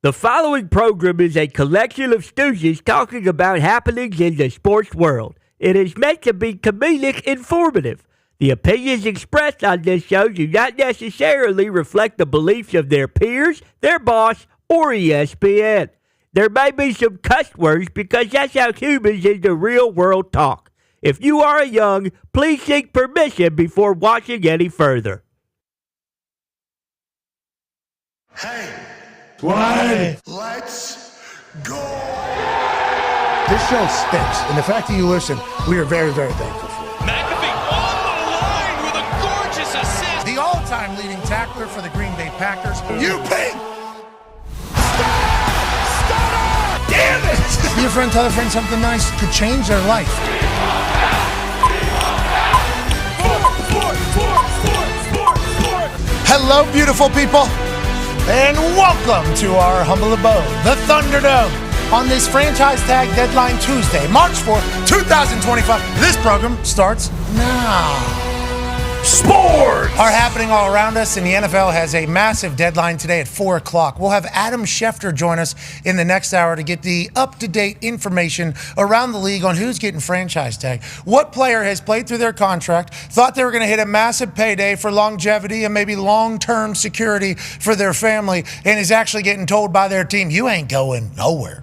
The following program is a collection of stooges talking about happenings in the sports world. It is meant to be comedic informative. The opinions expressed on this show do not necessarily reflect the beliefs of their peers, their boss, or ESPN. There may be some cuss words because that's how humans in the real world talk. If you are young, please seek permission before watching any further. Hey. What? Let's go! This show stinks, and the fact that you listen, we are very, very thankful for it. McAfee on the line with a gorgeous assist. The all-time leading tackler for the Green Bay Packers. You pink! Damn it! Your friend tell a friend something nice could change their life. Hello, beautiful people. And welcome to our humble abode, the Thunderdome, on this franchise tag deadline Tuesday, March 4th, 2025. This program starts now. Sports! Are happening all around us, and the NFL has a massive deadline today at 4 o'clock. We'll have Adam Schefter join us in the next hour to get the up-to-date information around the league on who's getting franchise tag, what player has played through their contract, thought they were going to hit a massive payday for longevity and maybe long-term security for their family, and is actually getting told by their team, you ain't going nowhere.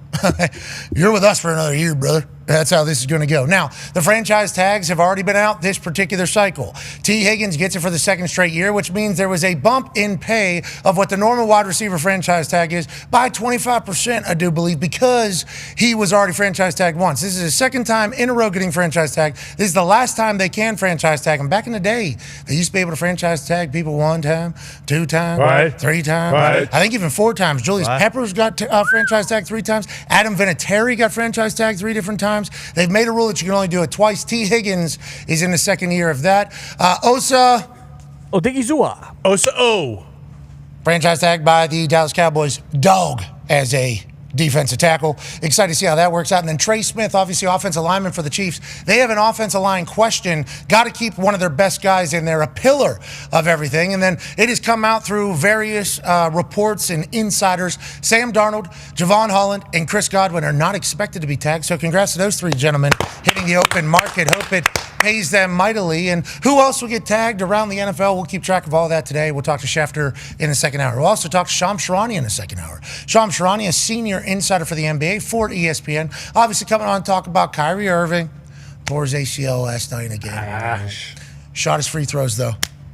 You're with us for another year, brother. That's how this is going to go. Now, the franchise tags have already been out this particular cycle. T. Higgins gets it for the second straight year, which means there was a bump in pay of what the normal wide receiver franchise tag is by 25%, I do believe, because he was already franchise tagged once. This is his second time in a row getting franchise tag. This is the last time they can franchise tag him. Back in the day, they used to be able to franchise tag people 1 time, 2 times, Right. 3 times. Right. I think even 4 times. Julius Right. Peppers got franchise tagged 3 times. Adam Vinatieri got franchise tagged 3 different times. They've made a rule that you can only do it twice. T. Higgins is in the second year of that. Osa Odigizua. franchise tagged by the Dallas Cowboys. Dog as a defensive tackle. Excited to see how that works out. And then Trey Smith, obviously offensive lineman for the Chiefs. They have an offensive line question. Got to keep one of their best guys in there, a pillar of everything. And then it has come out through various reports and insiders. Sam Darnold, Javon Holland, and Chris Godwin are not expected to be tagged. So congrats to those 3 gentlemen hitting the open market. Hope it pays them mightily. And who else will get tagged around the NFL? We'll keep track of all that today. We'll talk to Schefter in the second hour. We'll also talk to Shams Charania in the second hour. Shams Charania, a senior insider for the NBA for ESPN. Obviously coming on to talk about Kyrie Irving. Tore his ACL last night in a game. Shot his free throws, though.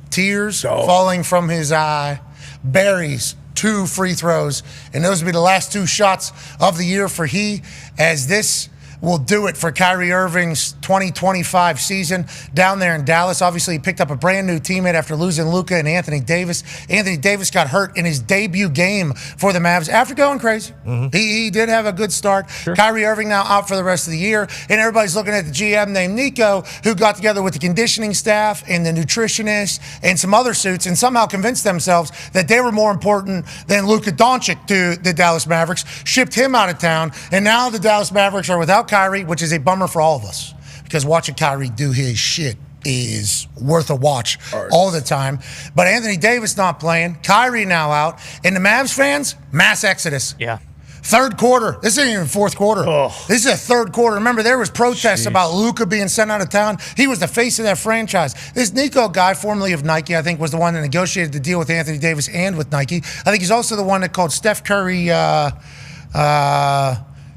Tears falling from his eye. Buries 2 free throws. And those will be the last 2 shots of the year for he, as this will do it for Kyrie Irving's 2025 season down there in Dallas. Obviously, he picked up a brand new teammate after losing Luka and Anthony Davis. Anthony Davis got hurt in his debut game for the Mavs after going crazy. He did have a good start. Sure. Kyrie Irving now out for the rest of the year, and everybody's looking at the GM named Nico, who got together with the conditioning staff and the nutritionist and some other suits and somehow convinced themselves that they were more important than Luka Doncic to the Dallas Mavericks, shipped him out of town, and now the Dallas Mavericks are without Kyrie, which is a bummer for all of us because watching Kyrie do his shit is worth a watch all the time. But Anthony Davis not playing, Kyrie now out, and the Mavs fans, mass exodus. Yeah. Third quarter. This isn't even fourth quarter. This is a third quarter. Remember, there was protests about Luka being sent out of town. He was the face of that franchise. This Nico guy, formerly of Nike, I think was the one that negotiated the deal with Anthony Davis and with Nike. I think he's also the one that called Steph Curry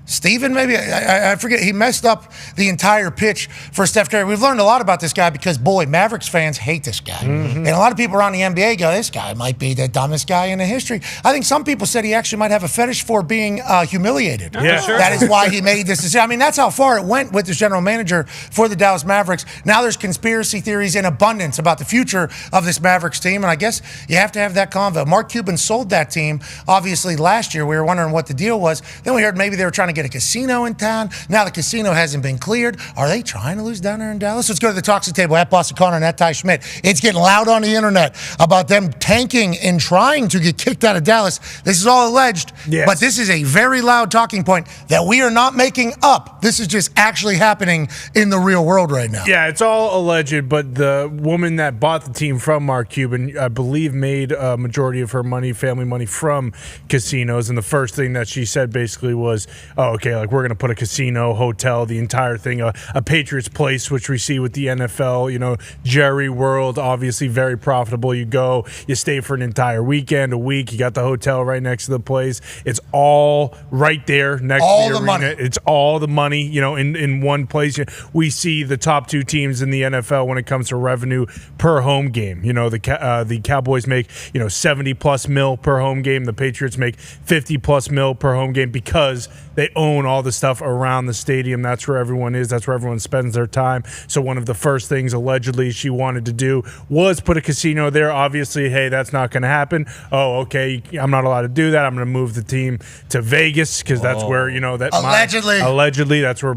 Steven, maybe? I forget. He messed up the entire pitch for Steph Curry. We've learned a lot about this guy because, boy, Mavericks fans hate this guy. And a lot of people around the NBA go, this guy might be the dumbest guy in the history. I think some people said he actually might have a fetish for being humiliated. Yeah, sure. That is why he made this decision. I mean, that's how far it went with this general manager for the Dallas Mavericks. Now there's conspiracy theories in abundance about the future of this Mavericks team, and I guess you have to have that convo. Mark Cuban sold that team, obviously, last year. We were wondering what the deal was. Then we heard maybe they were trying to get get a casino in town. Now the casino hasn't been cleared. Are they trying to lose down there in Dallas? Let's go to the toxic table at Boston Connor and at Ty Schmidt. It's getting loud on the internet about them tanking and trying to get kicked out of Dallas. This is all alleged, but this is a very loud talking point that we are not making up. This is just actually happening in the real world right now. Yeah, it's all alleged, but the woman that bought the team from Mark Cuban, I believe, made a majority of her money, family money, from casinos. And the first thing that she said basically was, oh, okay, like we're going to put a casino, hotel, the entire thing, a Patriots Place, which we see with the NFL, you know, Jerry World, obviously very profitable. You go, you stay for an entire weekend, a week, you got the hotel right next to the place. It's all right there next all to the the arena. money. It's all the money, you know, in one place. We see the top two teams in the NFL when it comes to revenue per home game. You know, the Cowboys make, you know, 70 plus mil per home game. The Patriots make 50 plus mil per home game because they own all the stuff around the stadium. That's where everyone is. That's where everyone spends their time. So one of the first things allegedly she wanted to do was put a casino there. Obviously, hey, that's not going to happen. Oh, okay, I'm not allowed to do that. I'm going to move the team to Vegas because that's where, you know, that allegedly that's where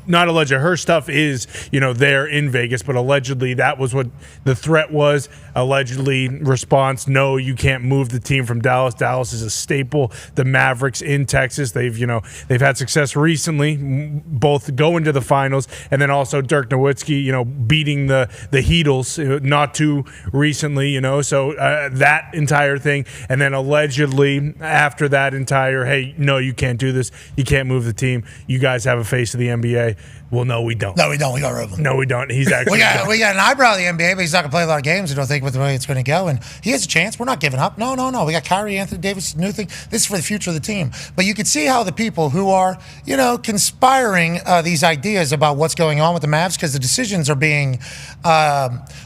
not alleged. Her stuff is, you know, there in Vegas, but allegedly that was what the threat was. Allegedly response, no, you can't move the team from Dallas. Dallas is a staple. The Mavericks in Texas, they've had success recently, both going to the finals, and then also Dirk Nowitzki, you know, beating the Heatles not too recently, you know, so that entire thing. And then allegedly after that entire, hey, no, you can't do this. You can't move the team. You guys have a face of the NBA. Well, no, we don't. No, we don't. We got rid of him. No, we don't. He's actually we got an eyebrow of the NBA, but he's not going to play a lot of games. I don't think with the way it's going to go. And he has a chance. We're not giving up. No. We got Kyrie, Anthony Davis, new thing. This is for the future of the team. But you can see how the people who are, you know, conspiring these ideas about what's going on with the Mavs, because the decisions are being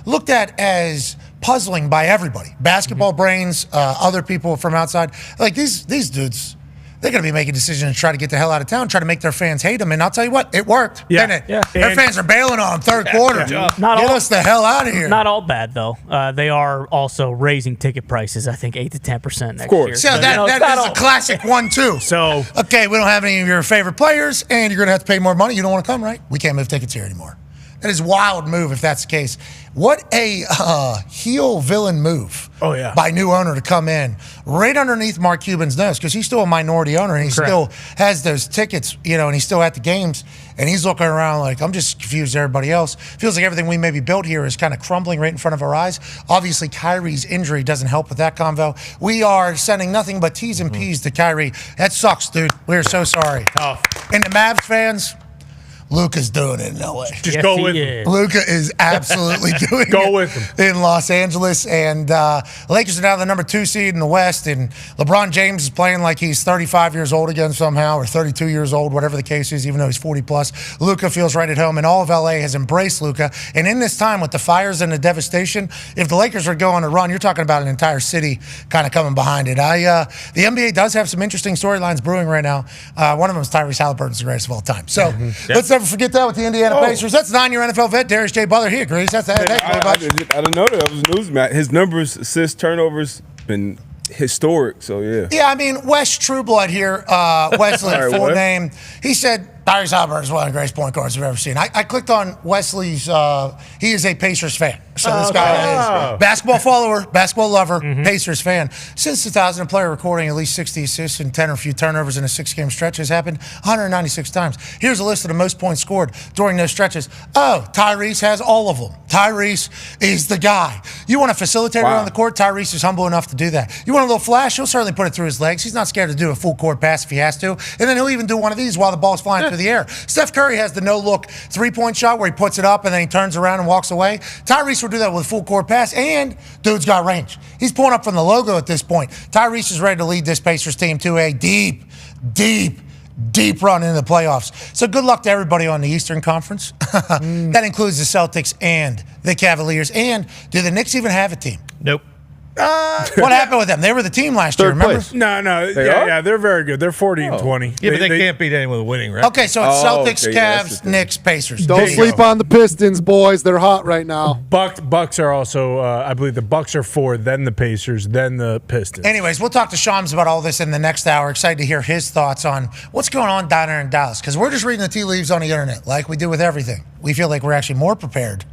looked at as puzzling by everybody. Basketball brains, other people from outside. Like these dudes, they're going to be making decisions to try to get the hell out of town, try to make their fans hate them. And I'll tell you what, it worked, didn't it? Yeah. Their fans are bailing on them third quarter. Get us the hell out of here. Not all bad, though. They are also raising ticket prices, I think, 8 to 10% next year. So that is a classic one, too. So, okay, we don't have any of your favorite players, and you're going to have to pay more money. You don't want to come, right? We can't move tickets here anymore. That is a wild move if that's the case. What a heel villain move by new owner to come in right underneath Mark Cuban's nose, because he's still a minority owner and he still has those tickets, you know, and he's still at the games, and he's looking around like, I'm just confused as everybody else. Feels like everything we maybe built here is kind of crumbling right in front of our eyes. Obviously, Kyrie's injury doesn't help with that convo. We are sending nothing but T's and P's to Kyrie. That sucks, dude. We're so sorry. And the Mavs fans, Luka's doing it in LA. Just go with him. Luka is absolutely doing Go it with him. in Los Angeles. And Lakers are now the number 2 seed in the West. And LeBron James is playing like he's 35 years old again somehow, or 32 years old, whatever the case is, even though he's 40 plus. Luka feels right at home, and all of LA has embraced Luka. And in this time with the fires and the devastation, if the Lakers are going to run, you're talking about an entire city kind of coming behind it. The NBA does have some interesting storylines brewing right now. One of them is Tyrese Halliburton's the greatest of all time. So let's never forget that with the Indiana Pacers. That's 9-year NFL vet Darius J. Butler. He agrees. That's that. I didn't know that was news, Matt. His numbers, assists, turnovers, been historic. So yeah. Yeah, I mean, Wes Trueblood here, Wesley, full name. He said Tyrese Halliburton is one of the greatest point guards I've ever seen. I clicked on Wesley's. He is a Pacers fan. So this guy is basketball follower, basketball lover, Pacers fan. Since 2000, a player recording at least 60 assists and 10 or few turnovers in a 6-game stretch has happened 196 times. Here's a list of the most points scored during those stretches. Oh, Tyrese has all of them. Tyrese is the guy. You want a facilitator on the court? Tyrese is humble enough to do that. You want a little flash? He'll certainly put it through his legs. He's not scared to do a full court pass if he has to. And then he'll even do one of these while the ball's flying through the air. Steph Curry has the no-look 3-point shot where he puts it up and then he turns around and walks away. Tyrese will do that with a full court pass, and dude's got range. He's pulling up from the logo at this point. Tyrese is ready to lead this Pacers team to a deep run into the playoffs. So good luck to everybody on the Eastern Conference. That includes the Celtics and the Cavaliers. And do the Knicks even have a team? Nope. What happened with them? They were the team last year, remember? place. No, yeah, they're very good. They're 40-20. Yeah, but they can't beat anyone with winning, right? Okay, so it's Celtics, okay, yeah, that's the Cavs, thing. Knicks, Pacers. Don't There you sleep go. on the Pistons, boys. They're hot right now. Bucks are also, I believe the Bucks are 4, then the Pacers, then the Pistons. Anyways, we'll talk to Shams about all this in the next hour. Excited to hear his thoughts on what's going on down there in Dallas, because we're just reading the tea leaves on the internet like we do with everything. We feel like we're actually more prepared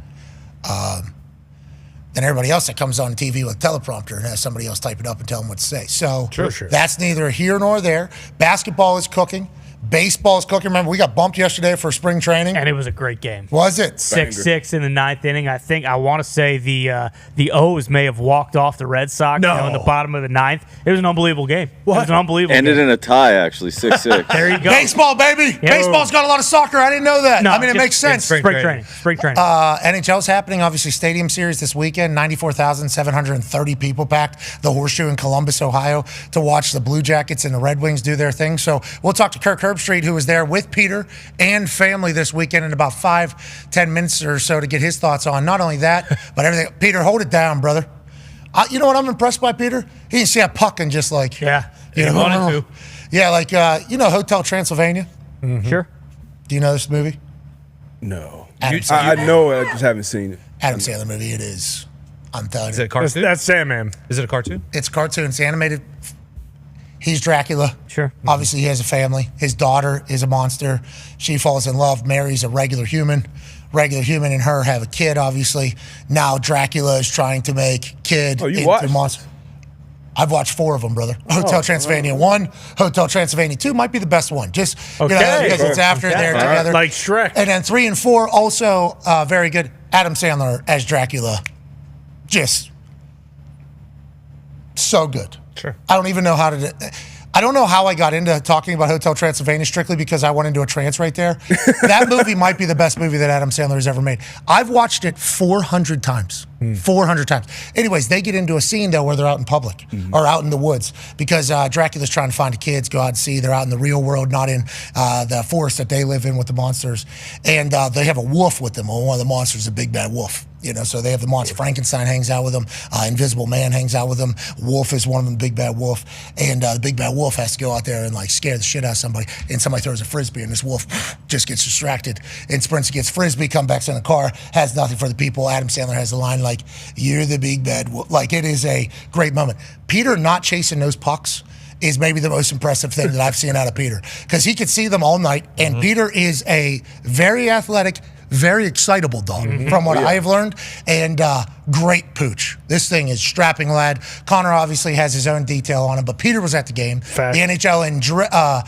than everybody else that comes on TV with a teleprompter and has somebody else type it up and tell them what to say. So Sure. that's neither here nor there. Basketball is cooking. Baseball is cooking. Remember, we got bumped yesterday for spring training. And it was a great game. Was it? 6-6 in the ninth inning. I want to say the O's may have walked off the Red Sox in the bottom of the ninth. It was an unbelievable game. It was an unbelievable Ended game. in a tie, actually, 6-6. There you go. Baseball, baby. Baseball's got a lot of soccer. I didn't know that. No, I mean, it just makes sense. Spring training. NHL's happening, obviously, Stadium Series this weekend. 94,730 people packed the Horseshoe in Columbus, Ohio, to watch the Blue Jackets and the Red Wings do their thing. So we'll talk to Kirk Herbstreit, who was there with Peter and family this weekend in about 5-10 minutes or so to get his thoughts on not only that, but everything. Peter, hold it down, brother. You know what I'm impressed by, Peter? He didn't see that puck and just like, He wanted to. Yeah, like, Hotel Transylvania? Sure. Do you know this movie? No. Adam I Sandler. know it. I just haven't seen it. Adam Sandler movie. It is. I'm telling Is you. it a cartoon? That's Sandman. Is it a cartoon? It's cartoon. It's animated. He's Dracula. Sure. Obviously, he has a family. His daughter is a monster. She falls in love, marries a regular human. Regular human and her have a kid, obviously. Now Dracula is trying to make kid into watched? monster. I've watched 4 of them, brother. Hotel Transylvania 1, Hotel Transylvania 2 might be the best one. Just because it's after they're together. Like Shrek. And then 3 and 4 also very good. Adam Sandler as Dracula, just so good. Sure. I don't even know how to. I don't know how I got into talking about Hotel Transylvania strictly because I went into a trance right there. That movie might be the best movie that Adam Sandler has ever made. I've watched it 400 times. 400 times. Anyways, they get into a scene, though, where they're out in public or out in the woods because Dracula's trying to find the kids, go out and see. They're out in the real world, not in the forest that they live in with the monsters. And they have a wolf with them. Well, one of the monsters is a big bad wolf. So they have the monster. Frankenstein hangs out with them. Invisible Man hangs out with them. Wolf is one of them, big bad wolf. And the big bad wolf has to go out there and scare the shit out of somebody. And somebody throws a frisbee, and this wolf just gets distracted and sprints against frisbee, comes back in the car, has nothing for the people. Adam Sandler has a line like, "You're the big bad wolf." It is a great moment. Peter not chasing those pucks is maybe the most impressive thing that I've seen out of Peter because he could see them all night. And Peter is a very athletic, very excitable dog from what I've learned, and great pooch. This thing is strapping lad. Connor obviously has his own detail on him, but Peter was at the game. Fact. The NHL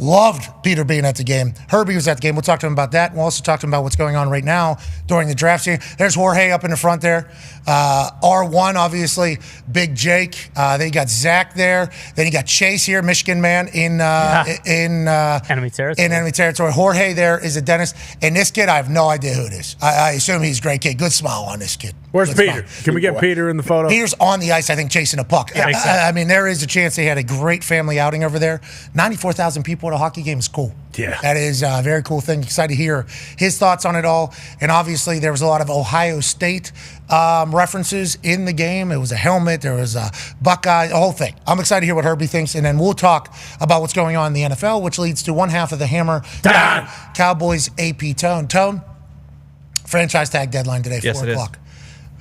loved Peter being at the game. Herbie was at the game. We'll talk to him about that. We'll also talk to him about what's going on right now during the draft season. There's Jorge up in the front there. R1, obviously, Big Jake. Then you got Zach there. Then you got Chase here, Michigan man in Enemy territory. In enemy territory. Jorge there is a dentist. And this kid, I have no idea who it is. I assume he's a great kid. Good smile on this kid. Where's Good Peter? smile. Can we get Peter in the photo? Peter's on the ice, I think, chasing a puck. I mean, there is a chance they had a great family outing over there. 94,000 people at a hockey game is cool. Yeah. That is a very cool thing. Excited to hear his thoughts on it all. And obviously, there was a lot of Ohio State references in the game. It was a helmet. There was a Buckeye, the whole thing. I'm excited to hear what Herbie thinks. And then we'll talk about what's going on in the NFL, which leads to one half of the Hammer Dahn. Cowboys AP Tone. Tone, franchise tag deadline today, Yes, 4 it is. o'clock.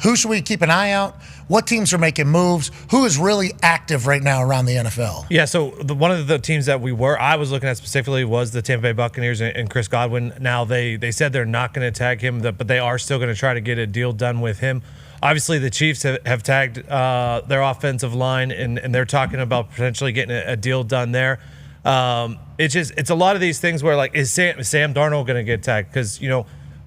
Who should we keep an eye out? What teams are making moves? Who is really active right now around the NFL? Yeah, so one of the teams that I was looking at specifically was the Tampa Bay Buccaneers and Chris Godwin. Now they said they're not going to tag him, but they are still going to try to get a deal done with him. Obviously, the Chiefs have tagged their offensive line, and they're talking about potentially getting a deal done there. It's a lot of these things where is Sam Darnold going to get tagged? Because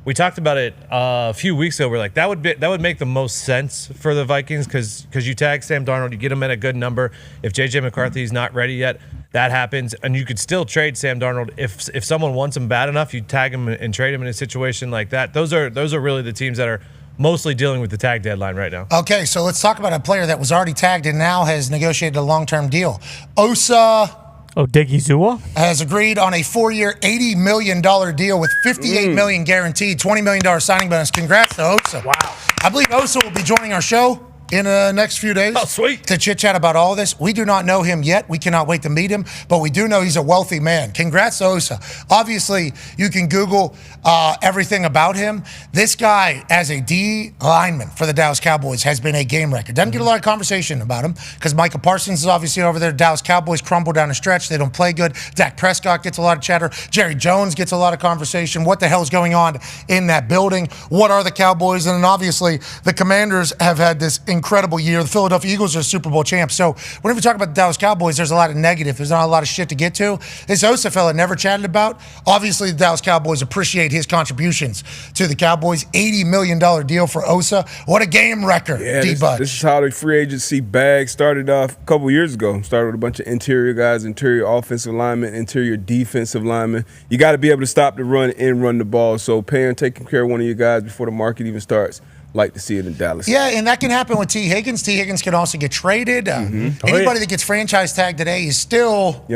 we talked about it a few weeks ago. We're like, that would make the most sense for the Vikings because you tag Sam Darnold, you get him at a good number. If J.J. McCarthy's not ready yet, that happens, and you could still trade Sam Darnold if someone wants him bad enough. You tag him and trade him in a situation like that. Those are really the teams that are mostly dealing with the tag deadline right now. Okay, so let's talk about a player that was already tagged and now has negotiated a long-term deal. Osa Odigizua has agreed on a 4-year, $80 million deal with $58 million guaranteed, $20 million signing bonus. Congrats to Osa. Wow. I believe Osa will be joining our show in the next few days. Oh, sweet. To chit-chat about all this. We do not know him yet. We cannot wait to meet him, but we do know he's a wealthy man. Congrats to Osa. Obviously, you can Google everything about him. This guy, as a D lineman for the Dallas Cowboys, has been a game wrecker. Doesn't get a lot of conversation about him because Micah Parsons is obviously over there. Dallas Cowboys crumble down the stretch. They don't play good. Dak Prescott gets a lot of chatter. Jerry Jones gets a lot of conversation. What the hell's going on in that building? What are the Cowboys? And then obviously the Commanders have had this incredible year. The Philadelphia Eagles are Super Bowl champs. So whenever we talk about the Dallas Cowboys, there's a lot of negative. There's not a lot of shit to get to. This Osa fella never chatted about. Obviously, the Dallas Cowboys appreciate his contributions to the Cowboys. $80 million deal for Osa. What a game wrecker, D-Bud. This is how the free agency bag started off a couple years ago. Started with a bunch of interior guys, interior offensive linemen, interior defensive linemen. You got to be able to stop the run and run the ball. So taking care of one of your guys before the market even starts. Like to see it in Dallas. Yeah, and that can happen with T. Higgins. T. Higgins can also get traded. Anybody that gets franchise tagged today is still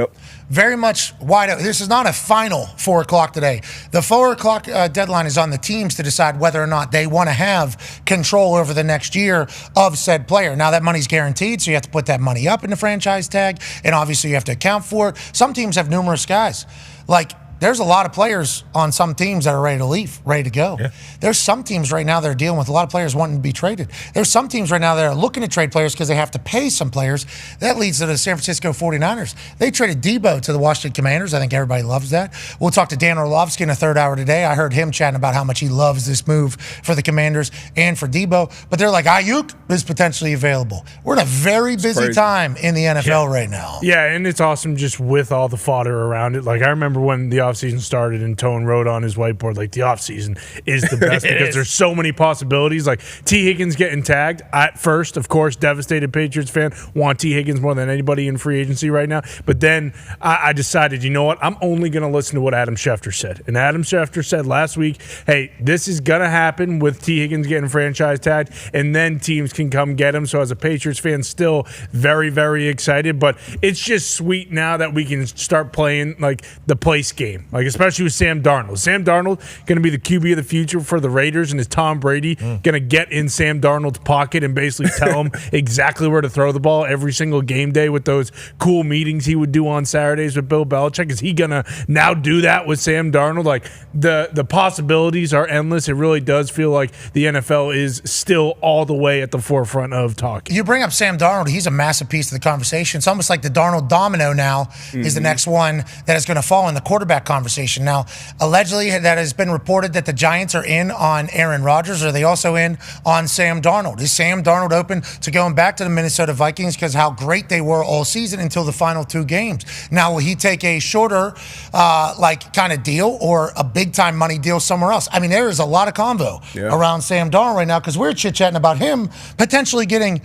very much wide open. This is not a final 4 o'clock today. The 4 o'clock deadline is on the teams to decide whether or not they want to have control over the next year of said player. Now, that money's guaranteed, so you have to put that money up in the franchise tag, and obviously you have to account for it. Some teams have numerous guys. Like, there's a lot of players on some teams that are ready to leave, ready to go. Yeah. There's some teams right now that are dealing with a lot of players wanting to be traded. There's some teams right now that are looking to trade players because they have to pay some players. That leads to the San Francisco 49ers. They traded Debo to the Washington Commanders. I think everybody loves that. We'll talk to Dan Orlovsky in the third hour today. I heard him chatting about how much he loves this move for the Commanders and for Debo. But they're like, Ayuk is potentially available. We're in a very busy time in the NFL right now. Yeah, and it's awesome just with all the fodder around it. Like, I remember when the offseason started and Tone wrote on his whiteboard, like, the offseason is the best because there's so many possibilities. Like, T. Higgins getting tagged at first, of course, devastated Patriots fan, want T. Higgins more than anybody in free agency right now. But then I decided, you know what? I'm only going to listen to what Adam Schefter said. And Adam Schefter said last week, hey, this is going to happen with T. Higgins getting franchise tagged, and then teams can come get him. So as a Patriots fan, still very, very excited. But it's just sweet now that we can start playing, like, the place game. Like, especially with Sam Darnold. Sam Darnold going to be the QB of the future for the Raiders, and is Tom Brady going to get in Sam Darnold's pocket and basically tell him exactly where to throw the ball every single game day with those cool meetings he would do on Saturdays with Bill Belichick? Is he going to now do that with Sam Darnold? Like, the possibilities are endless. It really does feel like the NFL is still all the way at the forefront of talking. You bring up Sam Darnold. He's a massive piece of the conversation. It's almost like the Darnold domino now is the next one that is going to fall in the quarterback conversation. Now, allegedly, that has been reported that the Giants are in on Aaron Rodgers. Are they also in on Sam Darnold? Is Sam Darnold open to going back to the Minnesota Vikings because how great they were all season until the final 2 games? Now, will he take a shorter, kind of deal or a big-time money deal somewhere else? I mean, there is a lot of convo around Sam Darnold right now because we're chit-chatting about him potentially getting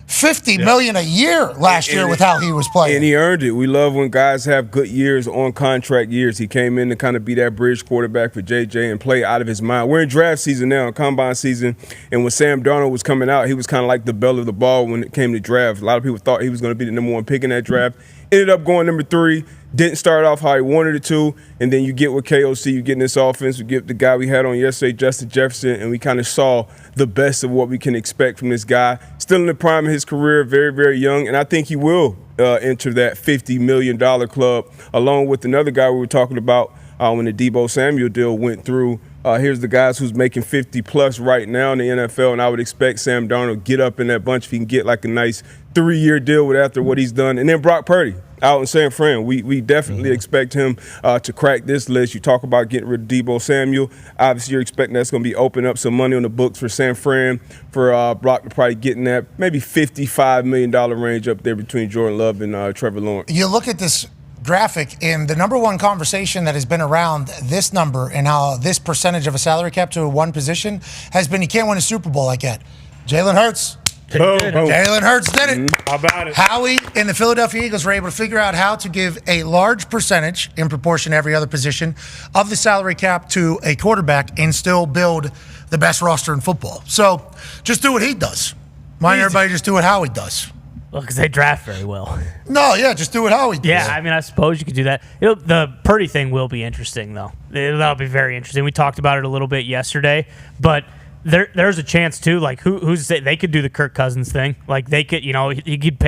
$50 million a year last year with how he was playing. And he earned it. We love when guys have good years, on contract years. He came in to kind of be that bridge quarterback for JJ and play out of his mind. We're in draft season now, combine season, and when Sam Darnold was coming out, he was kind of like the belle of the ball when it came to draft. A lot of people thought he was going to be the number 1 pick in that draft. Ended up going number 3. Didn't start off how he wanted it to, and then you get with KOC, you get in this offense, you get the guy we had on yesterday, Justin Jefferson, and we kind of saw the best of what we can expect from this guy. Still in the prime of his career, very, very young, and I think he will enter that $50 million club, along with another guy we were talking about when the Debo Samuel deal went through. Here's the guys who's making 50-plus right now in the NFL, and I would expect Sam Darnold to get up in that bunch if he can get like a nice 3-year deal with after what he's done. And then Brock Purdy out in San Fran. We definitely expect him to crack this list. You talk about getting rid of Debo Samuel. Obviously, you're expecting that's going to be open up some money on the books for San Fran, for Brock to probably get in that maybe $55 million range up there between Jordan Love and Trevor Lawrence. You look at this graphic, and the number one conversation that has been around this number and how this percentage of a salary cap to one position has been you can't win a Super Bowl like that. Jalen Hurts. Jalen Hurts did it. How about it? Howie and the Philadelphia Eagles were able to figure out how to give a large percentage, in proportion to every other position, of the salary cap to a quarterback and still build the best roster in football. So just do what he does. Why don't everybody just do what Howie does? Well, because they draft very well. No, yeah, just do what Howie does. Yeah, I mean, I suppose you could do that. The Purdy thing will be interesting, though. That'll be very interesting. We talked about it a little bit yesterday, but there's a chance too. Like who's to say they could do the Kirk Cousins thing? Like they could, he could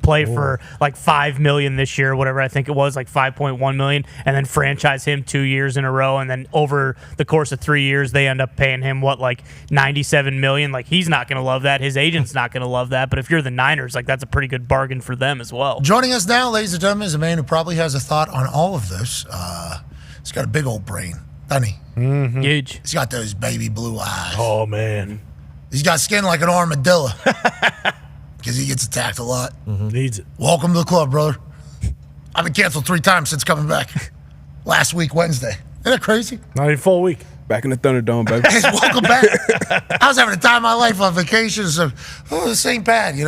play for like $5 million this year, or whatever I think it was, like $5.1 million, and then franchise him 2 years in a row, and then over the course of 3 years they end up paying him like $97 million. Like he's not going to love that. His agent's not going to love that. But if you're the Niners, like that's a pretty good bargain for them as well. Joining us now, ladies and gentlemen, is a man who probably has a thought on all of this. He's got a big old brain, doesn't he? Mm-hmm. Huge. He's got those baby blue eyes. Oh man, he's got skin like an armadillo. Because he gets attacked a lot. Mm-hmm. Needs it. Welcome to the club, brother. I've been canceled 3 times since coming back. Last week, Wednesday. Isn't that crazy? Not even full week. Back in the Thunderdome, baby. Hey, welcome back. I was having a time of my life on vacation, so this ain't bad,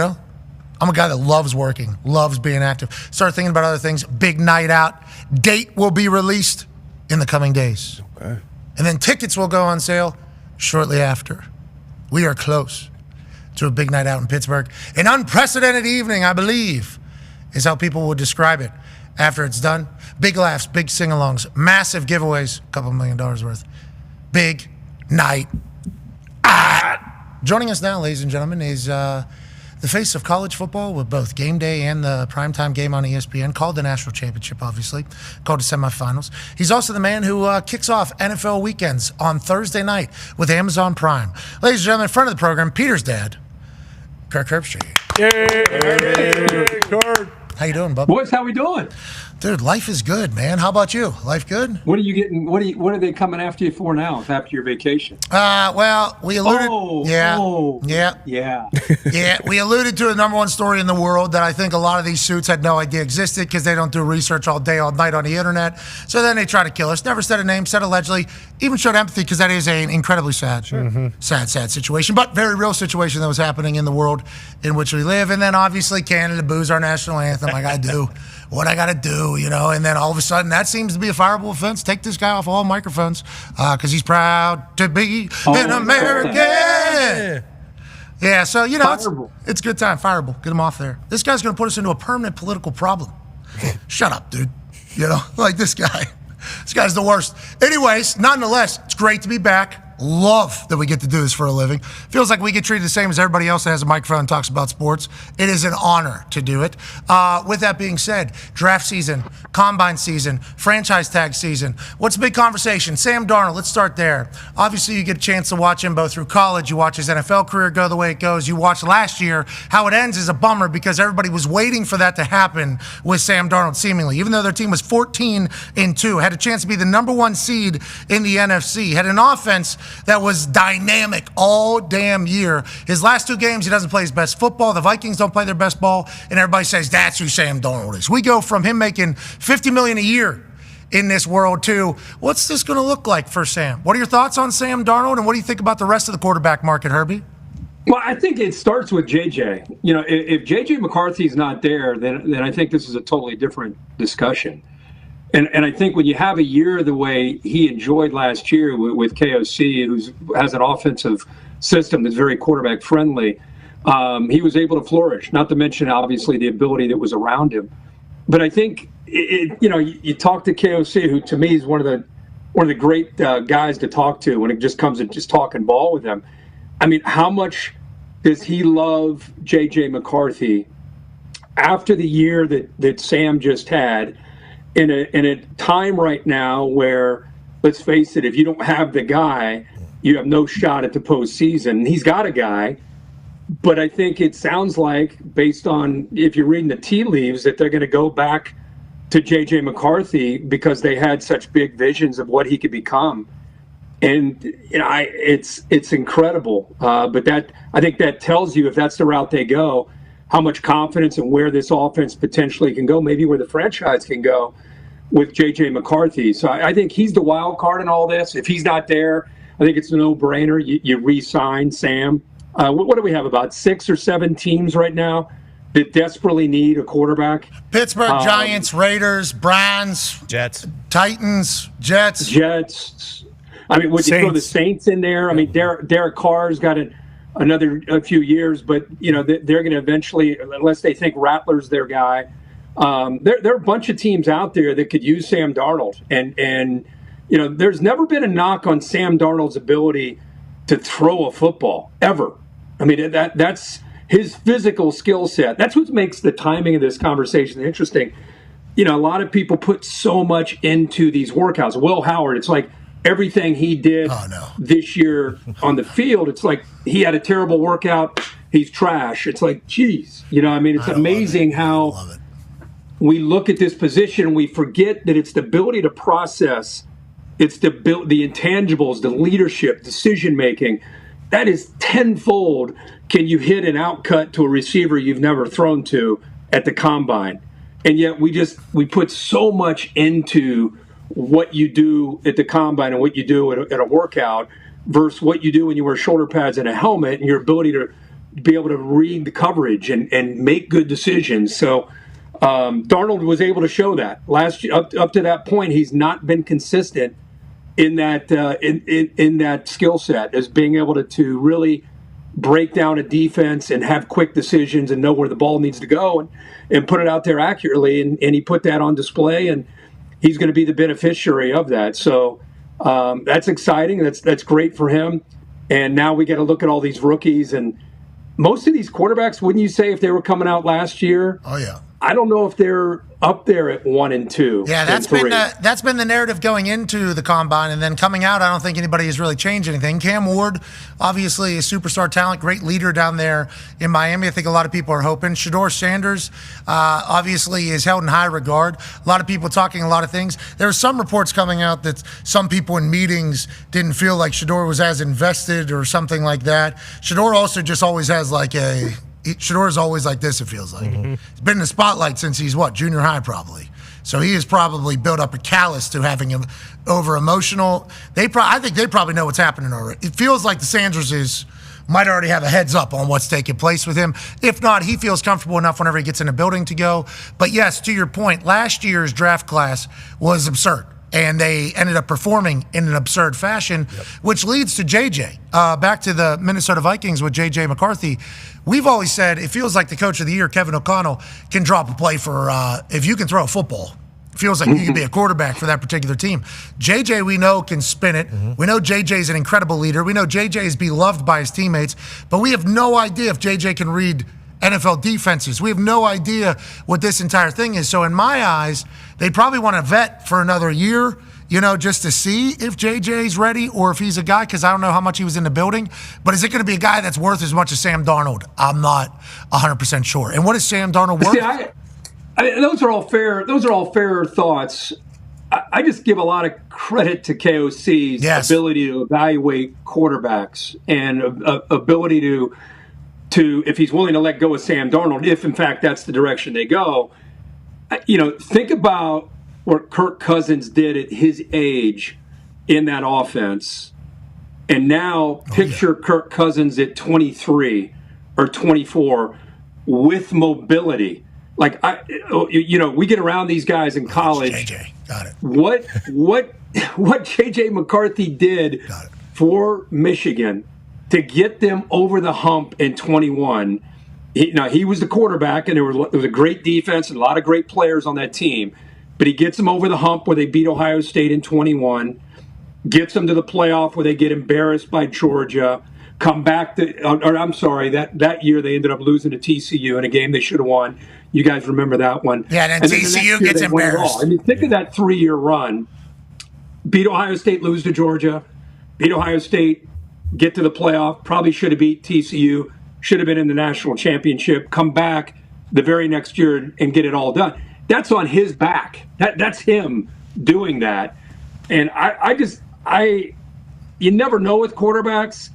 I'm a guy that loves working, loves being active. Start thinking about other things. Big night out. Date will be released in the coming days. Okay. And then tickets will go on sale shortly after. We are close to a big night out in Pittsburgh. An unprecedented evening, I believe, is how people would describe it after it's done. Big laughs, big sing-alongs, massive giveaways, $2 million worth. Big night out. Joining us now, ladies and gentlemen, is the face of college football with both game day and the primetime game on ESPN, called the National Championship, obviously, called the semifinals. He's also the man who kicks off NFL weekends on Thursday night with Amazon Prime. Ladies and gentlemen, in front of the program, Peter's dad, Kirk Herbstreit. Yay, Kirk. How you doing, bub? Boys, how we doing? Dude, life is good, man. How about you? Life good? What are you getting? What are they coming after you for now? After your vacation? Well, we alluded. Yeah. Yeah. We alluded to the number one story in the world that I think a lot of these suits had no idea existed because they don't do research all day, all night on the internet. So then they try to kill us. Never said a name, said allegedly. Even showed empathy because that is an incredibly sad, sad situation, but very real situation that was happening in the world in which we live. And then obviously Canada boos our national anthem like I do. What I got to do, and then all of a sudden that seems to be a fireable offense. Take this guy off all microphones because he's proud to be an American. Yeah, so, it's a good time. Fireable. Get him off there. This guy's going to put us into a permanent political problem. Shut up, dude. Like this guy. This guy's the worst. Anyways, nonetheless, it's great to be back. Love that we get to do this for a living. Feels like we get treated the same as everybody else that has a microphone and talks about sports. It is an honor to do it. With that being said, draft season, combine season, franchise tag season. What's the big conversation? Sam Darnold, let's start there. Obviously, you get a chance to watch him both through college. You watch his NFL career go the way it goes. You watch last year. How it ends is a bummer because everybody was waiting for that to happen with Sam Darnold, seemingly. Even though their team was 14-2, had a chance to be the number 1 seed in the NFC, had an offense that was dynamic all damn year. His last 2 games, he doesn't play his best football. The Vikings don't play their best ball, and everybody says that's who Sam Darnold is. We go from him making $50 million a year in this world to what's this going to look like for Sam? What are your thoughts on Sam Darnold, and what do you think about the rest of the quarterback market, Herbie? Well, I think it starts with JJ. If JJ McCarthy's not there, then I think this is a totally different discussion. And I think when you have a year the way he enjoyed last year with KOC, who has an offensive system that's very quarterback friendly, he was able to flourish. Not to mention, obviously, the ability that was around him. But I think you talk to KOC, who to me is one of the great guys to talk to when it just comes to just talking ball with him. I mean, how much does he love JJ McCarthy after the year that Sam just had? In a time right now where, let's face it, if you don't have the guy, you have no shot at the postseason. He's got a guy, but I think it sounds like, based on if you're reading the tea leaves, that they're going to go back to J.J. McCarthy because they had such big visions of what he could become. And it's incredible. But that I think that tells you, if that's the route they go, how much confidence and where this offense potentially can go, maybe where the franchise can go with J.J. McCarthy. So I think he's the wild card in all this. If he's not there, I think it's a no-brainer. You re-sign Sam. What do we have, about 6 or 7 teams right now that desperately need a quarterback? Pittsburgh, Giants, Raiders, Browns, Jets, Titans, Jets. I mean, would you throw the Saints in there? I mean, Derek Carr's got a few years, but they're going to eventually, unless they think Rattler's their guy. There are a bunch of teams out there that could use Sam Darnold, and there's never been a knock on Sam Darnold's ability to throw a football ever. I mean, that's his physical skill set. That's what makes the timing of this conversation interesting. You know, a lot of people put so much into these workouts. Will Howard, it's like everything he did this year on the field, it's like he had a terrible workout, he's trash. It's like, geez. You know, I mean, it's amazing how we look at this position and we forget that it's the ability to process, it's the intangibles, the leadership, decision-making. That is tenfold. Can you hit an outcut to a receiver you've never thrown to at the combine? And yet we put so much into what you do at the combine and what you do at a workout versus what you do when you wear shoulder pads and a helmet and your ability to be able to read the coverage and make good decisions. So Darnold was able to show that. Last year, up to that point, he's not been consistent in that in that skill set as being able to really break down a defense and have quick decisions and know where the ball needs to go and put it out there accurately. And he put that on display, and he's going to be the beneficiary of that. So that's exciting. That's great for him. And now we get to look at all these rookies. And most of these quarterbacks, wouldn't you say, if they were coming out last year? Oh, yeah. I don't know if they're up there at 1 and 2. Yeah, that's been the narrative going into the combine, and then coming out, I don't think anybody has really changed anything. Cam Ward, obviously a superstar talent, great leader down there in Miami. I think a lot of people are hoping. Shedeur Sanders, obviously, is held in high regard. A lot of people talking a lot of things. There are some reports coming out that some people in meetings didn't feel like Shedeur was as invested or something like that. Shedeur also just always has Shedeur is always like this, it feels like. Mm-hmm. He's been in the spotlight since he's, junior high probably. So he has probably built up a callus to having him over-emotional. I think they probably know what's happening already. It feels like the Sanderses might already have a heads up on what's taking place with him. If not, he feels comfortable enough whenever he gets in a building to go. But yes, to your point, last year's draft class was absurd. And they ended up performing in an absurd fashion, which leads to JJ. Back to the Minnesota Vikings with JJ McCarthy. We've always said it feels like the coach of the year, Kevin O'Connell, can drop a play for if you can throw a football. It feels like you can be a quarterback for that particular team. JJ, we know, can spin it. We know JJ is an incredible leader. We know JJ is beloved by his teammates. But we have no idea if JJ can read NFL defenses. We have no idea what this entire thing is. So in my eyes, they probably want to vet for another year, just to see if JJ's ready or if he's a guy, because I don't know how much he was in the building. But is it going to be a guy that's worth as much as Sam Darnold? I'm not 100% sure. And what is Sam Darnold worth? See, those are all fair. Those are all fair thoughts. I just give a lot of credit to KOC's ability to evaluate quarterbacks and ability to if he's willing to let go of Sam Darnold, if in fact that's the direction they go. Think about what Kirk Cousins did at his age in that offense. And now picture Kirk Cousins at 23 or 24 with mobility. Like, we get around these guys in college. JJ, got it. What JJ McCarthy did for Michigan to get them over the hump in 21. He was the quarterback, and there was a great defense and a lot of great players on that team. But he gets them over the hump where they beat Ohio State in 21, gets them to the playoff where they get embarrassed by Georgia, come back that year they ended up losing to TCU in a game they should have won. You guys remember that one. Yeah, and then TCU gets embarrassed. I mean, think of that 3-year run. Beat Ohio State, lose to Georgia. Beat Ohio State, get to the playoff, probably should have beat TCU, should have been in the national championship, come back the very next year and get it all done. That's on his back. That's him doing that. And you never know with quarterbacks,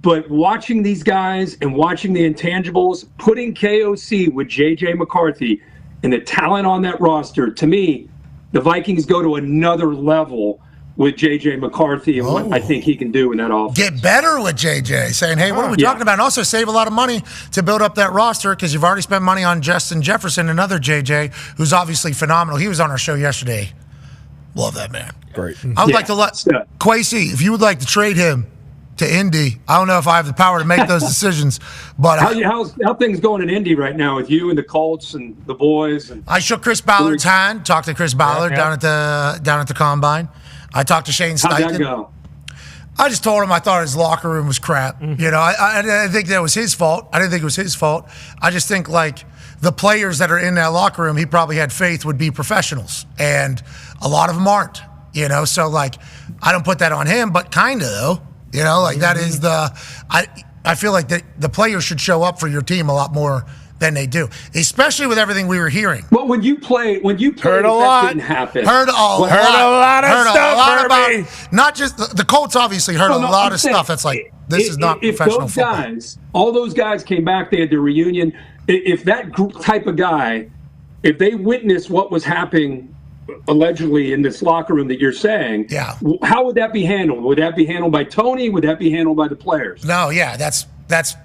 but watching these guys and watching the intangibles, putting KOC with JJ McCarthy and the talent on that roster, to me, the Vikings go to another level with J.J. McCarthy and what I think he can do in that offense. Get better with J.J. Saying, hey, what are we talking about? And also save a lot of money to build up that roster because you've already spent money on Justin Jefferson, another J.J., who's obviously phenomenal. He was on our show yesterday. Love that man. Great. I would like to let Kwesi, if you would like to trade him to Indy, I don't know if I have the power to make those decisions, but how things going in Indy right now with you and the Colts and the boys? And I shook Chris Ballard's hand. Talked to Chris Ballard down at the combine. I talked to Shane Steichen. How'd that go? I just told him I thought his locker room was crap. You know, I didn't think that was his fault. I didn't think it was his fault. I just think, like, the players that are in that locker room, he probably had faith would be professionals. And a lot of them aren't, you know? So, like, I don't put that on him, but kind of, though. You know, like, that is I feel like the players should show up for your team a lot more than they do, especially with everything we were hearing. Well, when you play, heard a lot. Didn't happen. Heard a lot of stuff. About, not just the Colts. Obviously, heard a lot of stuff. That's like this is not professional those football. Guys, all those guys came back. They had the reunion. If that type of guy, if they witnessed what was happening allegedly in this locker room that you're saying, yeah, how would that be handled? Would that be handled by Tony? Would that be handled by the players? No, yeah, that's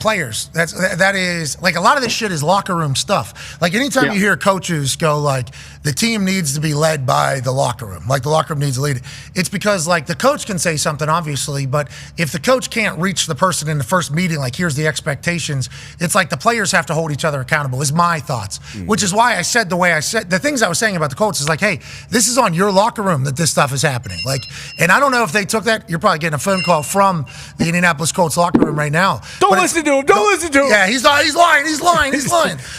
players. That is like a lot of this shit is locker room stuff. Like anytime you hear coaches go like the team needs to be led by the locker room, like the locker room needs to lead it. It's because like the coach can say something obviously, but if the coach can't reach the person in the first meeting, like here's the expectations, it's like the players have to hold each other accountable. Is my thoughts, which is why I said the way I said the things I was saying about the Colts is like, hey, this is on your locker room that this stuff is happening. Like, and I don't know if they took that. You're probably getting a phone call from the Indianapolis Colts locker room right now. Don't listen to him. Don't listen to him. Yeah, he's lying.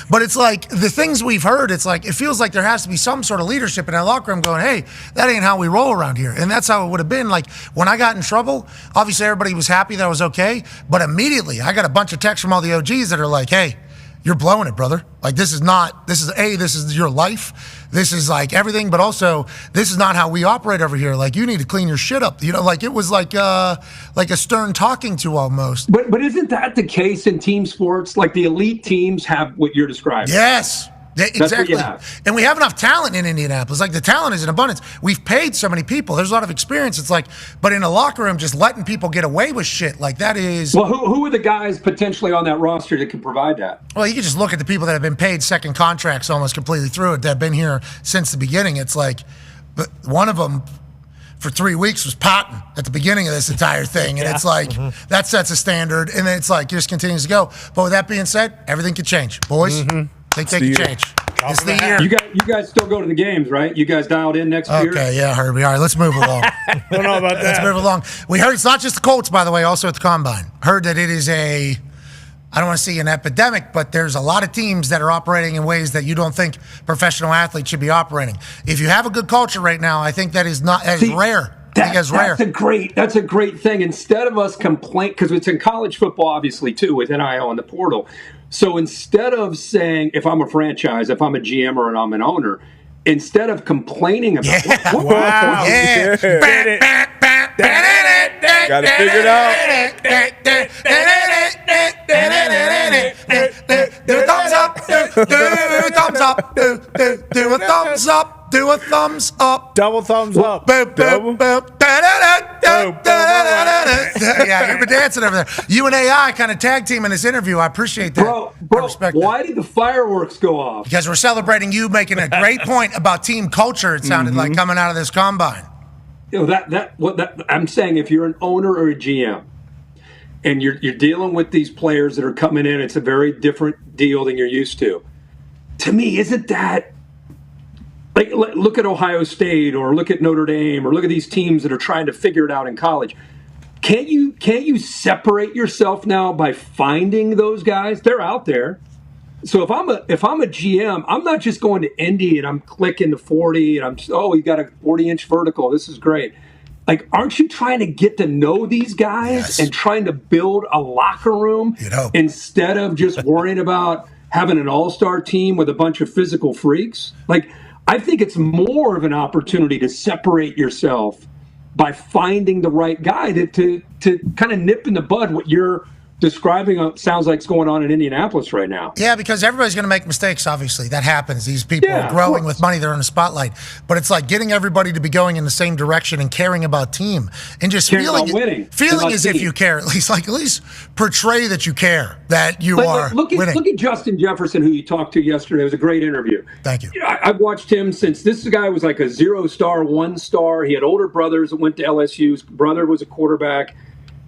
But it's like the things we've heard, it's like it feels like there has to be some sort of leadership in that locker room going, hey, that ain't how we roll around here. And that's how it would have been. Like when I got in trouble, obviously everybody was happy that I was okay. But immediately I got a bunch of texts from all the OGs that are like, hey, you're blowing it, brother. Like this is your life. This is like everything, but also this is not how we operate over here. Like you need to clean your shit up. You know, like it was like a stern talking to almost. But isn't that the case in team sports? Like the elite teams have what you're describing. Yes. Exactly. And we have enough talent in Indianapolis. Like the talent is in abundance. We've paid so many people. There's a lot of experience. It's like, but in a locker room, just letting people get away with shit like that is. Well, who are the guys potentially on that roster that can provide that? Well, you can just look at the people that have been paid second contracts almost completely through it that have been here since the beginning. It's like, but one of them for 3 weeks was Patton at the beginning of this entire thing. And it's like, that sets a standard. And then it's like, it just continues to go. But with that being said, everything can change. Boys. They take a change. It's the year. You guys still go to the games, right? You guys dialed in next year? Okay, yeah, Herbie. All right, let's move along. Don't know about that. Let's move along. We heard it's not just the Colts, by the way, also at the Combine. Heard that it is I don't want to say an epidemic, but there's a lot of teams that are operating in ways that you don't think professional athletes should be operating. If you have a good culture right now, I think that is rare. That's a great thing. Instead of us complain, because it's in college football, obviously, too, with NIL and the portal. So instead of saying, if I'm a franchise, if I'm a GM or I'm an owner, instead of complaining about Got to figure it out. Do a thumbs up. Do a thumbs up. Do a thumbs up. Do a thumbs up. Double thumbs up. Yeah, you've been dancing over there. You and AI kind of tag team in this interview. I appreciate that. Bro, I respect why did the fireworks go off? Because we're celebrating you making a great point about team culture, it sounded like, coming out of this combine. You know, I'm saying if you're an owner or a GM and you're dealing with these players that are coming in, it's a very different deal than you're used to. To me, isn't that like look at Ohio State or look at Notre Dame or look at these teams that are trying to figure it out in college? Can't you separate yourself now by finding those guys? They're out there. So if I'm a GM, I'm not just going to Indy and I'm clicking the 40 and you got a 40-inch vertical. This is great. Like, aren't you trying to get to know these guys and trying to build a locker room instead of just worrying about having an all-star team with a bunch of physical freaks? Like, I think it's more of an opportunity to separate yourself by finding the right guy to kind of nip in the bud what you're describing sounds like it's going on in Indianapolis right now. Yeah, because everybody's going to make mistakes, obviously. That happens. These people are growing with money. They're in the spotlight. But it's like getting everybody to be going in the same direction and caring about team and just feeling as if you care. At least portray that you care, that you are winning. Look at Justin Jefferson, who you talked to yesterday. It was a great interview. Thank you. I've watched him since this guy was like a 0-star, 1-star. He had older brothers that went to LSU. His brother was a quarterback,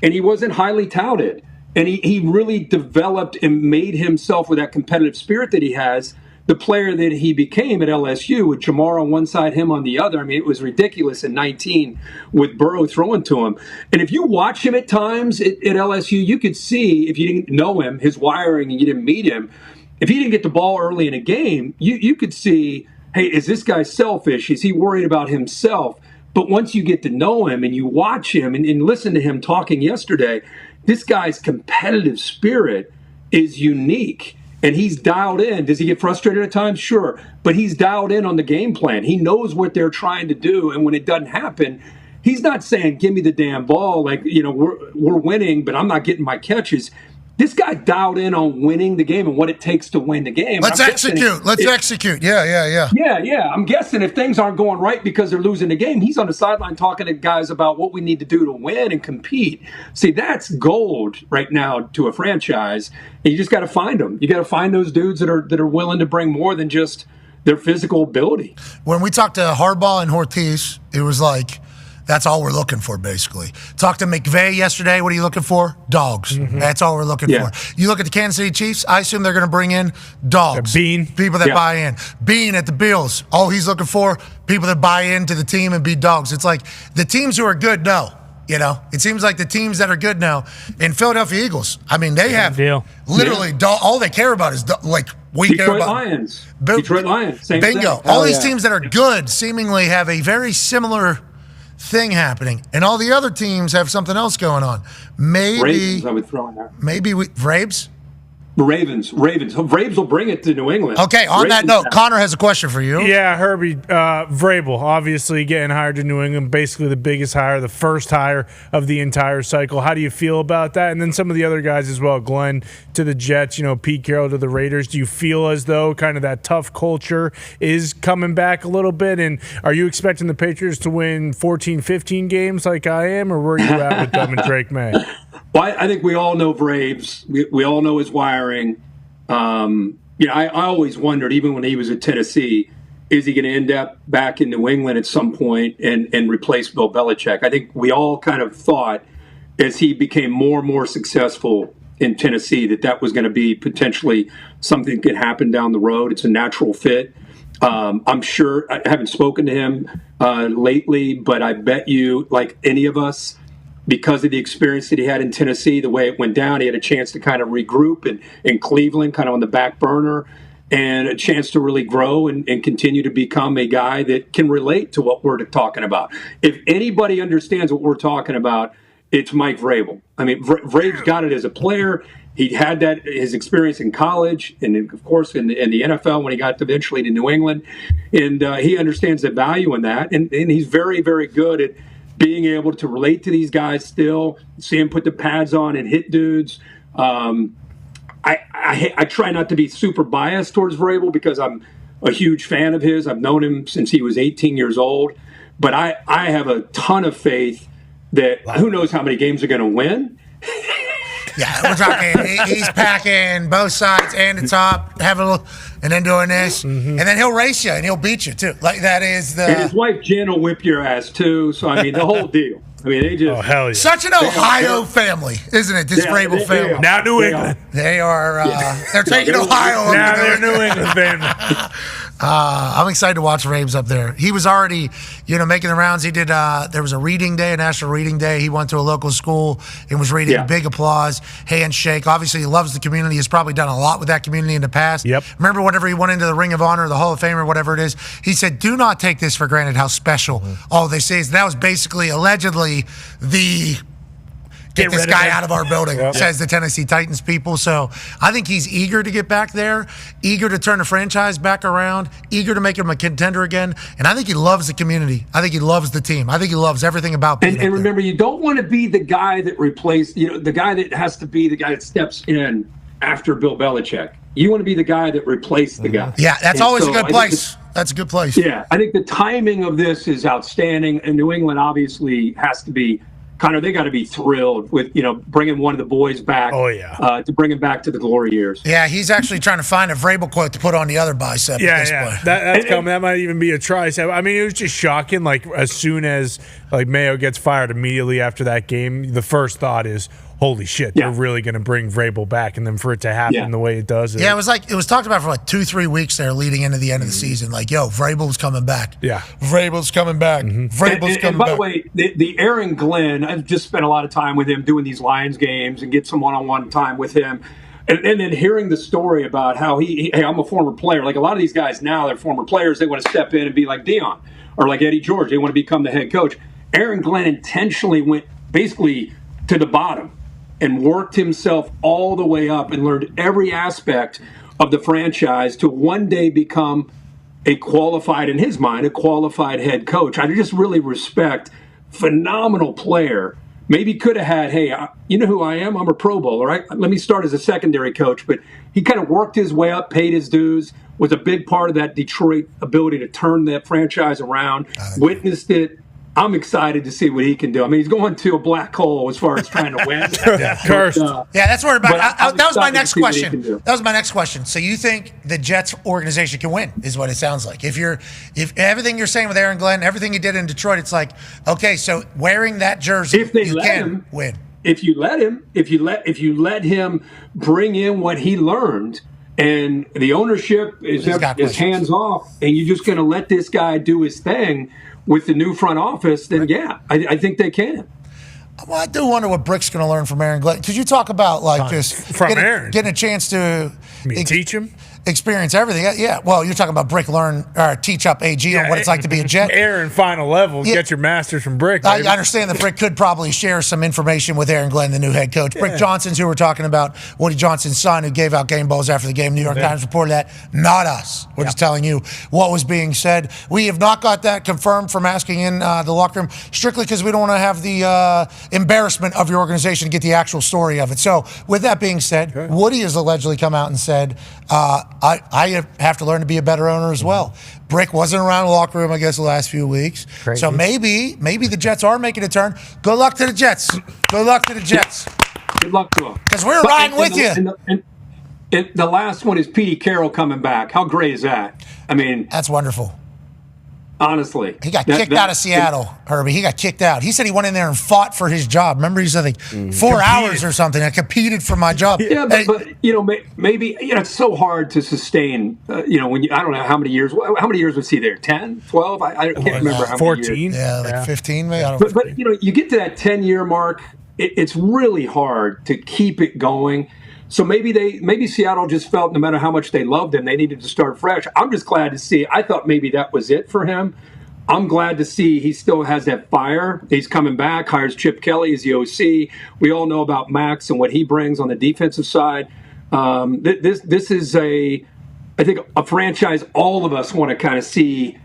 and he wasn't highly touted. And he really developed and made himself with that competitive spirit that he has the player that he became at LSU with Jamar on one side, him on the other. I mean, it was ridiculous in 19 with Burrow throwing to him. And if you watch him at times at LSU, you could see, if you didn't know him, his wiring, and you didn't meet him, if he didn't get the ball early in a game, you could see, hey, is this guy selfish? Is he worried about himself? But once you get to know him and you watch him and listen to him talking yesterday, this guy's competitive spirit is unique. And he's dialed in. Does he get frustrated at times? Sure. But he's dialed in on the game plan. He knows what they're trying to do. And when it doesn't happen, he's not saying, give me the damn ball. Like, we're winning, but I'm not getting my catches. This guy dialed in on winning the game and what it takes to win the game. Let's execute. Let's execute. Yeah. Yeah. I'm guessing if things aren't going right because they're losing the game, he's on the sideline talking to guys about what we need to do to win and compete. See, that's gold right now to a franchise. And you just got to find them. You got to find those dudes that are willing to bring more than just their physical ability. When we talked to Harbaugh and Ortiz, it was like, that's all we're looking for, basically. Talked to McVay yesterday. What are you looking for? Dogs. Mm-hmm. That's all we're looking for. You look at the Kansas City Chiefs, I assume they're going to bring in dogs. People that buy in. Bean at the Bills, all he's looking for, people that buy into the team and be dogs. It's like the teams who are good know. It seems like the teams that are good now. In Philadelphia Eagles, I mean, they have literally all they care about is Detroit Lions. Detroit Lions. Same bingo. Thing. All these teams that are good seemingly have a very similar thing happening, and all the other teams have something else going on. Maybe Ravens, I would throw in there. Maybe Braves. Ravens. Braves will bring it to New England. Okay, on that note, Connor has a question for you. Yeah, Herbie, Vrabel, obviously getting hired to New England, basically the biggest hire, the first hire of the entire cycle. How do you feel about that? And then some of the other guys as well, Glenn to the Jets, Pete Carroll to the Raiders. Do you feel as though kind of that tough culture is coming back a little bit? And are you expecting the Patriots to win 14, 15 games like I am, or where are you at with them and Drake May? Well, I think we all know Braves. We all know his wiring. I always wondered, even when he was at Tennessee, is he going to end up back in New England at some point and replace Bill Belichick? I think we all kind of thought, as he became more and more successful in Tennessee, that was going to be potentially something that could happen down the road. It's a natural fit. I'm sure, I haven't spoken to him lately, but I bet you, like any of us, because of the experience that he had in Tennessee, the way it went down, he had a chance to kind of regroup in Cleveland, kind of on the back burner, and a chance to really grow and continue to become a guy that can relate to what we're talking about. If anybody understands what we're talking about, it's Mike Vrabel. I mean, Vrabel's got it as a player. He had his experience in college and, of course, in the NFL when he got eventually to New England. And he understands the value in that. And he's very, very good at being able to relate to these guys still, see him put the pads on and hit dudes. I try not to be super biased towards Vrabel because I'm a huge fan of his. I've known him since he was 18 years old. But I have a ton of faith that who knows how many games are going to win. Yeah, we're talking. He's packing both sides and the top, having a little, and then doing this, and then he'll race you and he'll beat you too. Like that is the. And his wife Jen will whip your ass too. So I mean, the whole deal. I mean, they just hell yeah. Such an Ohio family, isn't it? This Vrabel family. Now New England. They are. They're taking Ohio. Now they're New England family. I'm excited to watch Raves up there. He was already, making the rounds. He did. There was a reading day, a national reading day. He went to a local school and was reading. Big applause, handshake. Obviously, he loves the community. He's probably done a lot with that community in the past. Yep. Remember, whenever he went into the Ring of Honor, the Hall of Fame, or whatever it is, he said, "Do not take this for granted. How special all they say is." That was basically, allegedly, the. Get this guy out of our building, says the Tennessee Titans people. So I think he's eager to get back there, eager to turn the franchise back around, eager to make him a contender again. And I think he loves the community. I think he loves the team. I think he loves everything about being And remember, you don't want to be the guy that replaced, the guy that has to be the guy that steps in after Bill Belichick. You want to be the guy that replaced the guy. Yeah, that's always a good place. That's a good place. Yeah, I think the timing of this is outstanding. And New England obviously has to be Connor, they got to be thrilled with, bringing one of the boys back. Oh, yeah. To bring him back to the glory years. Yeah, he's actually trying to find a Vrabel quote to put on the other bicep at this point. That's coming. That might even be a tricep. I mean, it was just shocking. Like, as soon as Mayo gets fired immediately after that game, the first thought is, holy shit, they're really going to bring Vrabel back, and then for it to happen the way it does. Yeah, it was talked about for like 2-3 weeks there leading into the end of the season. Like, yo, Vrabel's coming back. Yeah. Vrabel's coming back. Vrabel's coming back. And by the way, the Aaron Glenn, I've just spent a lot of time with him doing these Lions games and get some one-on-one time with him. And then hearing the story about how hey, I'm a former player. Like a lot of these guys now, they're former players. They want to step in and be like Deion or like Eddie George. They want to become the head coach. Aaron Glenn intentionally went basically to the bottom and worked himself all the way up and learned every aspect of the franchise to one day become a qualified, in his mind, a qualified head coach. I just really respect phenomenal player. Maybe could have had, hey, you know who I am? I'm a Pro Bowler, right? Let me start as a secondary coach. But he kind of worked his way up, paid his dues, was a big part of that Detroit ability to turn that franchise around, witnessed it. I'm excited to see what he can do. I mean, he's going to a black hole as far as trying to win. Cursed. Yeah, that's where that was my next question. That was my next question. So you think the Jets organization can win, is what it sounds like. If everything you're saying with Aaron Glenn, everything he did in Detroit, it's like, okay, so wearing that jersey, if they you let can him win. If you let him bring in what he learned, and the ownership is hands off, and you're just going to let this guy do his thing with the new front office, then I think they can. Well, I do wonder what Brick's going to learn from Aaron Glenn. Because you talk about like just getting a chance to teach him, experience everything. Yeah. Well, you're talking about Brick learn or teach up AG on what it's like to be a Jet. Aaron, final level, get your masters from Brick. I understand that Brick could probably share some information with Aaron Glenn, the new head coach. Brick Johnson's who we're talking about, Woody Johnson's son, who gave out game balls after the game. New York Times reported that. Not us. We're just telling you what was being said. We have not got that confirmed from asking in the locker room, strictly because we don't want to have the embarrassment of your organization to get the actual story of it. So, with that being said, Woody has allegedly come out and said, I have to learn to be a better owner as well. Brick wasn't around the locker room, I guess, the last few weeks. Crazy. So maybe the Jets are making a turn. Good luck to the Jets. Good luck to the Jets. Good luck to them. Because we're riding with you. And the last one is Petey Carroll coming back. How great is that? I mean, that's wonderful. Honestly, he got kicked out of Seattle, Herbie. He got kicked out. He said he went in there and fought for his job. Remember, he said like 4 hours or something. I competed for my job. Yeah, but maybe it's so hard to sustain. When I don't know how many years. How many years was he there? 10, 12? I can't remember. How 14. many years. Yeah, like 15 maybe. But you get to that 10-year mark. It's really hard to keep it going. So maybe Seattle just felt no matter how much they loved him, they needed to start fresh. I'm just glad to see. I thought maybe that was it for him. I'm glad to see he still has that fire. He's coming back, hires Chip Kelly as the OC. We all know about Max and what he brings on the defensive side. This is I think a franchise all of us want to kind of see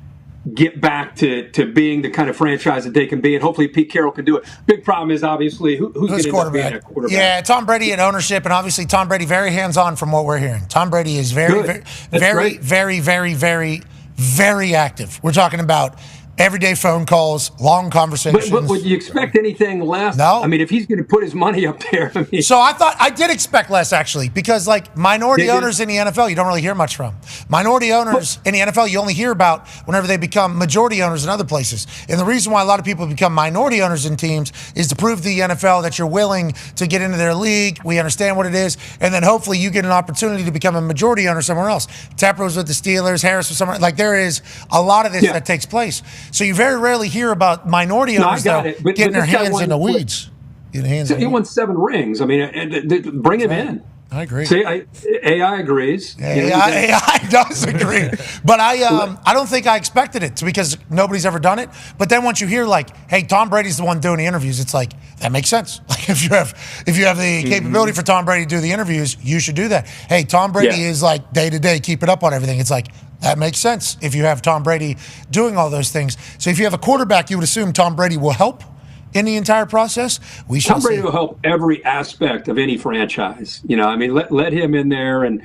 get back to being the kind of franchise that they can be, and hopefully Pete Carroll can do it. Big problem is obviously who's going to end up being a quarterback. Yeah, Tom Brady at ownership, and obviously Tom Brady very hands-on from what we're hearing. Tom Brady is very active. We're talking about everyday phone calls, long conversations. But would you expect anything less? No. I mean, if he's going to put his money up there. So I did expect less, actually, because like minority owners in the NFL, you don't really hear much from. Minority owners in the NFL, you only hear about whenever they become majority owners in other places. And the reason why a lot of people become minority owners in teams is to prove to the NFL that you're willing to get into their league. We understand what it is. And then hopefully you get an opportunity to become a majority owner somewhere else. Tepper was with the Steelers, Harris was somewhere. Like there is a lot of this that takes place. So you very rarely hear about minority owners getting their hands in the weeds. He won 7 rings. I mean, bring him in. I agree. See, AI agrees. AI does agree. But I don't think I expected it because nobody's ever done it. But then once you hear like, hey, Tom Brady's the one doing the interviews, it's like, that makes sense. Like if you have the capability for Tom Brady to do the interviews, you should do that. Hey, Tom Brady is like day to day keeping up on everything. It's like, that makes sense if you have Tom Brady doing all those things. So if you have a quarterback, you would assume Tom Brady will help in the entire process. Tom Brady will help every aspect of any franchise. I mean, let him in there, and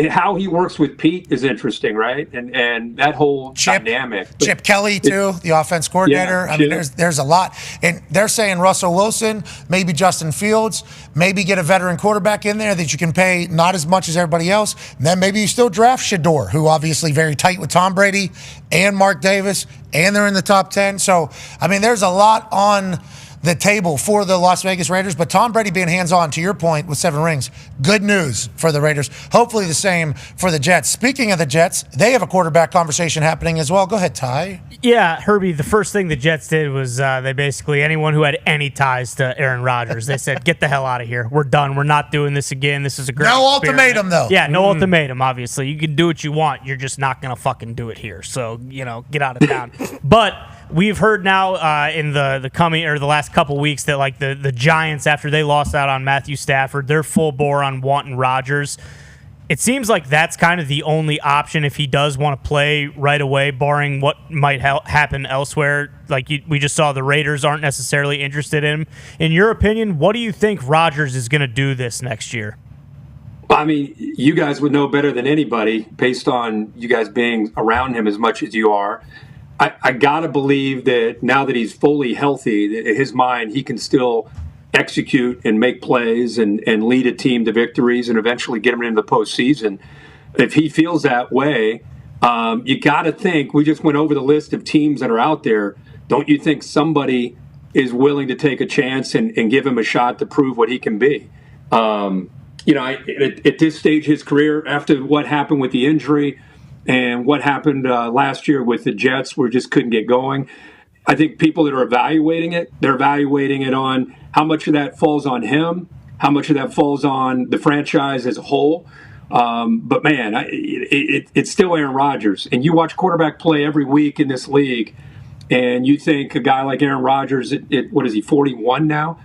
how he works with Pete is interesting, right? And that whole dynamic. Chip Kelly too, the offense coordinator. I mean, there's a lot, and they're saying Russell Wilson, maybe Justin Fields, maybe get a veteran quarterback in there that you can pay not as much as everybody else. And then maybe you still draft Shador, who obviously very tight with Tom Brady and Mark Davis, and they're in the top 10. So I mean, there's a lot on the table for the Las Vegas Raiders. But Tom Brady being hands-on, to your point, with 7 rings, good news for the Raiders. Hopefully the same for the Jets. Speaking of the Jets, they have a quarterback conversation happening as well. Go ahead, Ty. Yeah, Herbie, the first thing the Jets did was they basically, anyone who had any ties to Aaron Rodgers, they said, get the hell out of here. We're done. We're not doing this again. This is a great No experiment. ultimatum, though. Yeah, no ultimatum, obviously. You can do what you want. You're just not going to fucking do it here. So, get out of town. But we've heard now in the coming or the last couple weeks that like the Giants, after they lost out on Matthew Stafford, they're full bore on wanting Rodgers. It seems like that's kind of the only option if he does want to play right away, barring what might happen elsewhere. Like we just saw, the Raiders aren't necessarily interested in him. In your opinion, what do you think Rodgers is going to do this next year? I mean, you guys would know better than anybody based on you guys being around him as much as you are. I got to believe that now that he's fully healthy, in his mind, he can still execute and make plays and lead a team to victories and eventually get them into the postseason. If he feels that way, you got to think, we just went over the list of teams that are out there. Don't you think somebody is willing to take a chance and give him a shot to prove what he can be? At this stage of his career, after what happened with the injury and what happened last year with the Jets, where just couldn't get going, I think people that are evaluating it, they're evaluating it on how much of that falls on him, how much of that falls on the franchise as a whole. But man, it's still Aaron Rodgers. And you watch quarterback play every week in this league, and you think a guy like Aaron Rodgers, what is he, 41 now?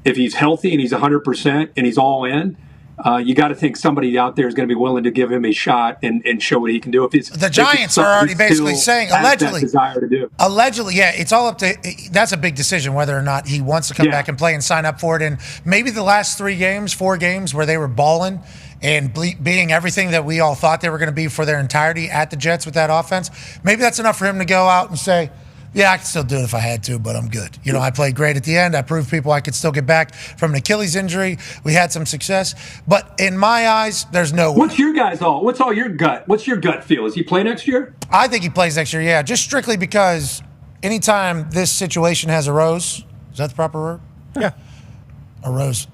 If he's healthy and he's 100% and he's all in, you got to think somebody out there is going to be willing to give him a shot and show what he can do. The Giants are already basically saying, allegedly, desire to do. Allegedly, yeah, it's all up to. That's a big decision whether or not he wants to come back and play and sign up for it. And maybe the last 4 games where they were balling and being everything that we all thought they were going to be for their entirety at the Jets with that offense, maybe that's enough for him to go out and say, yeah, I could still do it if I had to, but I'm good. I played great at the end. I proved people I could still get back from an Achilles injury. We had some success. But in my eyes, there's no way. What's all your gut? What's your gut feel? Does he play next year? I think he plays next year, yeah. Just strictly because anytime this situation has arose, is that the proper word? Yeah. Arose.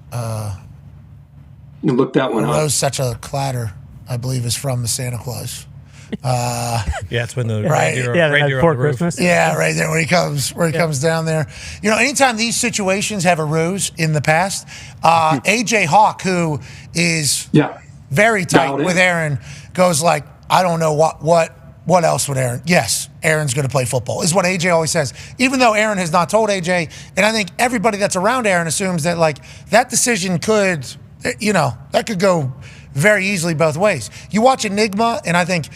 You look that one up. Arose such a clatter, I believe, is from the Santa Claus. It's when the right. reindeer before on the roof. Christmas. Yeah, right there where he comes down there. Anytime these situations have arose in the past, AJ Hawk, who is very tight with Aaron, goes like, I don't know what else would Aaron? Yes, Aaron's going to play football, is what AJ always says. Even though Aaron has not told AJ, and I think everybody that's around Aaron assumes that like that decision could, that could go very easily both ways. You watch Enigma, and I think,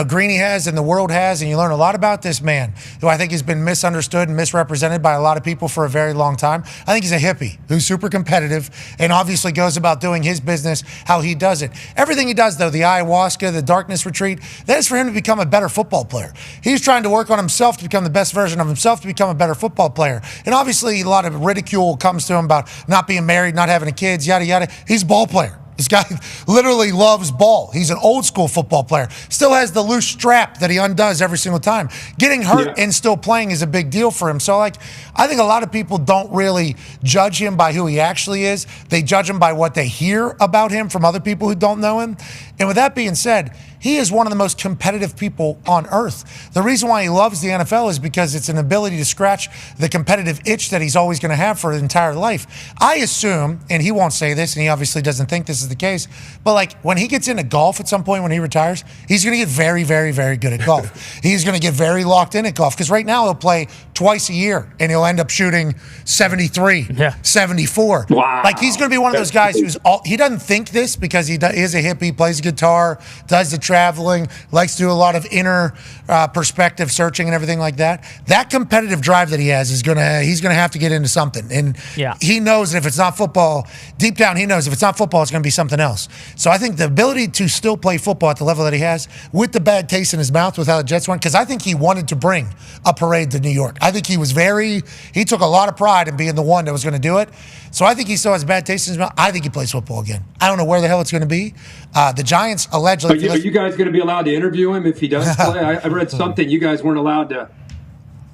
Greeny has and the world has, and you learn a lot about this man, who I think has been misunderstood and misrepresented by a lot of people for a very long time. I think he's a hippie who's super competitive and obviously goes about doing his business how he does it. Everything he does, though, the ayahuasca, the darkness retreat, that is for him to become a better football player. He's trying to work on himself to become the best version of himself, to become a better football player. And obviously, a lot of ridicule comes to him about not being married, not having kids, yada, yada. He's a ball player. This guy literally loves ball. He's an old school football player. Still has the loose strap that he undoes every single time. Getting hurt and still playing is a big deal for him. So, I think a lot of people don't really judge him by who he actually is. They judge him by what they hear about him from other people who don't know him. And with that being said, he is one of the most competitive people on earth. The reason why he loves the NFL is because it's an ability to scratch the competitive itch that he's always going to have for his entire life. I assume, and he won't say this, and he obviously doesn't think this is the case, but when he gets into golf at some point when he retires, he's going to get very, very, very good at golf. He's going to get very locked in at golf, because right now he'll play twice a year, and he'll end up shooting 73, 74. Wow. He's going to be one of those guys he doesn't think this because he is a hippie, plays guitar, does the traveling, likes to do a lot of inner perspective searching and everything like that. That competitive drive that he has he's gonna have to get into something. And he knows that if it's not football, deep down he knows if it's not football, it's gonna be something else. So I think the ability to still play football at the level that he has, with the bad taste in his mouth with how the Jets went, because I think he wanted to bring a parade to New York. I think he took a lot of pride in being the one that was gonna do it. So I think he still has bad taste in his mouth. I think he plays football again. I don't know where the hell it's going to be. The Giants allegedly. Are you guys going to be allowed to interview him if he does play? I read something you guys weren't allowed to.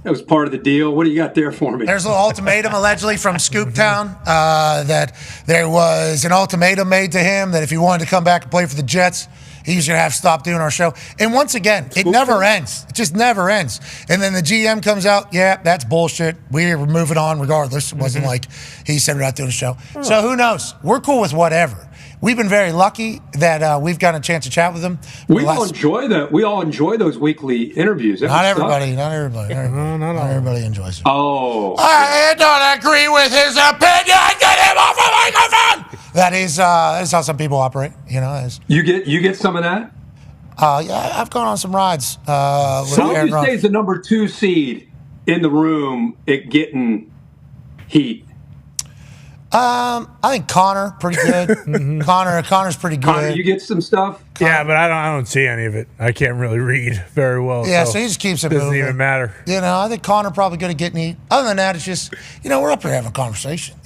That was part of the deal. What do you got there for me? There's a little ultimatum allegedly from Scooptown that there was an ultimatum made to him that if he wanted to come back and play for the Jets, he was going to have to stop doing our show. And once again, it never ends. It just never ends. And then the GM comes out, yeah, that's bullshit. We're moving on regardless. It wasn't like he said we're not doing a show. So who knows? We're cool with whatever. We've been very lucky that we've gotten a chance to chat with him. We all enjoy that. We all enjoy those weekly interviews. Not everybody enjoys it. Oh, I don't agree with his opinion. Get him off a microphone. That is how some people operate. You get some of that. Yeah, I've gone on some rides. So would you say is the number 2 seed in the room at getting heat? I think Connor pretty good. Connor's pretty good. Connor, you get some stuff. Yeah, but I don't see any of it. I can't really read very well. Yeah, so he just keeps it doesn't moving. even matter. I think Connor probably good at getting heat. Other than that, it's just we're up here having a conversation.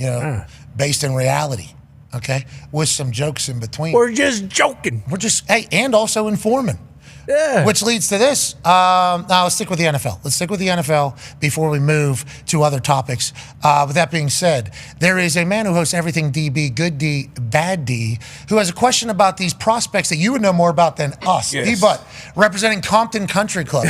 Based in reality. Okay, with some jokes in between. We're just joking. We're just and also informing. Yeah. Which leads to this. Now, let's stick with the NFL. Let's stick with the NFL before we move to other topics. With that being said, there is a man who hosts Everything DB, Good D, Bad D, who has a question about these prospects that you would know more about than us. Yes. D-Butt, representing Compton Country Club.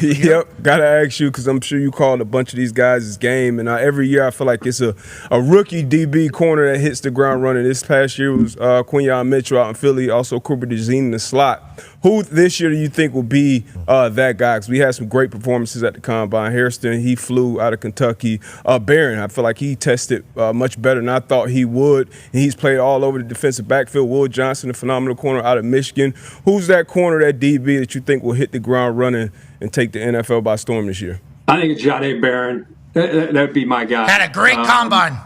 Yep, gotta ask you because I'm sure you called a bunch of these guys' game, and every year I feel like it's a rookie DB corner that hits the ground running. This past year was Quinyon Mitchell out in Philly, also Cooper DeJean in the slot. Who this year do you think will be that guy? Because we had some great performances at the Combine. Hairston, he flew out of Kentucky. Barron, I feel like he tested much better than I thought he would. And he's played all over the defensive backfield. Will Johnson, a phenomenal corner out of Michigan. Who's that corner, that DB, that you think will hit the ground running and take the NFL by storm this year? I think it's Jahdae Barron. That would be my guy. Had a great Combine.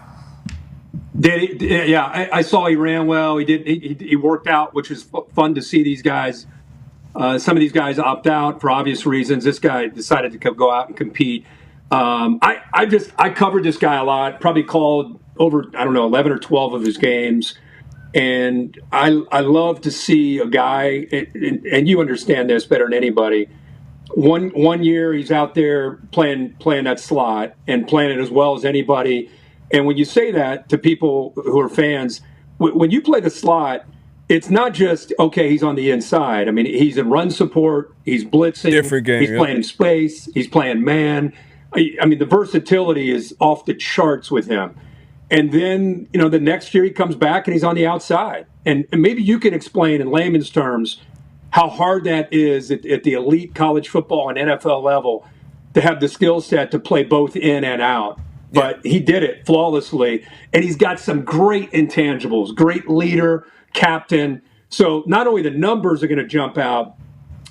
Did he? Yeah, I saw he ran well. He did. He worked out, which is fun to see these guys. Some of these guys opt out for obvious reasons. This guy decided to go out and compete. I covered this guy a lot. Probably called over 11 or 12 of his games, and I love to see a guy. And you understand this better than anybody. One year he's out there playing that slot and playing it as well as anybody. And when you say that to people who are fans, when you play the slot, it's not just, okay, he's on the inside. I mean, he's in run support, he's blitzing, different game, he's playing in space, he's playing man. I mean, the versatility is off the charts with him. And then, the next year he comes back and he's on the outside. And maybe you can explain in layman's terms how hard that is at the elite college football and NFL level to have the skill set to play both in and out. But he did it flawlessly. And he's got some great intangibles, great leader, captain. So not only the numbers are going to jump out,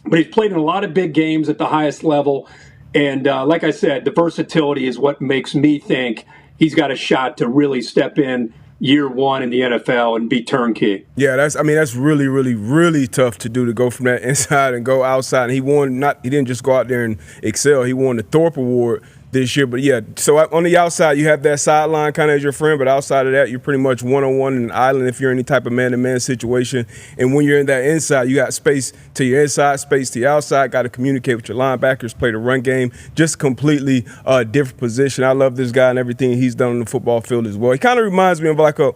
but he's played in a lot of big games at the highest level. And like I said, the versatility is what makes me think he's got a shot to really step in year one in the NFL and be turnkey. Yeah, that's really, really, really tough to do, to go from that inside and go outside. And he didn't just go out there and excel. He won the Thorpe Award this year. But yeah, so on the outside, you have that sideline kind of as your friend, but outside of that, you're pretty much one-on-one in an island if you're in any type of man-to-man situation. And when you're in that inside, you got space to your inside, space to your outside, got to communicate with your linebackers, play the run game, just completely different position. I love this guy and everything he's done on the football field as well. He kind of reminds me of like a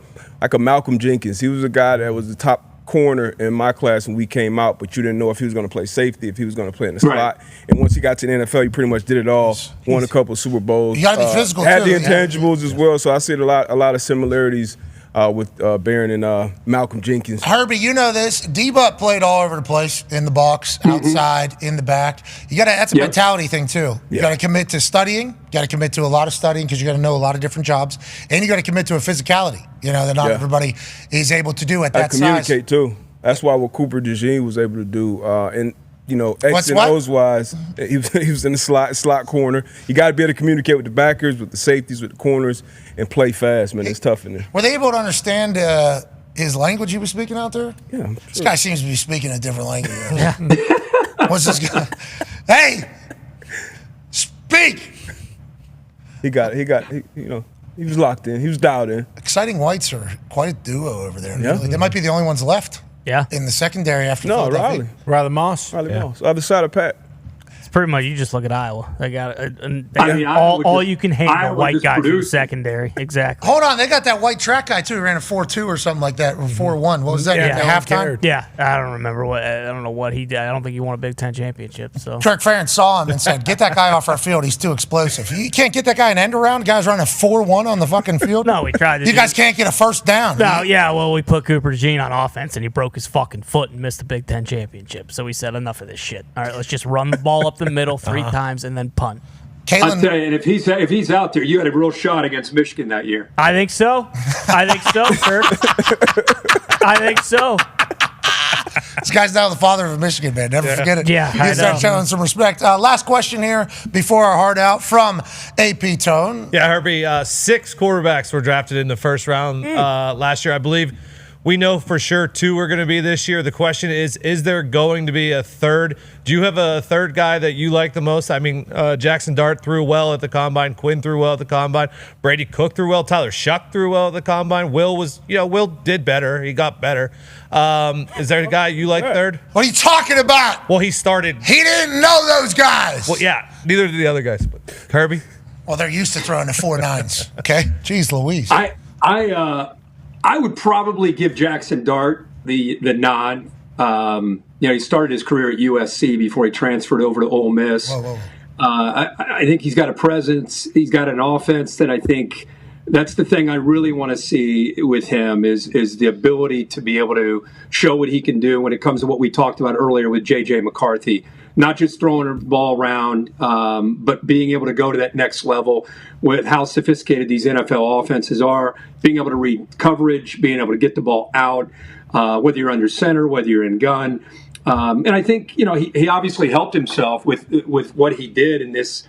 Malcolm Jenkins. He was a guy that was the top corner in my class when we came out, but you didn't know if he was going to play safety, if he was going to play in the slot. Right. And once he got to the NFL, he pretty much did it all. Won a couple of Super Bowls. You got to be physical had too. the intangibles as well. So I see a lot of similarities with Barron and Malcolm Jenkins. Herbie, you know this. D-Butt played all over the place, in the box, outside, in the back. That's a mentality thing too. You got to commit to studying. You got to commit to a lot of studying because you got to know a lot of different jobs, and you got to commit to a physicality. That not everybody is able to do at that size. Communicate too. That's why what Cooper DeJean was able to do, X and O's wise, he was in the slot corner. You got to be able to communicate with the backers, with the safeties, with the corners, and play fast, man. It's tough in there. Were they able to understand his language he was speaking out there? Yeah. Sure. This guy seems to be speaking a different language. What's this guy? Hey, speak. He was locked in. He was dialed in. Exciting Whites are quite a duo over there. Yeah. They might be the only ones left. Yeah. In the secondary after Riley Moss. Other side of Pat. It's pretty much you just look at Iowa. They got all you can hang Iowa are white just guys in the produced. secondary. Exactly. Hold on, they got that white track guy too. He ran a 4.2 or something like that, or 4.1. What was that? Yeah, at halftime? Yeah, I don't remember what. I don't know what he did. I don't think he won a Big Ten championship. So Kirk Ferentz saw him and said, "Get that guy off our field. He's too explosive. You can't get that guy an end around. Guys running 4.1 on the fucking field. No, we tried. You guys can't get a first down. No, yeah. Well, we put Cooper DeJean on offense, and he broke his fucking foot and missed the Big Ten championship. So we said, enough of this shit. All right, let's just run the ball up the middle 3 times and then punt. I'll tell you, and if he's out there, you had a real shot against Michigan that year. I think so. Kirk. I think so. This guy's now the father of Michigan, man. Never forget it. Yeah, you I start know. showing some respect. Last question here before our heart out from AP Tone. Yeah, Herbie, 6 quarterbacks were drafted in the first round last year. I believe we know for sure 2 are going to be this year. The question is there going to be a third? Do you have a third guy that you like the most? I mean, Jackson Dart threw well at the Combine. Quinn threw well at the Combine. Brady Cook threw well. Tyler Shuck threw well at the Combine. Will did better. He got better. Is there a guy you like third? What are you talking about? Well, he started. He didn't know those guys. Well, yeah, neither did the other guys. But Herbie? Well, they're used to throwing the 4.9s. Okay? Jeez Louise. I would probably give Jackson Dart the nod. He started his career at USC before he transferred over to Ole Miss. Whoa. I think he's got a presence. He's got an offense that I think that's the thing I really want to see with him is the ability to be able to show what he can do when it comes to what we talked about earlier with J.J. McCarthy. Not just throwing the ball around, but being able to go to that next level with how sophisticated these NFL offenses are, being able to read coverage, being able to get the ball out, whether you're under center, whether you're in gun. And I think, he obviously helped himself with what he did in this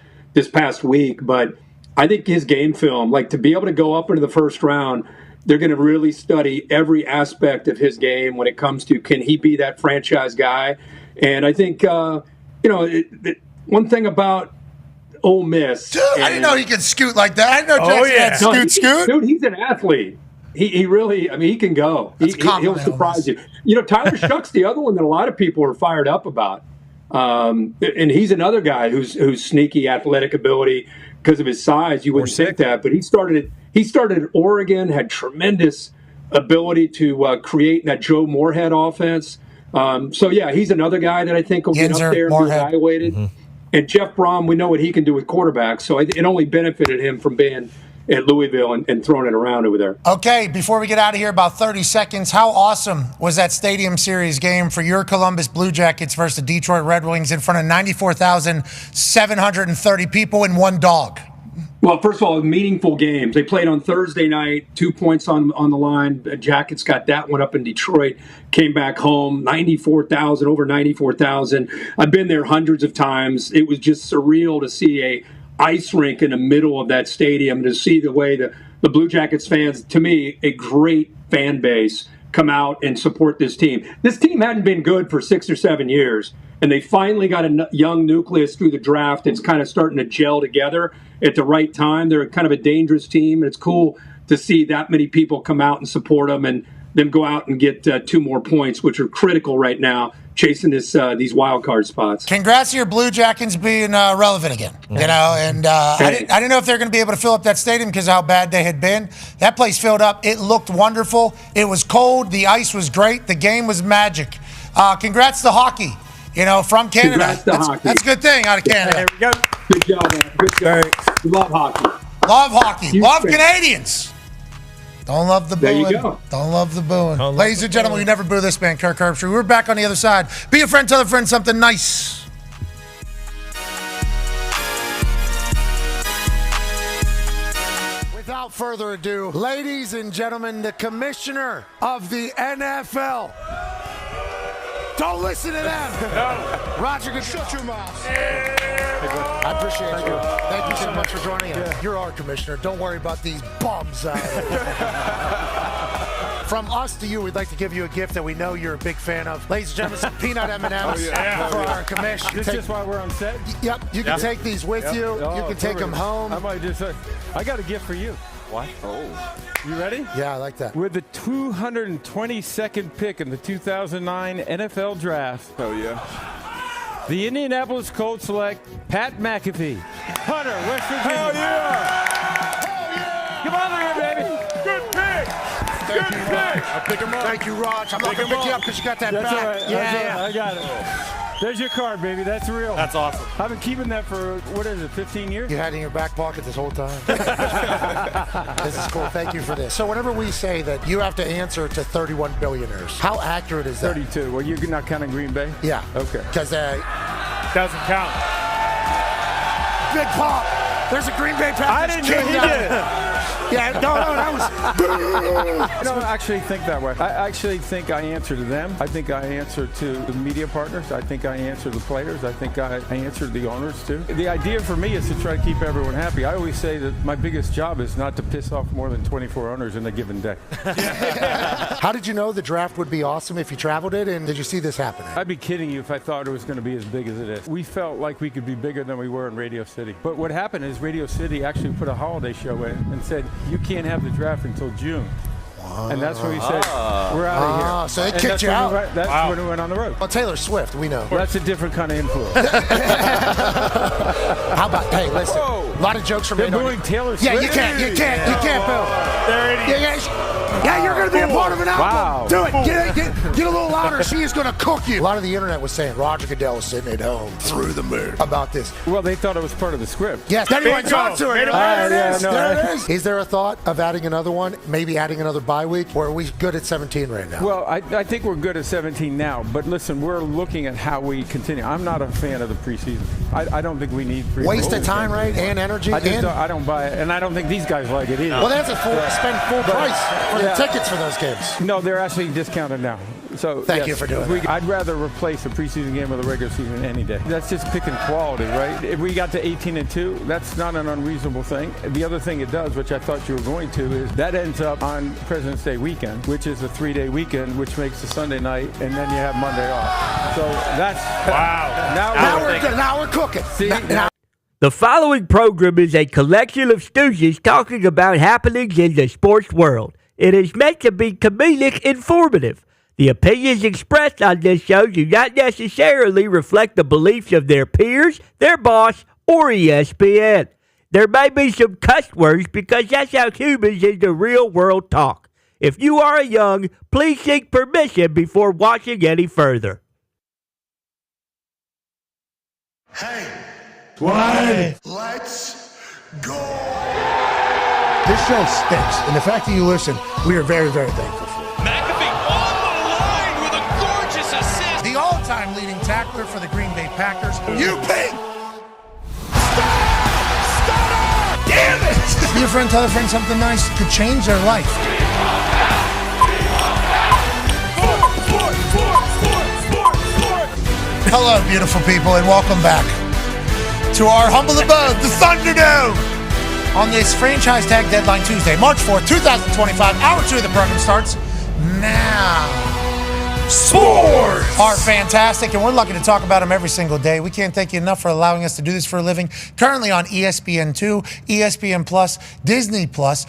past week. But I think his game film, like to be able to go up into the first round, they're going to really study every aspect of his game when it comes to can he be that franchise guy. And I think, one thing about Ole Miss. Dude, I didn't know he could scoot like that. I didn't know Jackson had scoot. Dude, he's an athlete. He really, he can go. He'll surprise you. Tyler Shuck's the other one that a lot of people are fired up about. And he's another guy who's sneaky athletic ability because of his size. You wouldn't think that, but he started at Oregon, had tremendous ability to create that Joe Moorhead offense. He's another guy that I think will get up there and be evaluated. Mm-hmm. And Jeff Brom, we know what he can do with quarterbacks, so it only benefited him from being at Louisville and throwing it around over there. Okay, before we get out of here, about 30 seconds, how awesome was that Stadium Series game for your Columbus Blue Jackets versus the Detroit Red Wings in front of 94,730 people and one dog? Well, first of all, meaningful games. They played on Thursday night, 2 points on the line. Jackets got that one up in Detroit, came back home, over 94,000. I've been there hundreds of times. It was just surreal to see a ice rink in the middle of that stadium, to see the way the Blue Jackets fans, to me, a great fan base, come out and support this team. This team hadn't been good for 6 or 7 years, and they finally got a young nucleus through the draft. It's kind of starting to gel together at the right time. They're kind of a dangerous team, and it's cool to see that many people come out and support them and them go out and get 2 more points, which are critical right now, chasing these wild card spots. Congrats to your Blue Jackets being relevant again. And I didn't know if they're going to be able to fill up that stadium because of how bad they had been. That place filled up. It looked wonderful. It was cold. The ice was great. The game was magic. Congrats to hockey. From Canada. That's a good thing out of Canada. There we go. Good job, man. Good job. Love hockey. Love hockey. Huge Love fan. Canadians. Don't love the booing. There you go. Don't love the booing. Ladies and gentlemen, we never boo this man, Kirk Herbstreit. We're back on the other side. Be a friend, tell a friend something nice. Without further ado, ladies and gentlemen, the commissioner of the NFL. Don't listen to them. Roger, good. Shut your mouth. I appreciate you. Thank you so much for joining us. You're our commissioner. Don't worry about these bums. From us to you, we'd like to give you a gift that we know you're a big fan of. Ladies and gentlemen, some peanut M&Ms for our commission. This is just why we're on set? Yep, you can take these with you. You can take them home. I might just I got a gift for you. What? Oh. You ready? Yeah, I like that. With the 222nd pick in the 2009 NFL Draft. Oh, yeah. The Indianapolis Colts select Pat McAfee. Hunter, West Virginia. Hell yeah! Come on there, baby. Good pick! Good pick! I'll pick him up. Thank you, Raj. I'm not going to pick you up because you got that That's back. all right. Yeah. I got it. There's your card, baby. That's real. That's awesome. I've been keeping that for, 15 years? You had it in your back pocket this whole time. This is cool. Thank you for this. So whenever we say that you have to answer to 31 billionaires, how accurate is that? 32. Well, you're not counting Green Bay? Yeah. Okay. Because Doesn't count. Big Pop. There's a Green Bay Packers. I didn't know he did. Yeah, no, that was. I don't actually think that way. I actually think I answer to them. I think I answer to the media partners. I think I answer the players. I think I answer to the owners too. The idea for me is to try to keep everyone happy. I always say that my biggest job is not to piss off more than 24 owners in a given day. How did you know the draft would be awesome if you traveled it, and did you see this happening? I'd be kidding you if I thought it was going to be as big as it is. We felt like we could be bigger than we were in Radio City. But what happened is Radio City actually put a holiday show in and said, you can't have the draft until June. And that's what we said. We're out of here. So they kicked you out. That's when we went on the road. Well, Taylor Swift, we know. That's a different kind of influence. How about, hey, listen, a lot of jokes from They're booing Taylor Swift. Yeah, you can't boo. Yeah, you're going to be a part of an album. Wow. Do it. Get a little louder. She is going to cook you. A lot of the internet was saying Roger Goodell was sitting at home through the moon about this. Well, they thought it was part of the script. Yes, then he went on to it. There it is. Is there a thought of adding another one, maybe adding another bye week, or are we good at 17 right now? Well, I think we're good at 17 now, but listen, we're looking at how we continue. I'm not a fan of the preseason. I don't think we need preseason. Waste of time, right? And energy. I don't buy it, and I don't think these guys like it either. Well, they have to spend full price for the tickets for those games. No, they're actually discounted now. So Thank you for doing that. I'd rather replace a preseason game with a regular season any day. That's just picking quality, right? If we got to 18-2, that's not an unreasonable thing. The other thing it does, which I thought you were going to, is that ends up on President's Day weekend, which is a 3-day weekend, which makes a Sunday night, and then you have Monday off. So that's wow. Now we're cooking. See, The following program is a collection of stooges talking about happenings in the sports world. It is meant to be comedic informative. The opinions expressed on this show do not necessarily reflect the beliefs of their peers, their boss, or ESPN. There may be some cuss words because that's how humans in the real world talk. If you are young, please seek permission before watching any further. Hey, Why? let's go! This show stinks, and the fact that you listen, we are very, very thankful for. McAfee on the line with a gorgeous assist. The all-time leading tackler for the Green Bay Packers. You pick! Damn it! Be a friend, tell a friend something nice could change their life. Hello, beautiful people, and welcome back to our humble abode, the Thunderdome, on this franchise tag deadline Tuesday, March 4th, 2025. Hour 2 of the program starts now. Sports are fantastic, and we're lucky to talk about them every single day. We can't thank you enough for allowing us to do this for a living. Currently on ESPN2, ESPN Plus, Disney Plus,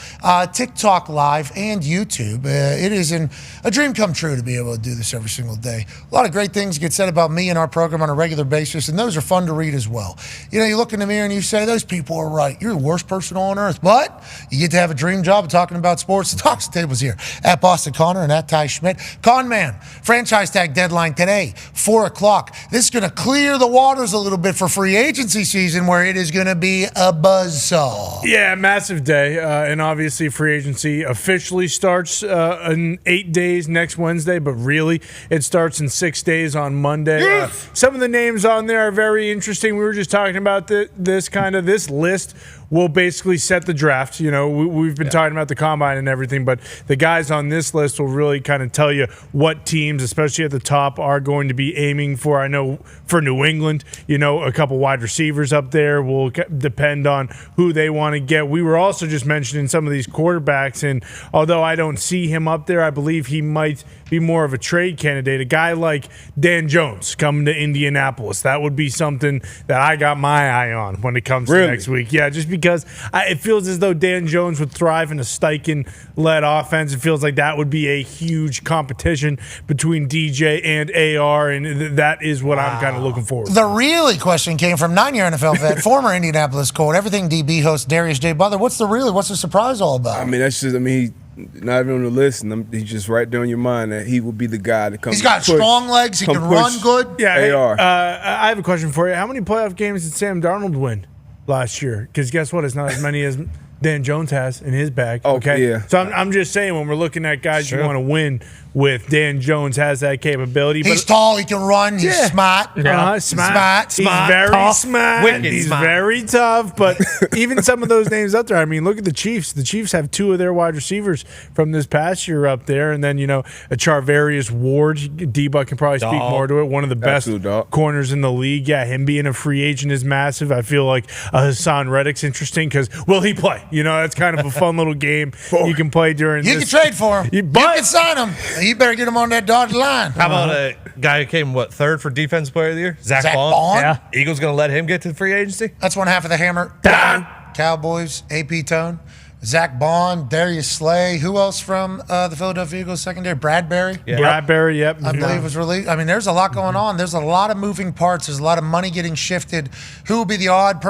TikTok Live, and YouTube. It is a dream come true to be able to do this every single day. A lot of great things get said about me and our program on a regular basis, and those are fun to read as well. You know, you look in the mirror and you say, those people are right. You're the worst person on earth. But you get to have a dream job of talking about sports. The Talks Tables here at Boston Connor and at Ty Schmidt. Con Man. Franchise tag deadline today, 4 o'clock. This is going to clear the waters a little bit for free agency season, where it is going to be a buzzsaw. Yeah, massive day. And obviously free agency officially starts in 8 days next Wednesday, but really it starts in 6 days on Monday. Yes! Some of the names on there are very interesting. We were just talking about this list will basically set the draft. You know, we've been talking about the combine and everything, but the guys on this list will really kind of tell you what teams, especially at the top, are going to be aiming for. I know for New England, you know, a couple wide receivers up there will depend on who they want to get. We were also just mentioning some of these quarterbacks, and although I don't see him up there, I believe he might be more of a trade candidate. A guy like Dan Jones coming to Indianapolis, that would be something that I got my eye on when it comes to next week. Yeah, just because because it feels as though Dan Jones would thrive in a Steichen-led offense. It feels like that would be a huge competition between DJ and AR, and that is what I'm kind of looking forward to. The really question came from 9-year NFL vet, former Indianapolis Colt, everything DB host Darius J. Butler. What's the surprise all about? I mean, that's just, he's not even on the list, and he's just right there on your mind that he will be the guy that comes. He's got strong legs. He can run good. Yeah, AR. I have a question for you. How many playoff games did Sam Darnold win last year? Because guess what? It's not as many as Dan Jones has in his bag. Okay, yeah. So I'm just saying, when we're looking at guys you want to win with, Dan Jones has that capability. He's tall. He can run. He's smart. Smart. He's very tough. smart. He's very tough. But even some of those names up there, I mean, look at the Chiefs. The Chiefs have 2 of their wide receivers from this past year up there. And then, a Charvarius Ward. D-Buck can probably speak more to it. One of the best corners in the league. Yeah, him being a free agent is massive. I feel like Hassan Reddick's interesting because will he play? That's kind of a fun little game you can play during You this. can trade for him. You can sign him. You better get him on that dotted line. How about a guy who came, third for Defensive Player of the Year? Zach Bond? Yeah. Eagles going to let him get to the free agency? That's one half of the hammer. Dahn. Cowboys, AP Tone. Zach Bond, Darius Slay. Who else from the Philadelphia Eagles secondary? Bradbury. Yeah. Bradbury, yep. I believe was released. I mean, there's a lot going on. There's a lot of moving parts. There's a lot of money getting shifted. Who will be the odd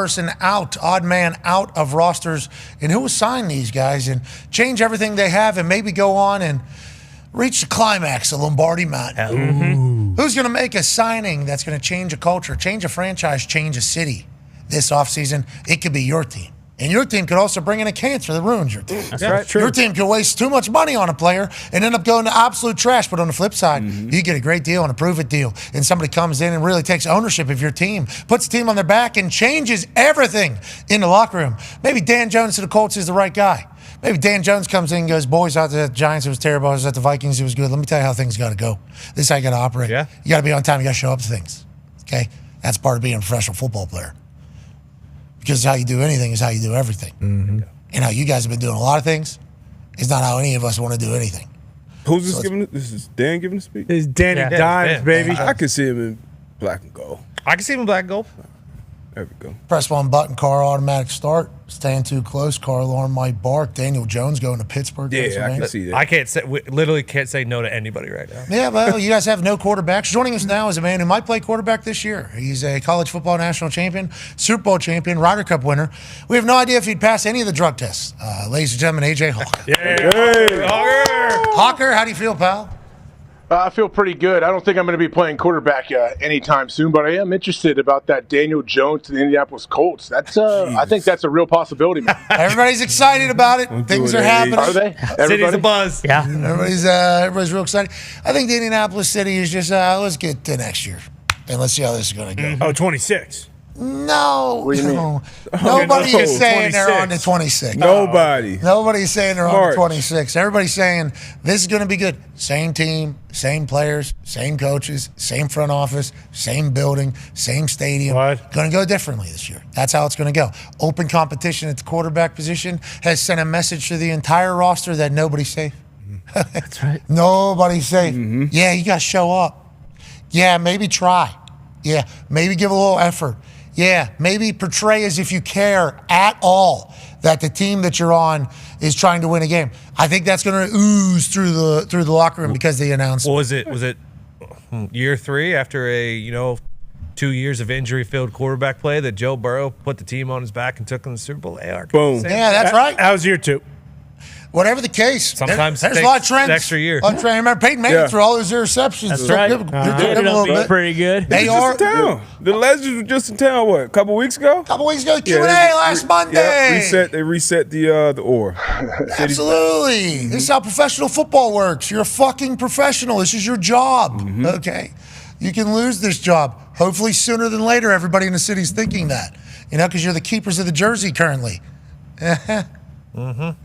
man out of rosters, and who will sign these guys and change everything they have and maybe go on and reach the climax of Lombardi Mountain. Who's going to make a signing that's going to change a culture, change a franchise, change a city this offseason? It could be your team. And your team could also bring in a cancer that ruins your team. That's right. True. Your team could waste too much money on a player and end up going to absolute trash. But on the flip side, you get a great deal and a prove-it deal. And somebody comes in and really takes ownership of your team, puts the team on their back, and changes everything in the locker room. Maybe Dan Jones to the Colts is the right guy. Maybe Dan Jones comes in and goes, boys, out the Giants, it was terrible. I was at the Vikings, it was good. Let me tell you how things got to go. This is how you got to operate. Yeah. You got to be on time. You got to show up to things. Okay? That's part of being a professional football player. Because how you do anything is how you do everything. And how you guys have been doing a lot of things is not how any of us want to do anything. Who's this giving? This is Dan giving the speech? It's Danny Dimes, baby. I can see him in black and gold. I can see him in black and gold. There we go. Press one button, car automatic start. Staying too close, car alarm might bark. Daniel Jones going to Pittsburgh. Yeah, I can see that. I literally can't say no to anybody right now. Yeah, well, you guys have no quarterbacks. Joining us now is a man who might play quarterback this year. He's a college football national champion, Super Bowl champion, Ryder Cup winner. We have no idea if he'd pass any of the drug tests. Ladies and gentlemen, AJ Hawker. Hawker, how do you feel, pal? I feel pretty good. I don't think I'm going to be playing quarterback anytime soon, but I am interested about that Daniel Jones to the Indianapolis Colts. That's I think that's a real possibility, man. Everybody's excited about it. Things are happening. Are they? City's a buzz. Yeah. Everybody's real excited. I think the Indianapolis City is just, let's get to next year, and let's see how this is going to go. 26. No. What do you mean? Nobody is saying 26. they're on the 26. Nobody. Nobody's saying they're on March. the 26. Everybody's saying this is going to be good. Same team, same players, same coaches, same front office, same building, same stadium. Going to go differently this year. That's how it's going to go. Open competition at the quarterback position has sent a message to the entire roster that nobody's safe. That's right. Nobody's safe. Yeah, you got to show up. Yeah, maybe try. Yeah, maybe give a little effort. Yeah, maybe portray as if you care at all that the team that you're on is trying to win a game. I think that's going to ooze through the locker room because they announced. Well, was it year 3 after a 2 years of injury-filled quarterback play that Joe Burrow put the team on his back and took them to the Super Bowl? Boom. Yeah, that's right. That was year 2. Whatever the case, sometimes there's a lot of trends. An extra year. Remember, Peyton Manning threw all those interceptions. That's right. Give them a little bit. Pretty good. They are. Just in town. The Legends were just in town. What? A couple weeks ago. Q&A last Monday. Yeah, they reset the ore. Absolutely. This is how professional football works. You're a fucking professional. This is your job. Okay. You can lose this job. Hopefully sooner than later. Everybody in the city's thinking that. Because you're the keepers of the jersey currently.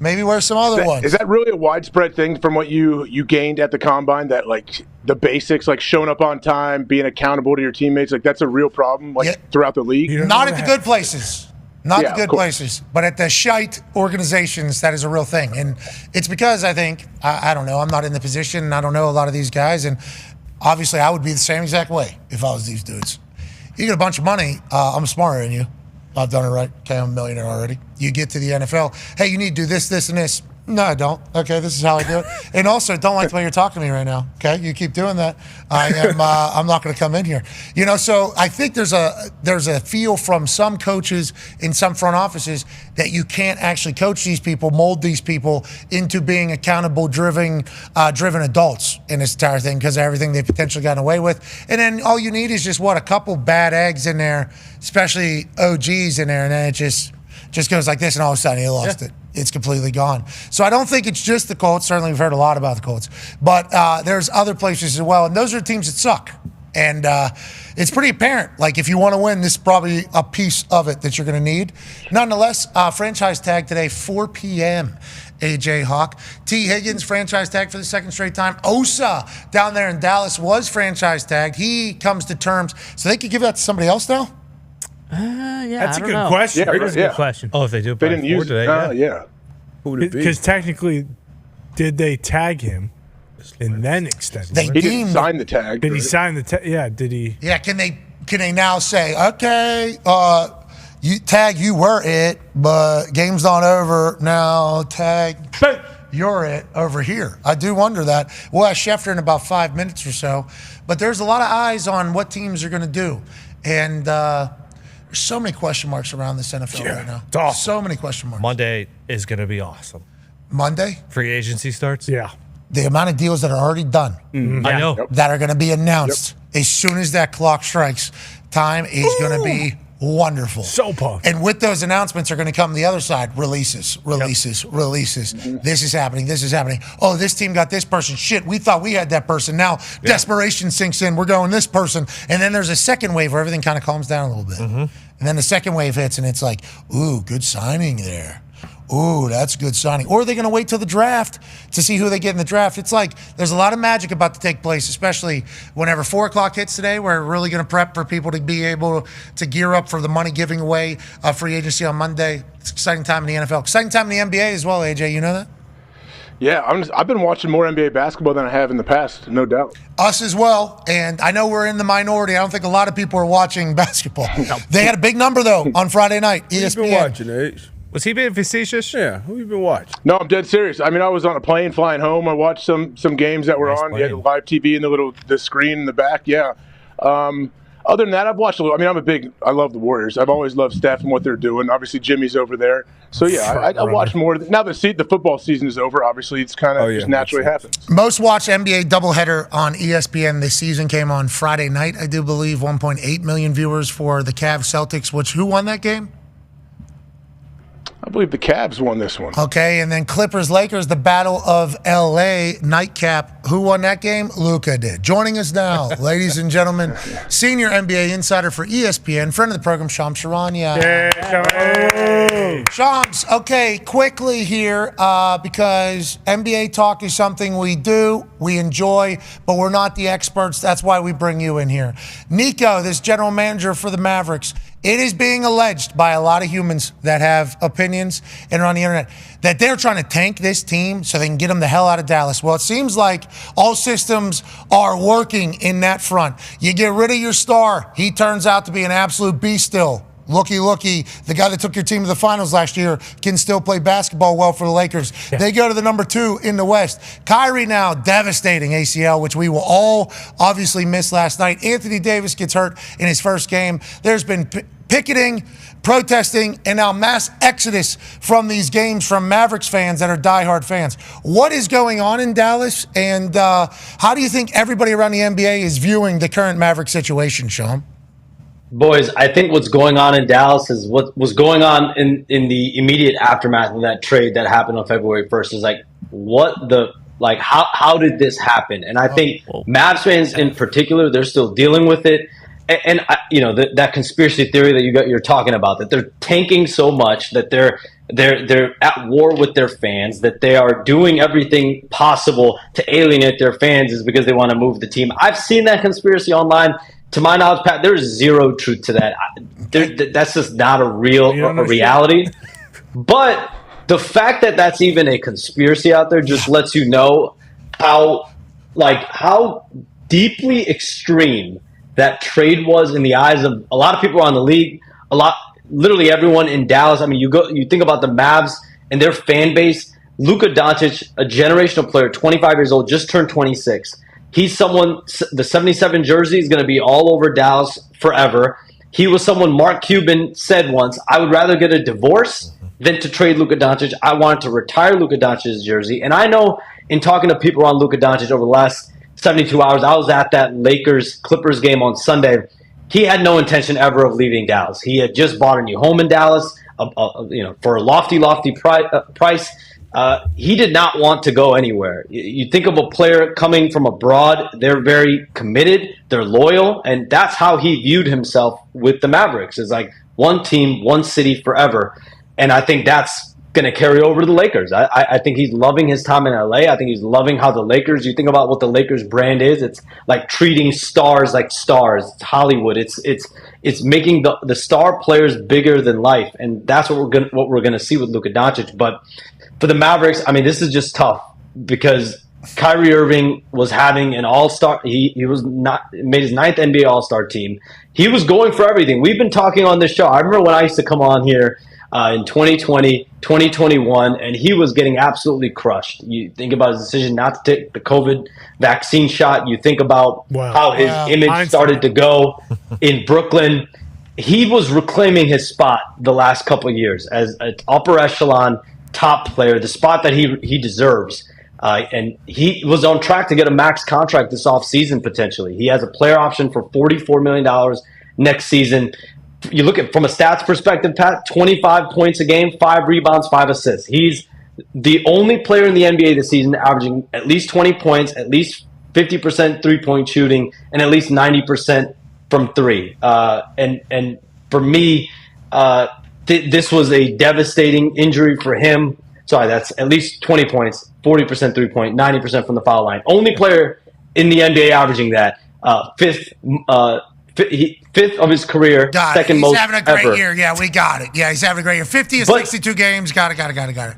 Maybe wear some other ones. Is that really a widespread thing from what you gained at the combine? That like the basics, like showing up on time, being accountable to your teammates, like that's a real problem, throughout the league. Not at the good places. Not the good places, but at the shite organizations, that is a real thing. And it's because I think, I don't know, I'm not in the position, and I don't know a lot of these guys, and obviously I would be the same exact way if I was these dudes. You get a bunch of money, I'm smarter than you. I've done it right. Okay, I'm a millionaire already. You get to the NFL. Hey, you need to do this, this, and this. No, I don't. Okay, this is how I do it. And also, don't like the way you're talking to me right now. Okay, you keep doing that. I'm not going to come in here. So I think there's a feel from some coaches in some front offices that you can't actually coach these people, mold these people into being accountable, driven adults in this entire thing because of everything they've potentially gotten away with. And then all you need is just a couple bad eggs in there, especially OGs in there, and then it just goes like this, and all of a sudden he lost it. It's completely gone. So I don't think it's just the Colts. Certainly we've heard a lot about the Colts. But there's other places as well, and those are teams that suck. And it's pretty apparent. Like, if you want to win, this is probably a piece of it that you're going to need. Nonetheless, franchise tag today, 4 p.m., AJ Hawk. T. Higgins, franchise tag for the second straight time. Osa down there in Dallas was franchise tagged. He comes to terms. So they could give that to somebody else now? That's a good question. That is a good question. Oh, if they do, They didn't use today. yeah. Who would it be? Because technically, did they tag him and then extend him? They He didn't deemed sign the tag. Did he sign the tag? Yeah, did he? Yeah, can they now say, okay, you were it, but game's not over now, tag, you're it over here. I do wonder that. We'll ask Schefter in about 5 minutes or so, but there's a lot of eyes on what teams are going to do. And there's so many question marks around this NFL right now. It's awesome. So many question marks. Monday is going to be awesome. Monday? Free agency starts? Yeah. The amount of deals that are already done. I know. That are going to be announced as soon as that clock strikes. Time is going to be wonderful. So pumped. And with those announcements are going to come the other side. Releases. This is happening. Oh, this team got this person. Shit, we thought we had that person. Now desperation sinks in. We're going this person. And then there's a second wave where everything kind of calms down a little bit. And then the second wave hits and it's like, ooh, good signing there. Ooh, that's a good signing. Or are they going to wait till the draft to see who they get in the draft? It's like there's a lot of magic about to take place, especially whenever 4 o'clock hits today. We're really going to prep for people to be able to gear up for the money giving away free agency on Monday. It's an exciting time in the NFL. Exciting time in the NBA as well, AJ. You know that? Yeah, I've been watching more NBA basketball than I have in the past, no doubt. Us as well, and I know we're in the minority. I don't think a lot of people are watching basketball. They had a big number, though, on Friday night. ESPN. Who you been watching, H? Was he being facetious? Yeah, who you been watching? No, I'm dead serious. I mean, I was on a plane flying home. I watched some games that were on. You had the live TV and the screen in the back. Yeah. Other than that, I've watched a little. I mean, I love the Warriors. I've always loved Steph and what they're doing. Obviously, Jimmy's over there. So, yeah, I watch more. Now the football season is over, obviously, it's kind of just naturally happens. Most watched NBA doubleheader on ESPN this season came on Friday night, I do believe. 1.8 million viewers for the Cavs Celtics, who won that game? I believe the Cavs won this one. Okay, and then Clippers-Lakers, the Battle of L.A. nightcap. Who won that game? Luka did. Joining us now, ladies and gentlemen, senior NBA insider for ESPN, friend of the program, Shams Charania. Shams, okay, quickly here, because NBA talk is something we do, we enjoy, but we're not the experts. That's why we bring you in here. Nico, this general manager for the Mavericks, it is being alleged by a lot of humans that have opinions and are on the internet that they're trying to tank this team so they can get them the hell out of Dallas. Well, it seems like all systems are working in that front. You get rid of your star. He turns out to be an absolute beast still. Looky, the guy that took your team to the finals last year can still play basketball well for the Lakers. Yeah. They go to the number 2 in the West. Kyrie now, devastating ACL, which we will all obviously miss last night. Anthony Davis gets hurt in his first game. There's been picketing, protesting, and now mass exodus from these games from Mavericks fans that are diehard fans. What is going on in Dallas, and how do you think everybody around the NBA is viewing the current Maverick situation, Sean? Boys, I think what's going on in Dallas is what was going on in the immediate aftermath of that trade that happened on February 1st is how did this happen? And I think Mavs fans in particular, they're still dealing with it. And that conspiracy theory that you're talking about, that they're tanking so much that they're at war with their fans, that they are doing everything possible to alienate their fans is because they want to move the team. I've seen that conspiracy online. To my knowledge, Pat, there's zero truth to that. That's just not a reality. But the fact that that's even a conspiracy out there just lets you know how deeply extreme that trade was in the eyes of a lot of people around the league, a lot literally everyone in Dallas. I mean, you think about the Mavs and their fan base. Luka Doncic, a generational player, 25 years old, just turned 26. He's someone, the 77 jersey is going to be all over Dallas forever. He was someone Mark Cuban said once, I would rather get a divorce than to trade Luka Doncic. I wanted to retire Luka Doncic's jersey. And I know in talking to people on Luka Doncic over the last 72 hours, I was at that Lakers-Clippers game on Sunday. He had no intention ever of leaving Dallas. He had just bought a new home in Dallas, for a lofty price. He did not want to go anywhere. You think of a player coming from abroad, they're very committed, they're loyal, and that's how he viewed himself with the Mavericks. It's like one team, one city forever. And I think that's going to carry over to the Lakers. I think he's loving his time in LA. I think he's loving how the Lakers, you think about what the Lakers brand is, it's like treating stars like stars. It's Hollywood. It's making the star players bigger than life. And that's what we're going to see with Luka Doncic. But for the Mavericks, I mean, this is just tough because Kyrie Irving was having an all-star. He made his 9th NBA All-Star team. He was going for everything. We've been talking on this show. I remember when I used to come on here in 2020, 2021, and he was getting absolutely crushed. You think about his decision not to take the COVID vaccine shot. You think about how his image started to go in Brooklyn. He was reclaiming his spot the last couple of years as an upper echelon top player, the spot that he deserves. And he was on track to get a max contract this offseason potentially. He has a player option for $44 million next season. You look at from a stats perspective, Pat, 25 points a game, 5 rebounds, 5 assists. He's the only player in the NBA this season averaging at least 20 points, at least 50% three-point shooting, and at least 90% from three. And for me, this was a devastating injury for him. Sorry, that's at least 20 points, 40% three-point, 90% from the foul line. Only player in the NBA averaging that. Fifth of his career, second most ever. He's having a great year. Yeah, we got it. Yeah, he's having a great year. 50 of 62 games. Got it.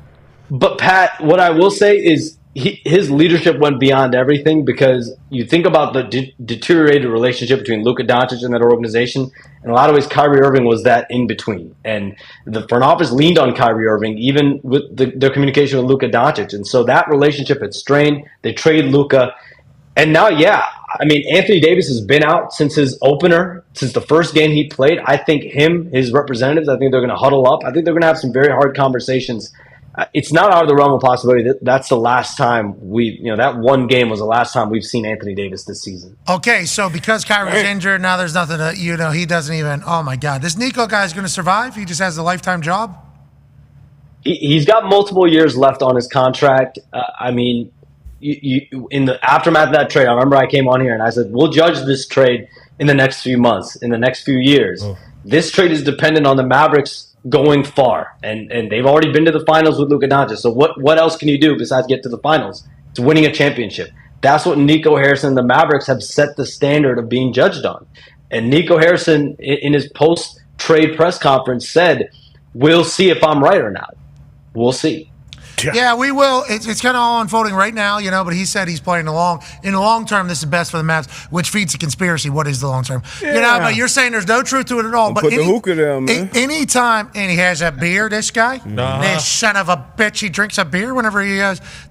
But, Pat, what I will say is his leadership went beyond everything because you think about the deteriorated relationship between Luka Doncic and that organization. In a lot of ways, Kyrie Irving was that in between. And the front office leaned on Kyrie Irving, even with their communication with Luka Doncic. And so that relationship had strained. They trade Luka. And now, I mean, Anthony Davis has been out since his opener, since the first game he played. I think his representatives, I think they're going to huddle up. I think they're going to have some very hard conversations. It's not out of the realm of possibility that's the last time that one game was the last time we've seen Anthony Davis this season. Okay, so because Kyrie's injured, now there's nothing to, he doesn't even, oh my God. This Nico guy's going to survive? He just has a lifetime job? He's got multiple years left on his contract. I mean, you in the aftermath of that trade, I remember I came on here and I said, we'll judge this trade in the next few months, in the next few years. This trade is dependent on the Mavericks going far, and they've already been to the finals with Luka Doncic. So what else can you do besides get to the finals? It's winning a championship. That's what Nico Harrison and the Mavericks have set the standard of being judged on. And Nico Harrison, in his post-trade press conference, said, we'll see if I'm right or not. We'll see. Yeah, we will. It's kind of all unfolding right now, but he said he's playing along. In the long term, this is best for the Mavs, which feeds the conspiracy. What is the long term? Yeah. But you're saying there's no truth to it at all. But put the hookah down, man. Anytime, and he has a beer, this guy, this son of a bitch, he drinks a beer whenever he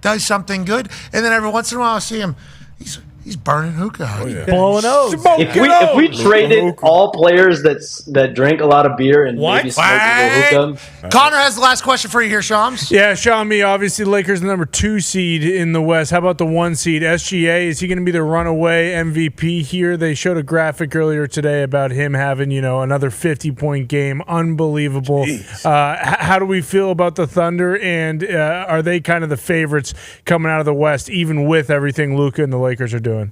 does something good. And then every once in a while I see him, he's burning hookah. Blowing O's. If we traded all players that drink a lot of beer and maybe smoke a little hookah. Connor has the last question for you here, Shams. Yeah, Shami, obviously Lakers the number 2 seed in the West. How about the 1 seed? SGA, is he going to be the runaway MVP here? They showed a graphic earlier today about him having, another 50-point game. Unbelievable. How do we feel about the Thunder, and are they kind of the favorites coming out of the West, even with everything Luka and the Lakers are doing?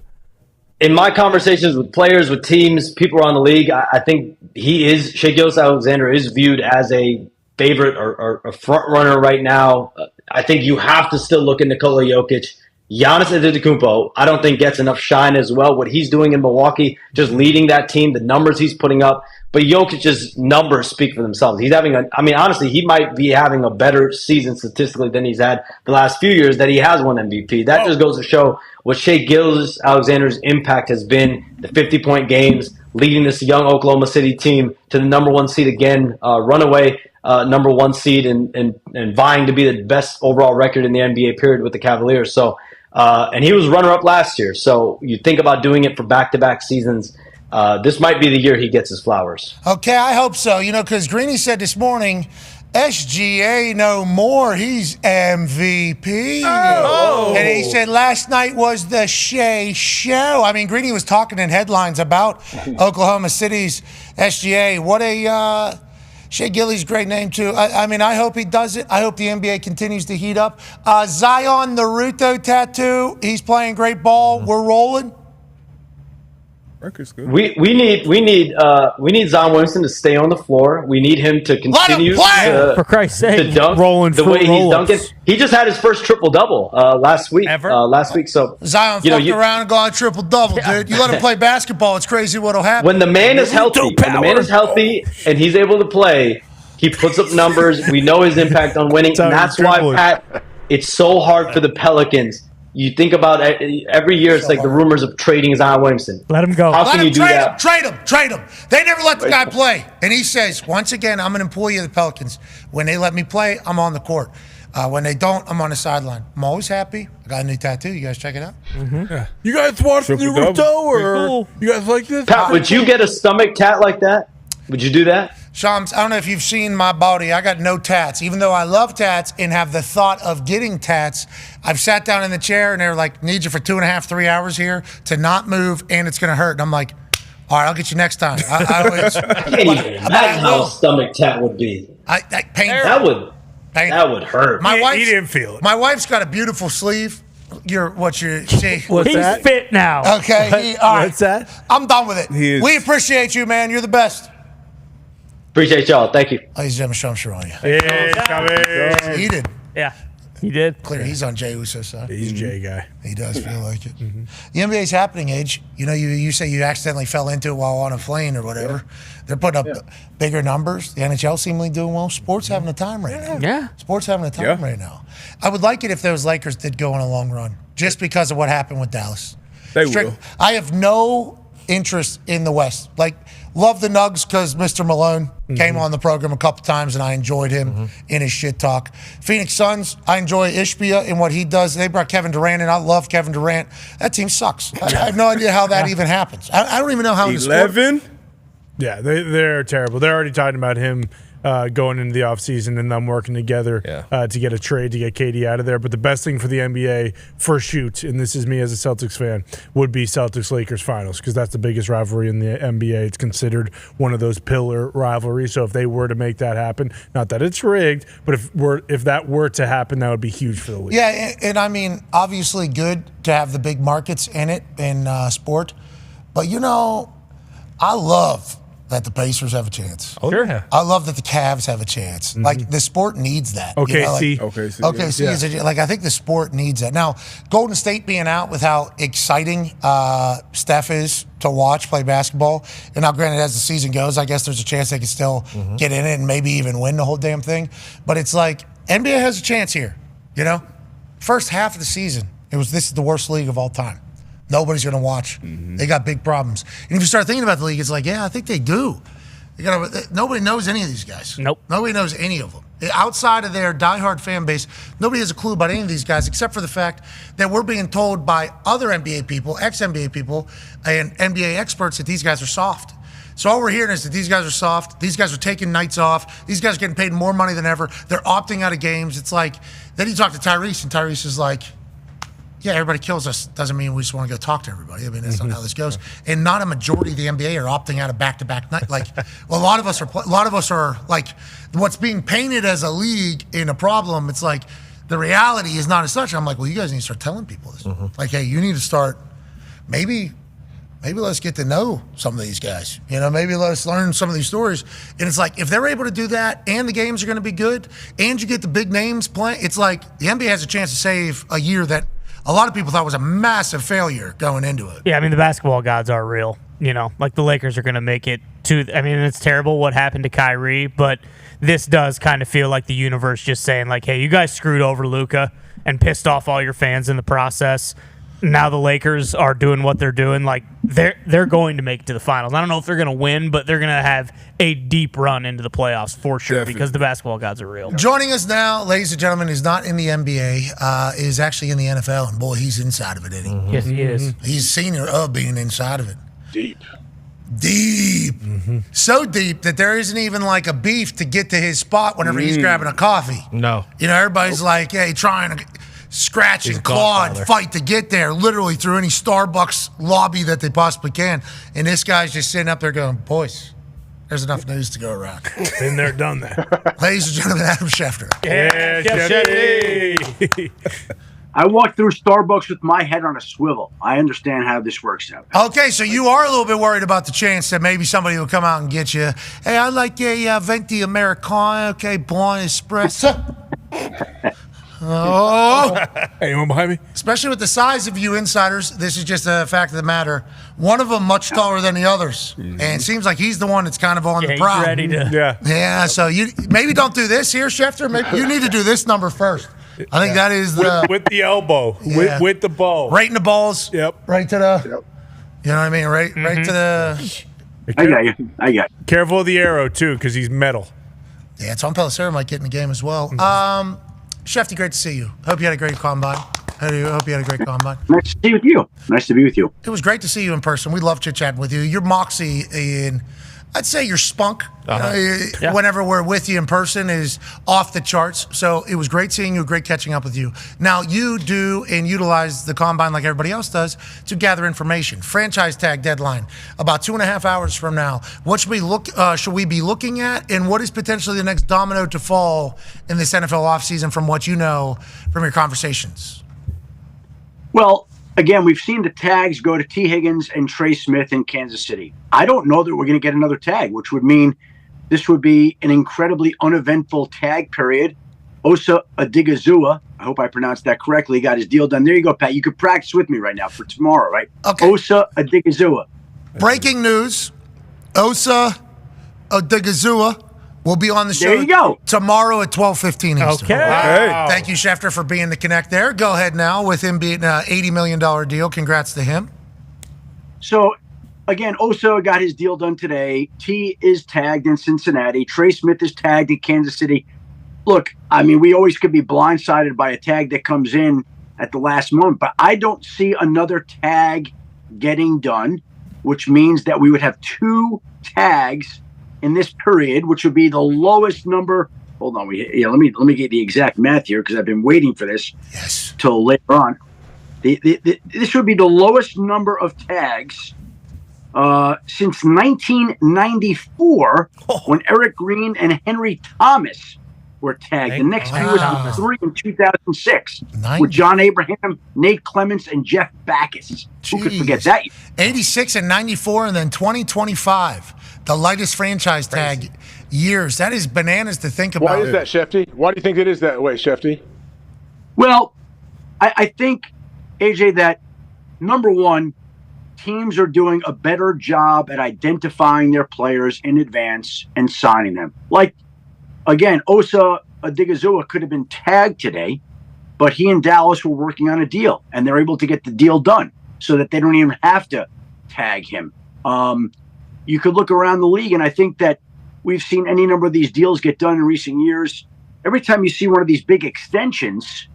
In my conversations with players, with teams, people around the league, I think Shai Gilgeous-Alexander is viewed as a favorite or a front runner right now. I think you have to still look at Nikola Jokic. Giannis Antetokounmpo, I don't think gets enough shine as well. What he's doing in Milwaukee, just leading that team, the numbers he's putting up. But Jokic's numbers speak for themselves. He's honestly, he might be having a better season statistically than he's had the last few years that he has won MVP. That just goes to show what Shai Gilgeous-Alexander's impact has been, the 50-point games, leading this young Oklahoma City team to the number 1 seed again, runaway number 1 seed, and vying to be the best overall record in the NBA period with the Cavaliers. So, and he was runner-up last year. So you think about doing it for back-to-back seasons. This might be the year he gets his flowers. Okay, I hope so. Because Greeny said this morning, SGA no more. He's MVP. Oh. And he said last night was the Shea Show. I mean, Greeny was talking in headlines about Oklahoma City's SGA. What a Shea Gilly's great name, too. I mean, I hope he does it. I hope the NBA continues to heat up. Zion Naruto tattoo. He's playing great ball. We're rolling. Good. We need Zion Williamson to stay on the floor. We need him to continue for Christ's sake, to dunk rolling the way he's dunking. He just had his first triple-double last week. So Zion fucked around and got a triple-double, dude. You let him play basketball, it's crazy what'll happen. When the man is healthy, and he's able to play, he puts up numbers. We know his impact on winning, and that's why, Pat, it's so hard for the Pelicans. You think about it, every year it's like the rumors of trading Zion Williamson. Let him go. How can you do that? Trade him. They never let the guy play. And he says, once again, I'm an employee of the Pelicans. When they let me play, I'm on the court. When they don't, I'm on the sideline. I'm always happy. I got a new tattoo. You guys check it out? Mm-hmm. Yeah. You guys watch the Naruto, or you guys like this? Pat, would you get a stomach tat like that? Would you do that? Shams, I don't know if you've seen my body. I got no tats. Even though I love tats and have the thought of getting tats, I've sat down in the chair and they're like, need you for 2.5, 3 hours here to not move, and it's going to hurt. And I'm like, all right, I'll get you next time. I can't even imagine how a stomach tat would be. That would hurt. He didn't feel it. My wife's got a beautiful sleeve. What's He's fit now. Okay. All right. What's that? I'm done with it. We appreciate you, man. You're the best. Appreciate y'all. Thank you. Ladies and gentlemen, Shams on you. Yeah, He did. Yeah, he did. Clear. He's on Jay Uso's side. He's Jay guy. He does feel like it. Mm-hmm. The NBA's happening, Age. You say you accidentally fell into it while on a plane or whatever. They're putting up bigger numbers. The NHL seemingly doing well. Sports having a time right now. Yeah. Sports having a time right now. I would like it if those Lakers did go on a long run, just because of what happened with Dallas. They will. I have no interest in the West. Love the Nugs because Mr. Malone came on the program a couple times and I enjoyed him in his shit talk. Phoenix Suns, I enjoy Ishbia and what he does. They brought Kevin Durant in. I love Kevin Durant. That team sucks. I have no idea how that even happens. I don't even know how 11? Yeah, they're terrible. They're already talking about him going into the offseason and them working together to get a trade to get KD out of there. But the best thing for the NBA for shoot, and this is me as a Celtics fan, would be Celtics-Lakers finals because that's the biggest rivalry in the NBA. It's considered one of those pillar rivalries. So if they were to make that happen, not that it's rigged, but if that were to happen, that would be huge for the league. Yeah, and I mean, obviously good to have the big markets in it in sport. But, I love that the Pacers have a chance. Oh, sure. I love that the Cavs have a chance. Like, the sport needs that. OKC. I think the sport needs that. Now, Golden State being out with how exciting Steph is to watch play basketball, and now granted, as the season goes, I guess there's a chance they can still get in it and maybe even win the whole damn thing. But it's like, NBA has a chance here, First half of the season, this is the worst league of all time. Nobody's going to watch. They got big problems. And if you start thinking about the league, it's like, I think they do. Nobody knows any of these guys. Nope. Nobody knows any of them. Outside of their diehard fan base, nobody has a clue about any of these guys except for the fact that we're being told by other NBA people, ex-NBA people, and NBA experts that these guys are soft. So all we're hearing is that these guys are soft. These guys are taking nights off. These guys are getting paid more money than ever. They're opting out of games. It's like, then you talk to Tyrese, and Tyrese is like, yeah, everybody kills us. Doesn't mean we just want to go talk to everybody. I mean, that's not how this goes. And not a majority of the NBA are opting out of back-to-back night. A lot of us are like, what's being painted as a league in a problem. It's like the reality is not as such. I'm like, well, you guys need to start telling people this. Like, hey, you need to start. Maybe let's get to know some of these guys. Maybe let's learn some of these stories. And it's like, if they're able to do that and the games are going to be good and you get the big names playing, it's like the NBA has a chance to save a year that a lot of people thought was a massive failure going into it. Yeah, I mean, the basketball gods are real. Like the Lakers are going to make it to. I mean, it's terrible what happened to Kyrie, but this does kind of feel like the universe just saying, like, hey, you guys screwed over Luka and pissed off all your fans in the process. now the Lakers are doing what they're doing, like they're going to make it to the finals. I don't know if they're going to win, but they're going to have a deep run into the playoffs for sure because the basketball gods are real. Joining us now, ladies and gentlemen, is not in the NBA, is actually in the NFL, and boy, he's inside of it, isn't he? Mm-hmm. Yes, he is. He's senior of being inside of it. Deep. So deep that there isn't even like a beef to get to his spot whenever he's grabbing a coffee. No. You know, everybody's like, hey, trying to scratch and claw and fight to get there, literally through any Starbucks lobby that they possibly can. And this guy's just sitting up there going, boys, there's enough news to go around. Been there, done that. Ladies and gentlemen, Adam Schefter. Yeah, Chevy. I walked through Starbucks with my head on a swivel. I understand how this works out. Okay, so you are a little bit worried about the chance that maybe somebody will come out and get you. Hey, I like a venti americano, okay, blonde espresso. Oh. Anyone behind me? Especially with the size of you insiders, this is just a fact of the matter. One of them much taller than the others. And it seems like he's the one that's kind of on the prowl. He's ready to. Yeah, so you maybe don't do this here, Schefter. Maybe you need to do this number first. I think that is the with the elbow, with the ball, right in the balls. Yep. Right to the. Yep. You know what I mean? Right to the. I got you. Careful of the arrow too, because he's metal. Yeah, Tom Pelissero might get in the game as well. Shefty, great to see you. Hope you had a great combine. Hope you had a great combine. Nice to be with you. Nice to be with you. It was great to see you in person. We love chit-chatting with you. Your moxie and I'd say your spunk, whenever we're with you in person, is off the charts. So it was great seeing you, great catching up with you. Now, you do and utilize the combine like everybody else does to gather information. Franchise tag deadline, about 2.5 hours from now. What should we be looking at, and what is potentially the next domino to fall in this NFL offseason from what you know from your conversations? Well, again, we've seen the tags go to T. Higgins and Trey Smith in Kansas City. I don't know that we're going to get another tag, which would mean this would be an incredibly uneventful tag period. Osa Odigizua, I hope I pronounced that correctly, got his deal done. There you go, Pat. You could practice with me right now for tomorrow, right? Okay. Osa Odigizua. Breaking news, Osa Odigizua will be on the show tomorrow at 12:15 Eastern. Okay. Wow. Thank you, Schefter, for being the connect there. Go ahead now with him being an $80 million deal. Congrats to him. So, again, Osa got his deal done today. T is tagged in Cincinnati. Trey Smith is tagged in Kansas City. Look, I mean, we always could be blindsided by a tag that comes in at the last moment, but I don't see another tag getting done, which means that we would have 2 tags in this period, which would be the lowest number. Hold on, let me get the exact math here because I've been waiting for this till later on. This would be the lowest number of tags since 1994 when Eric Green and Henry Thomas were tagged. The next two was 3 in 2006 with John Abraham, Nate Clements, and Jeff Backus. Who could forget that? 86 and 94, and then 2025. The lightest franchise tag years. That is bananas to think about. Why is that, Shefty? Why do you think it is that way, Shefty? Well, I think, AJ, that number one, teams are doing a better job at identifying their players in advance and signing them. Like, again, Osa Odigizua could have been tagged today, but he and Dallas were working on a deal, and they're able to get the deal done so that they don't even have to tag him. You could look around the league, and I think that we've seen any number of these deals get done in recent years. Every time you see one of these big extensions,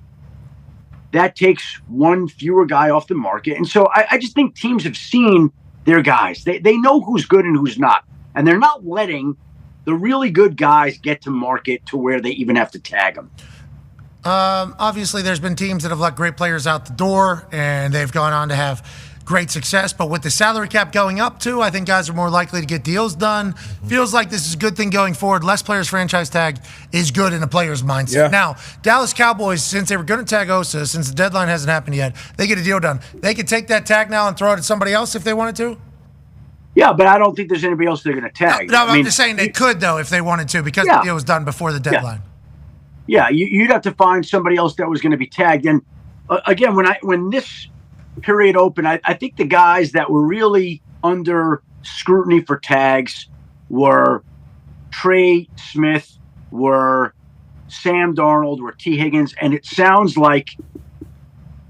that takes one fewer guy off the market. And so I just think teams have seen their guys. They know who's good and who's not. And they're not letting the really good guys get to market to where they even have to tag them. Obviously, there's been teams that have let great players out the door, and they've gone on to have great success. But with the salary cap going up, too, I think guys are more likely to get deals done. Feels like this is a good thing going forward. Less players franchise tag is good in a player's mindset. Yeah. Now, Dallas Cowboys, since they were going to tag Osa, since the deadline hasn't happened yet, they get a deal done. They could take that tag now and throw it at somebody else if they wanted to? Yeah, but I don't think there's anybody else they're going to tag. No, I'm just saying they could, though, if they wanted to, because the deal was done before the deadline. Yeah, you'd have to find somebody else that was going to be tagged. And again, when this period opened, I think the guys that were really under scrutiny for tags were Trey Smith, were Sam Darnold, were T. Higgins, and it sounds like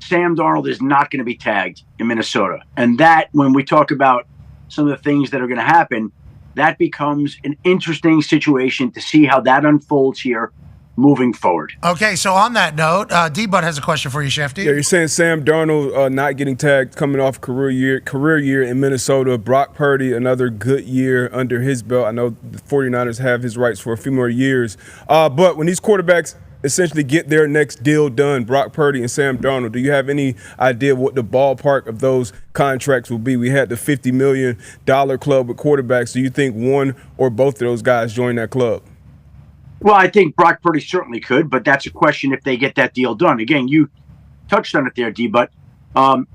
Sam Darnold is not going to be tagged in Minnesota. And that, when we talk about some of the things that are going to happen, that becomes an interesting situation to see how that unfolds here moving forward. Okay, so on that note, D-Bud has a question for you, Shefty. Yeah, you're saying Sam Darnold not getting tagged coming off career year in Minnesota. Brock Purdy, another good year under his belt. I know the 49ers have his rights for a few more years. But when these quarterbacks essentially get their next deal done, Brock Purdy and Sam Darnold, do you have any idea what the ballpark of those contracts will be? We had the $50 million club with quarterbacks. Do you think one or both of those guys join that club? Well, I think Brock Purdy certainly could, but that's a question if they get that deal done. Again, you touched on it there, D, but the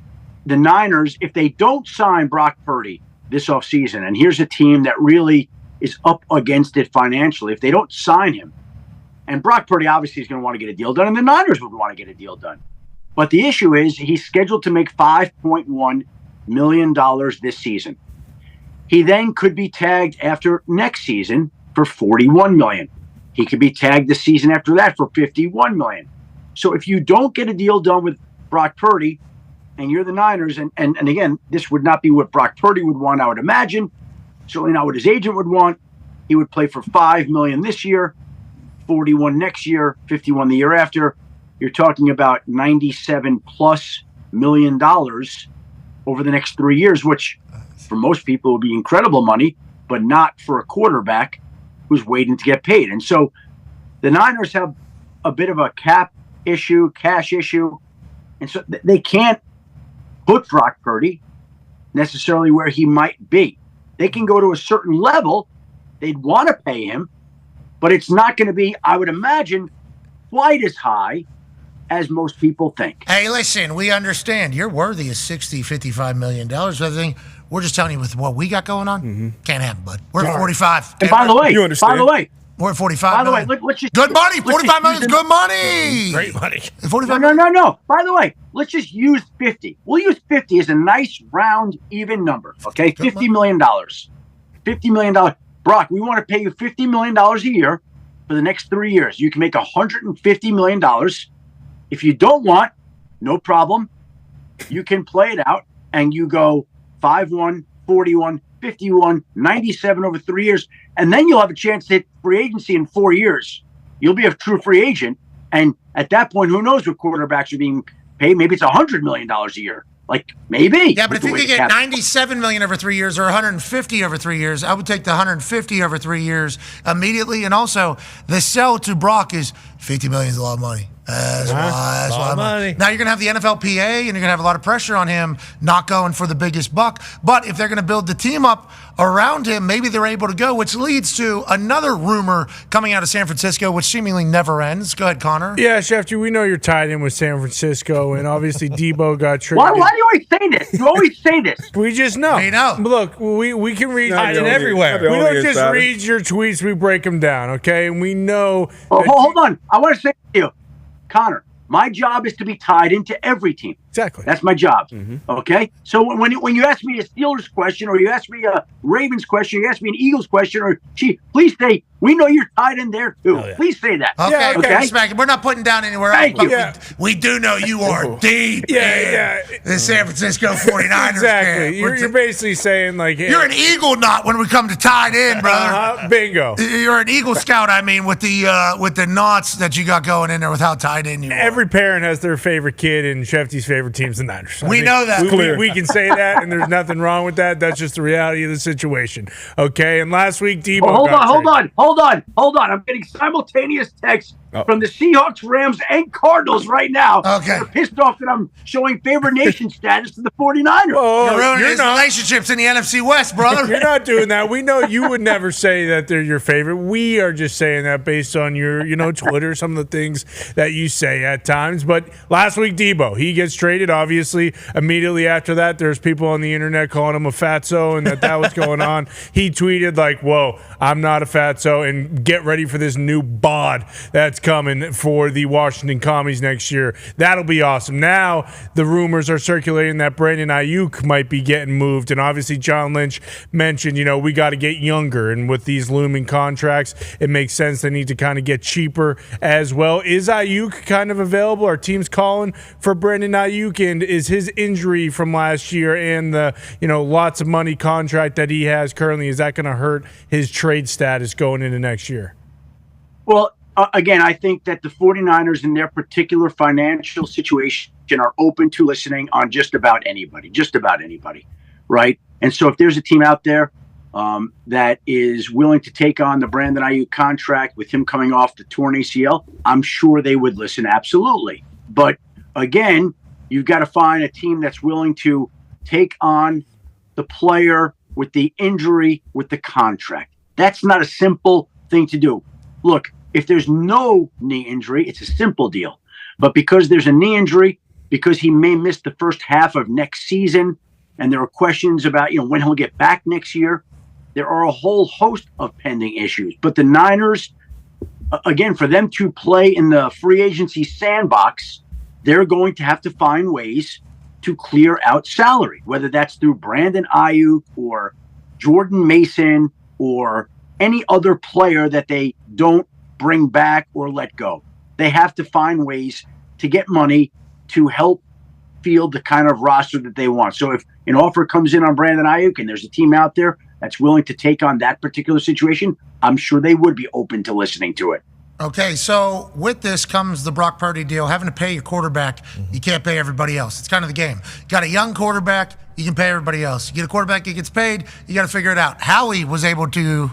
Niners, if they don't sign Brock Purdy this offseason, and here's a team that really is up against it financially, if they don't sign him, and Brock Purdy obviously is going to want to get a deal done, and the Niners would want to get a deal done. But the issue is he's scheduled to make $5.1 million this season. He then could be tagged after next season for $41 million. He could be tagged the season after that for $51 million. So if you don't get a deal done with Brock Purdy and you're the Niners, and again, this would not be what Brock Purdy would want, I would imagine. Certainly not what his agent would want. He would play for $5 million this year, 41 next year, 51 the year after. You're talking about $97+ million over the next 3 years, which for most people would be incredible money, but not for a quarterback who's waiting to get paid. And so the Niners have a bit of a cap issue, cash issue, and so they can't put Brock Purdy necessarily where he might be. They can go to a certain level. They'd want to pay him, but it's not going to be, I would imagine, quite as high as most people think. Hey, listen, we understand you're worthy of $60, $55 million. Everything. We're just telling you with what we got going on, can't happen, bud. We're at 45. And by the way, we're at 45. By the way, let's just good money. 45 million is good money. Great money. 45 No. By the way, let's just use 50. We'll use 50 as a nice round, even number. Okay, $50 million. $50 million. Brock, we want to pay you $50 million a year for the next 3 years. You can make $150 million. If you don't want, no problem. You can play it out and you go 5-1, 41, 51, 97 over 3 years. And then you'll have a chance to hit free agency in 4 years. You'll be a true free agent. And at that point, who knows what quarterbacks are being paid? Maybe it's $100 million a year. Like, maybe. Yeah, but if you could get $97 million over 3 years or $150 over 3 years, I would take the $150 over 3 years immediately. And also, the sell to Brock is $50 million is a lot of money. That's a lot of money. Now you're going to have the NFLPA, and you're going to have a lot of pressure on him not going for the biggest buck. But if they're going to build the team up around him, maybe they're able to go, which leads to another rumor coming out of San Francisco, which seemingly never ends. Go ahead, Connor. Yeah, Shefty, we know you're tied in with San Francisco, and obviously Debo got traded. Why do you always say this? You always say this. We just know. We know. Look, we can read tied in everywhere. We don't just read your tweets, we break them down, okay? And we know. Hold on. I want to say to you, Connor, my job is to be tied into every team. Exactly. That's my job. Okay? So when you ask me a Steelers question, or you ask me a Ravens question, or you ask me an Eagles question, or Chief, please say, we know you're tied in there too. Yeah. Please say that. Okay. Smack. We're not putting down anywhere else. Thank you. We do know you are deep in the San Francisco 49ers. Exactly. You're basically saying, like, hey, you're an Eagle nut when we come to tied in, brother. Bingo. You're an Eagle Scout, I mean, with the knots that you got going in there with how tied in you are. Every parent has their favorite kid, and Shefty's favorite team's the Niners. We know that. We can say that, and there's nothing wrong with that. That's just the reality of the situation. Okay, and last week, Debo. Hold on. I'm getting simultaneous texts from the Seahawks, Rams, and Cardinals right now. Okay. They're pissed off that I'm showing favorite nation status to the 49ers. You're ruining his relationships in the NFC West, brother. You're not doing that. We know you would never say that they're your favorite. We are just saying that based on your, Twitter, some of the things that you say at times. But last week, Debo, he gets traded. Obviously, immediately after that, there's people on the internet calling him a fatso and that was going on. He tweeted like, "Whoa, I'm not a fatso," and get ready for this new bod that's coming for the Washington Commies next year. That'll be awesome. Now the rumors are circulating that Brandon Ayuk might be getting moved, and obviously John Lynch mentioned, we got to get younger, and with these looming contracts, it makes sense they need to kind of get cheaper as well. Is Ayuk kind of available? Are teams calling for Brandon Ayuk, and is his injury from last year and the lots of money contract that he has currently, is that going to hurt his trade status going into next year? Well, again, I think that the 49ers in their particular financial situation are open to listening on just about anybody, right? And so if there's a team out there that is willing to take on the Brandon Ayuk contract with him coming off the torn ACL, I'm sure they would listen, absolutely. But again, you've got to find a team that's willing to take on the player with the injury, with the contract. That's not a simple thing to do. Look, if there's no knee injury, it's a simple deal. But because there's a knee injury, because he may miss the first half of next season, and there are questions about when he'll get back next year, there are a whole host of pending issues. But the Niners, again, for them to play in the free agency sandbox, they're going to have to find ways to clear out salary, whether that's through Brandon Ayuk or Jordan Mason or any other player that they don't bring back or let go. They have to find ways to get money to help field the kind of roster that they want. So if an offer comes in on Brandon Ayuk and there's a team out there that's willing to take on that particular situation, I'm sure they would be open to listening to it. Okay, so with this comes the Brock Purdy deal, having to pay your quarterback. You can't pay everybody else. It's kind of the game. You got a young quarterback, you can pay everybody else. You get a quarterback that gets paid, you got to figure it out. Howie was able to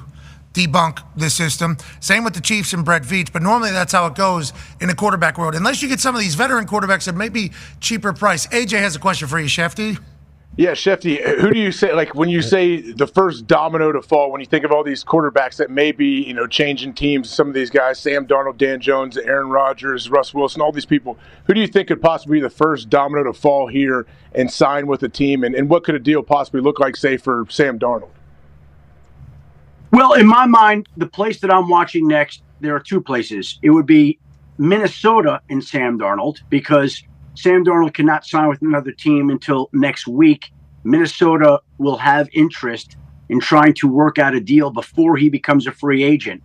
debunk this system. Same with the Chiefs and Brett Veach, but normally that's how it goes in the quarterback world. Unless you get some of these veteran quarterbacks that may be cheaper price. AJ has a question for you, Shefty. Yeah, Shefty, who do you say, when you say the first domino to fall, when you think of all these quarterbacks that may be, changing teams, some of these guys, Sam Darnold, Dan Jones, Aaron Rodgers, Russ Wilson, all these people, who do you think could possibly be the first domino to fall here and sign with a team? And what could a deal possibly look like, say, for Sam Darnold? Well, in my mind, the place that I'm watching next, there are two places. It would be Minnesota and Sam Darnold, because Sam Darnold cannot sign with another team until next week. Minnesota will have interest in trying to work out a deal before he becomes a free agent.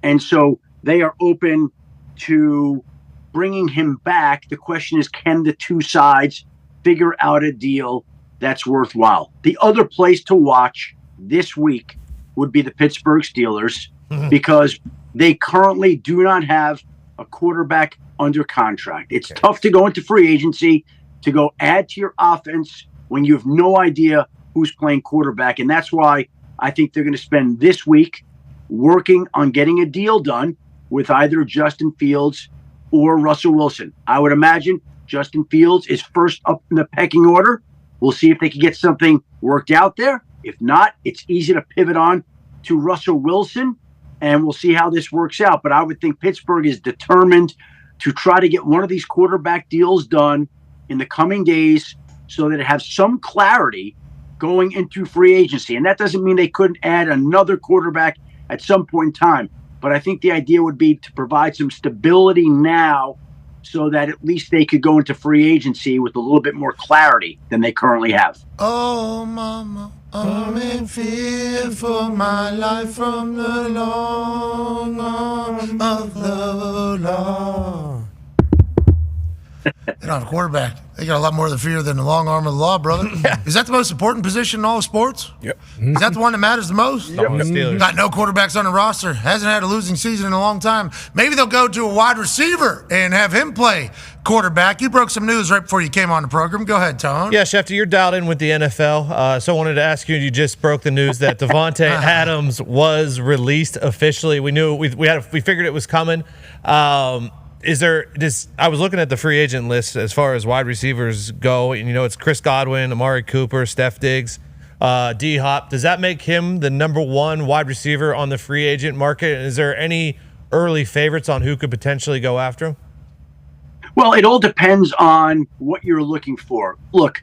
And so they are open to bringing him back. The question is, can the two sides figure out a deal that's worthwhile? The other place to watch this week would be the Pittsburgh Steelers, because they currently do not have a quarterback under contract. It's tough to go into free agency, to go add to your offense when you have no idea who's playing quarterback. And that's why I think they're going to spend this week working on getting a deal done with either Justin Fields or Russell Wilson. I would imagine Justin Fields is first up in the pecking order. We'll see if they can get something worked out there. If not, it's easy to pivot on to Russell Wilson, and we'll see how this works out. But I would think Pittsburgh is determined to try to get one of these quarterback deals done in the coming days so that it has some clarity going into free agency. And that doesn't mean they couldn't add another quarterback at some point in time. But I think the idea would be to provide some stability now so that at least they could go into free agency with a little bit more clarity than they currently have. Oh, mama, I'm in fear for my life from the long arm of the law. They don't have a quarterback. They got a lot more of the fear than the long arm of the law, brother. Yeah. Is that the most important position in all of sports? Yep. Is that the one that matters the most? Yep. Got no quarterbacks on the roster. Hasn't had a losing season in a long time. Maybe they'll go to a wide receiver and have him play quarterback. You broke some news right before you came on the program. Go ahead, Tone. Yeah, Shefty, you're dialed in with the NFL. So I wanted to ask you, you just broke the news that Devontae Adams was released officially. We knew we figured it was coming. I was looking at the free agent list as far as wide receivers go, and it's Chris Godwin, Amari Cooper, Steph Diggs, D-Hop. Does that make him the number one wide receiver on the free agent market? And is there any early favorites on who could potentially go after him? Well, it all depends on what you're looking for. Look,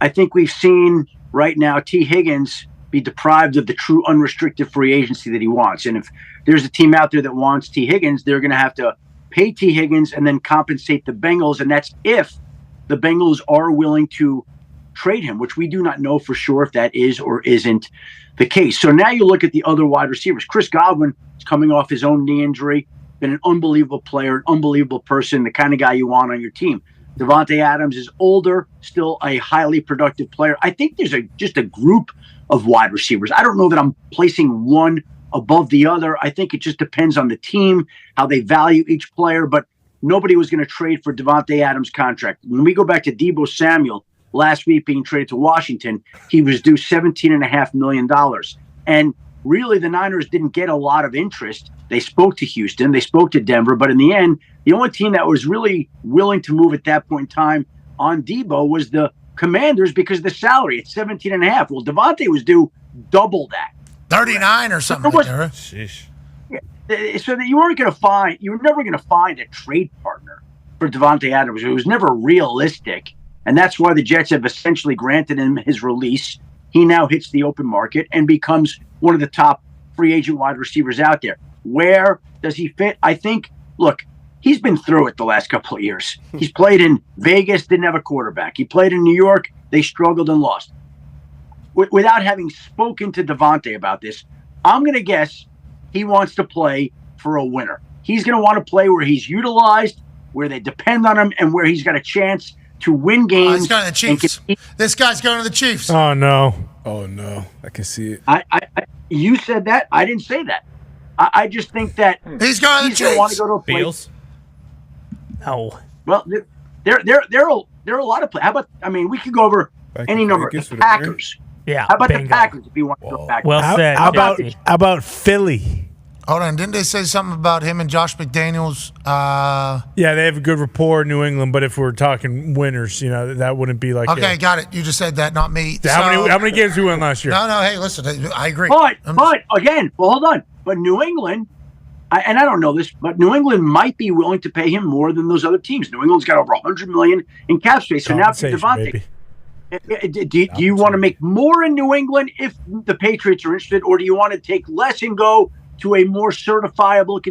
I think we've seen right now T. Higgins be deprived of the true unrestricted free agency that he wants. And if there's a team out there that wants T. Higgins, they're going to have to pay T. Higgins, and then compensate the Bengals. And that's if the Bengals are willing to trade him, which we do not know for sure if that is or isn't the case. So now you look at the other wide receivers. Chris Godwin is coming off his own knee injury, been an unbelievable player, an unbelievable person, the kind of guy you want on your team. Davante Adams is older, still a highly productive player. I think there's just a group of wide receivers. I don't know that I'm placing one above the other. I think it just depends on the team, how they value each player, but nobody was going to trade for Davante Adams' contract. When we go back to Deebo Samuel last week being traded to Washington, he was due $17.5 million. And really, the Niners didn't get a lot of interest. They spoke to Houston, they spoke to Denver, but in the end, the only team that was really willing to move at that point in time on Deebo was the Commanders because of the salary at $17.5. Well, Davante was due double that. 39 or something like that. Sheesh. So that you were never going to find a trade partner for Davante Adams. It was never realistic. And that's why the Jets have essentially granted him his release. He now hits the open market and becomes one of the top free agent wide receivers out there. Where does he fit? I think, look, he's been through it the last couple of years. He's played in Vegas, didn't have a quarterback. He played in New York, they struggled and lost. Without having spoken to Davante about this, I'm going to guess he wants to play for a winner. He's going to want to play where he's utilized, where they depend on him, and where he's got a chance to win games. He's going to the Chiefs. This guy's going to the Chiefs. Oh, no. Oh, no. I can see it. You said that. I didn't say that. I just think that he's going to the Chiefs. Want to go to a place. Feels? No. Well, there are a lot of. How about? I mean, we could go over any number. The Packers. Yeah. How about bingo. the Packers? If you want to go back. Well said. How about Philly? Hold on, didn't they say something about him and Josh McDaniels? Yeah, they have a good rapport in New England, but if we're talking winners, that wouldn't be like. Okay, got it. You just said that, not me. How many games we won last year? No, hey, listen, I agree. But again, well, hold on. But New England, and I don't know this, but New England might be willing to pay him more than those other teams. New England's got over $100 million in cap space. So now, Devontae, do you want to make more in New England if the Patriots are interested, or do you want to take less and go to a more certifiable?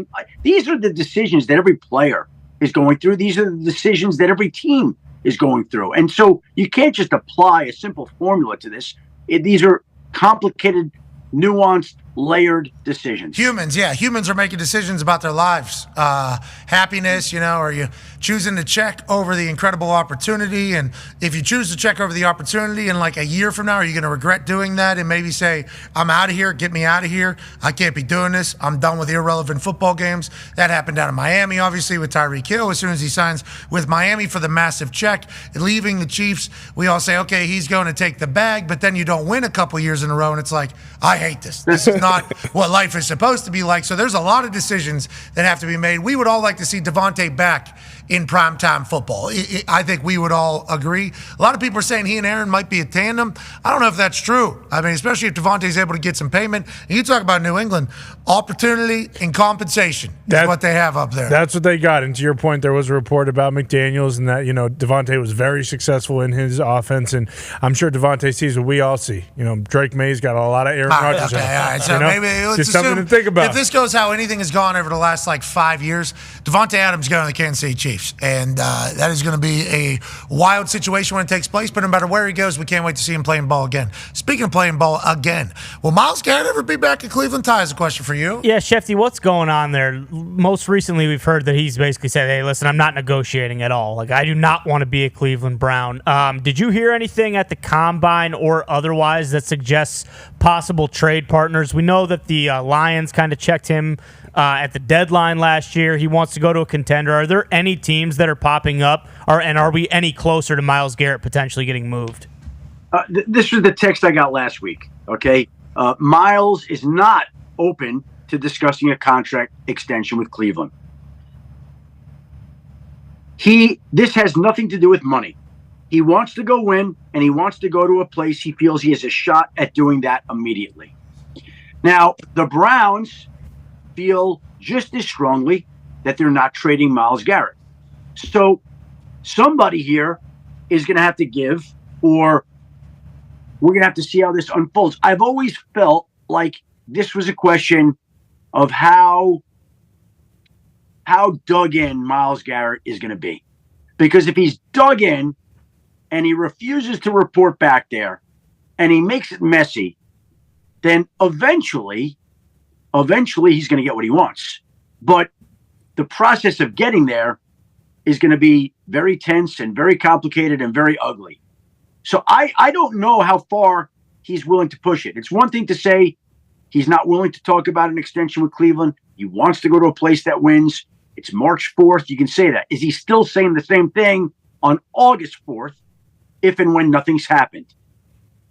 These are the decisions that every player is going through. These are the decisions that every team is going through. And so you can't just apply a simple formula to this. These are complicated, nuanced, layered decisions. Humans are making decisions about their lives. Happiness, are you choosing to check over the incredible opportunity? And if you choose to check over the opportunity and like a year from now, are you going to regret doing that and maybe say, I'm out of here, get me out of here. I can't be doing this. I'm done with irrelevant football games. That happened down in Miami, obviously, with Tyreek Hill. As soon as he signs with Miami for the massive check, leaving the Chiefs, we all say, okay, he's going to take the bag, but then you don't win a couple years in a row, and it's like, I hate this. This is not what life is supposed to be like. So there's a lot of decisions that have to be made. We would all like to see Davante back in primetime football. I think we would all agree. A lot of people are saying he and Aaron might be a tandem. I don't know if that's true. I mean, especially if Davante's able to get some payment. And you talk about New England, opportunity and compensation is what they have up there. That's what they got. And to your point, there was a report about McDaniels and that, Davante was very successful in his offense. And I'm sure Davante sees what we all see. Drake May's got a lot of Aaron Rodgers. Okay, all right. So maybe let's just something to think about. If this goes how anything has gone over the last 5 years, Davante Adams going to the Kansas City Chiefs. And that is going to be a wild situation when it takes place. But no matter where he goes, we can't wait to see him playing ball again. Speaking of playing ball again, will Myles Garrett ever be back at Cleveland? Ty has a question for you. Yeah, Shefty, what's going on there? Most recently, we've heard that he's basically said, hey, listen, I'm not negotiating at all. I do not want to be a Cleveland Brown. Did you hear anything at the Combine or otherwise that suggests possible trade partners? We know that the Lions kind of checked him at the deadline last year. He wants to go to a contender. Are there any teams that are popping up, and are we any closer to Myles Garrett potentially getting moved? This was the text I got last week, okay? Myles is not open to discussing a contract extension with Cleveland. This has nothing to do with money. He wants to go win, and he wants to go to a place he feels he has a shot at doing that immediately. Now, the Browns feel just as strongly that they're not trading Myles Garrett. So somebody here is going to have to give, or we're going to have to see how this unfolds. I've always felt like this was a question of how how dug in Myles Garrett is going to be. Because if he's dug in and he refuses to report back there and he makes it messy, then eventually he's going to get what he wants. But the process of getting there is going to be very tense and very complicated and very ugly. So I don't know how far he's willing to push it. It's one thing to say he's not willing to talk about an extension with Cleveland. He wants to go to a place that wins. It's March 4th. You can say that. Is he still saying the same thing on August 4th if and when nothing's happened?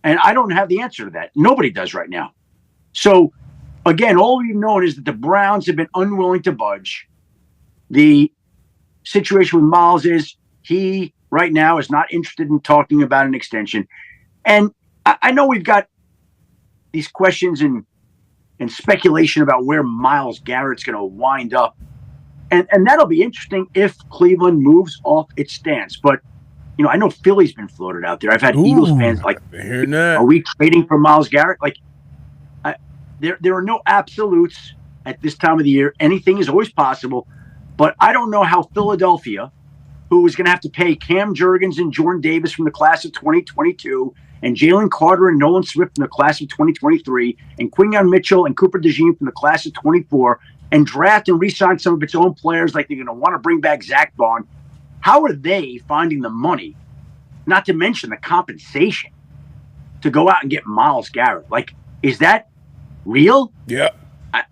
And I don't have the answer to that. Nobody does right now. So, again, all we've known is that the Browns have been unwilling to budge. The situation with Myles is he right now is not interested in talking about an extension. And I know we've got these questions and speculation about where Myles Garrett's going to wind up. And that'll be interesting if Cleveland moves off its stance. But, I know Philly's been floated out there. I've had Eagles fans like, are we trading for Myles Garrett? Like, there are no absolutes at this time of the year. Anything is always possible. But I don't know how Philadelphia, who is going to have to pay Cam Jurgens and Jordan Davis from the class of 2022, and Jalen Carter and Nolan Swift from the class of 2023, and Quinyon Mitchell and Cooper DeJean from the class of 24, and draft and re-sign some of its own players like they're going to want to bring back Zach Bond. How are they finding the money, not to mention the compensation, to go out and get Myles Garrett? Like, is that real? Yeah. I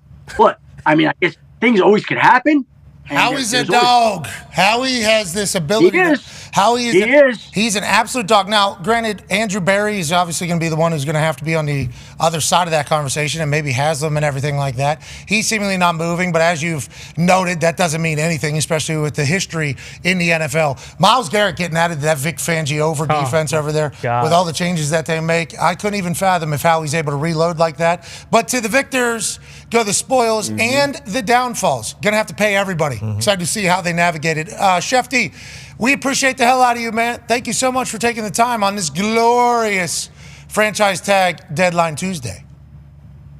guess things always could happen. Howie's a dog. Howie has this ability. He is. He's an absolute dog. Now, granted, Andrew Berry is obviously going to be the one who's going to have to be on the other side of that conversation, and maybe Haslam and everything like that. He's seemingly not moving, but as you've noted, that doesn't mean anything, especially with the history in the NFL. Myles Garrett getting added to that Vic Fangio defense over there with all the changes that they make. I couldn't even fathom if Howie's able to reload like that. But to the victors go the spoils and the downfalls. Going to have to pay everybody. Excited to see how they navigate it. Shefty, we appreciate the hell out of you, man. Thank you so much for taking the time on this glorious franchise tag deadline Tuesday.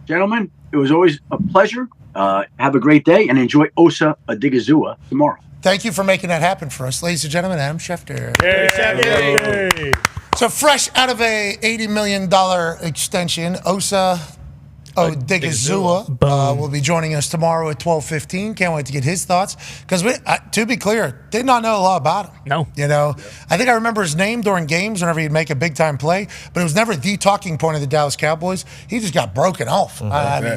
Gentlemen, it was always a pleasure. Have a great day and enjoy Osa Odigizua tomorrow. Thank you for making that happen for us. Ladies and gentlemen, Adam Schefter. Hey. So fresh out of a $80 million extension, Osa Odigizua will be joining us tomorrow at 12:15. Can't wait to get his thoughts. Because, to be clear, did not know a lot about him. No. I think I remember his name during games whenever he'd make a big-time play, but it was never the talking point of the Dallas Cowboys. He just got broken off.